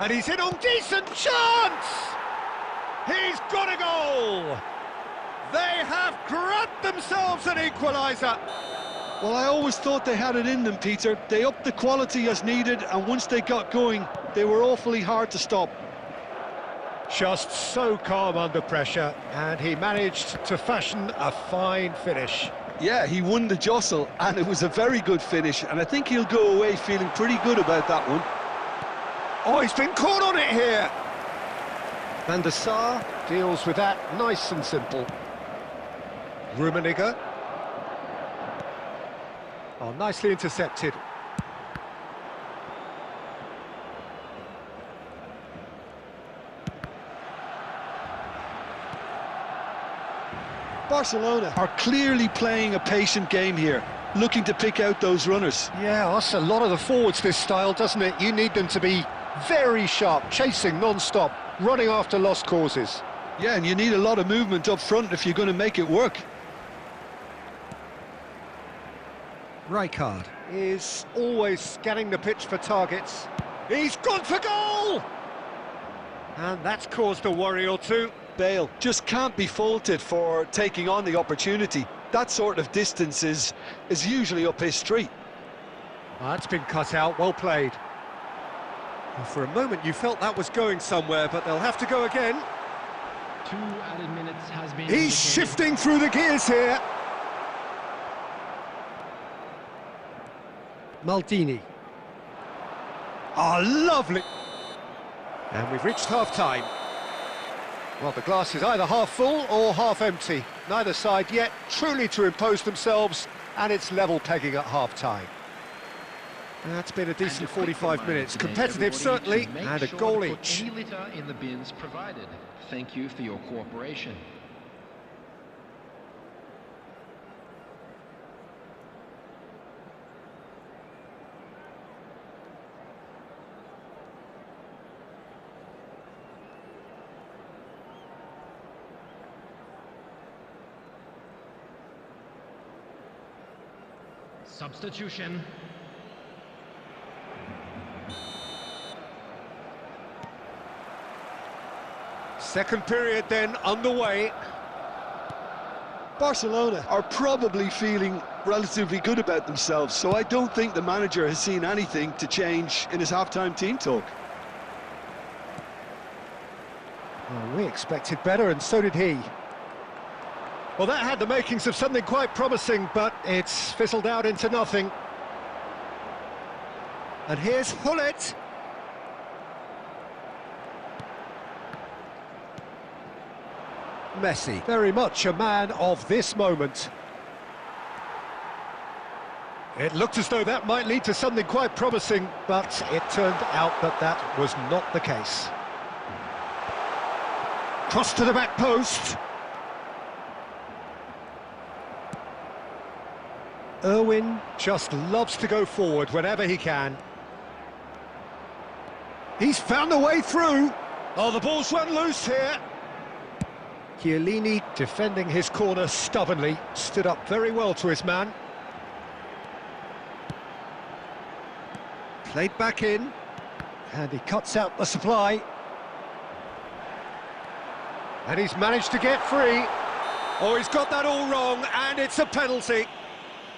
Speaker 1: And he's in on decent chance! He's got a goal! They have grabbed themselves an equaliser.
Speaker 2: Well, I always thought they had it in them, Peter. They upped the quality as needed, and once they got going, they were awfully hard to stop.
Speaker 1: Just so calm under pressure, and he managed to fashion a fine finish.
Speaker 2: Yeah, he won the jostle, and it was a very good finish, and I think he'll go away feeling pretty good about that one.
Speaker 1: Oh, he's been caught on it here! Van der Sar deals with that nice and simple. Rummenigge. Oh, nicely intercepted.
Speaker 2: Barcelona are clearly playing a patient game here, looking to pick out those runners.
Speaker 1: Yeah, that's a lot of the forwards, this style, doesn't it? You need them to be very sharp, chasing non-stop, running after lost causes.
Speaker 2: Yeah, and you need a lot of movement up front if you're going to make it work.
Speaker 1: Rijkaard is always scanning the pitch for targets. He's gone for goal! And that's caused a worry or two.
Speaker 2: Bale just can't be faulted for taking on the opportunity. That sort of distance is usually up his street.
Speaker 1: That's been cut out, well played. Well, for a moment you felt that was going somewhere, but they'll have to go again.
Speaker 3: 2 added minutes has been
Speaker 1: He's shifting through the gears here. Maldini. Ah, lovely! And we've reached half-time. Well, the glass is either half full or half empty. Neither side yet truly to impose themselves, and it's level pegging at half-time. That's been a decent 45 minutes. Competitive, certainly, and a goal each.
Speaker 4: Any litter in the bins provided. Thank you for your cooperation.
Speaker 3: Substitution.
Speaker 1: Second period then underway.
Speaker 2: Barcelona are probably feeling relatively good about themselves, so I don't think the manager has seen anything to change in his half-time team talk.
Speaker 1: Well, we expected better, and so did he. Well, that had the makings of something quite promising, but it's fizzled out into nothing. And here's Hullet. Messi, very much a man of this moment. It looked as though that might lead to something quite promising, but it turned out that that was not the case. Cross to the back post. Irwin just loves to go forward whenever he can. He's found a way through. Oh, the ball's run loose here. Chiellini, defending his corner stubbornly, stood up very well to his man. Played back in, and he cuts out the supply. And he's managed to get free. Oh, he's got that all wrong, and it's a penalty.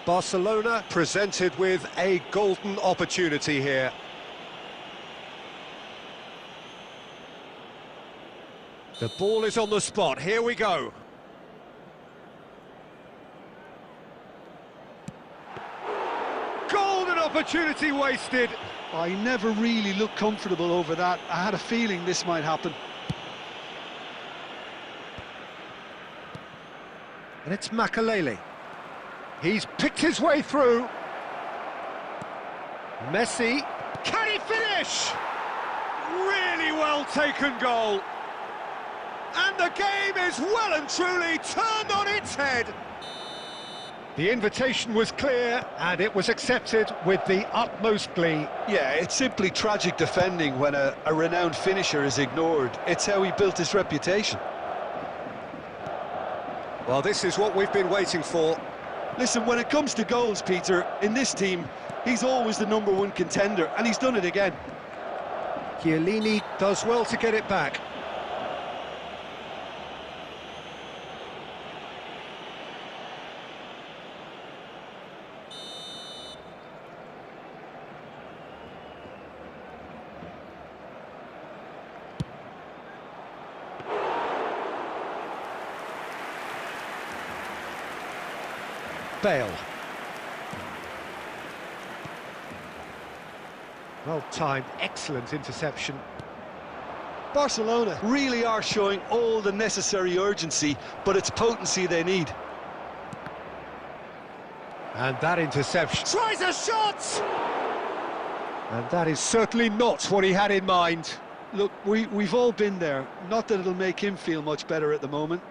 Speaker 1: Barcelona presented with a golden opportunity here. The ball is on the spot, here we go. Golden opportunity wasted.
Speaker 2: I never really looked comfortable over that. I had a feeling this might happen.
Speaker 1: And it's Makalele. He's picked his way through. Messi. Can he finish? Really well taken goal. And the game is well and truly turned on its head. The invitation was clear, and it was accepted with the utmost glee.
Speaker 2: Yeah, it's simply tragic defending when a renowned finisher is ignored. It's how he built his reputation.
Speaker 1: Well, this is what we've been waiting for.
Speaker 2: Listen, when it comes to goals, Peter, in this team, he's always the #1 contender, and he's done it again.
Speaker 1: Chiellini does well to get it back. Bale. Well timed, excellent interception.
Speaker 2: Barcelona really are showing all the necessary urgency, but it's potency they need.
Speaker 1: And that interception. Tries a shot! And that is certainly not what he had in mind.
Speaker 2: Look, we've all been there. Not that it'll make him feel much better at the moment.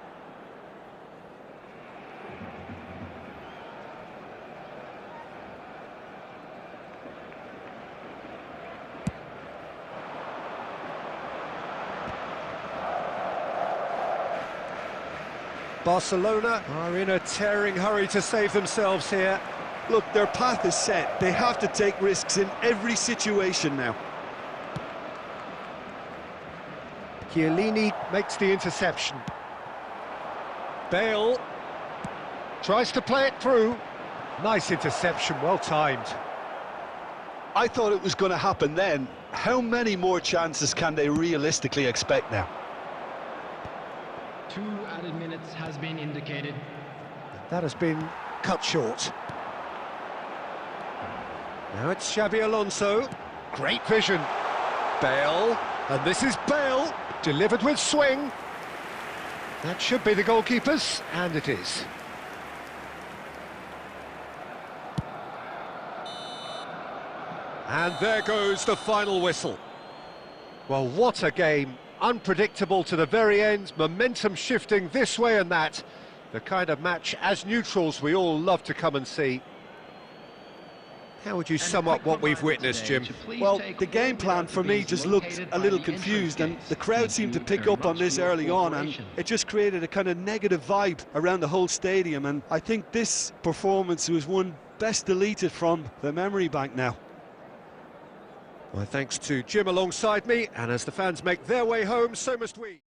Speaker 1: Barcelona are in a tearing hurry to save themselves here.
Speaker 2: Look, their path is set. They have to take risks in every situation now.
Speaker 1: Chiellini makes the interception. Bale tries to play it through. Nice interception, well timed.
Speaker 2: I thought it was going to happen then. How many more chances can they realistically expect now?
Speaker 3: 2 added minutes has been indicated.
Speaker 1: That has been cut short. Now it's Xabi Alonso. Great vision. Bale. And this is Bale. Delivered with swing. That should be the goalkeeper's, and it is. And there goes the final whistle. Well, what a game. Unpredictable to the very end, momentum shifting this way and that. The kind of match, as neutrals, we all love to come and see. How would you sum up what we've witnessed, Jim?
Speaker 2: Well, the game plan for me just looked a little confused, and the crowd seemed to pick up on this early on, and it just created a kind of negative vibe around the whole stadium, and I think this performance was one best deleted from the memory bank now.
Speaker 1: Well, thanks to Jim alongside me, and as the fans make their way home, so must we.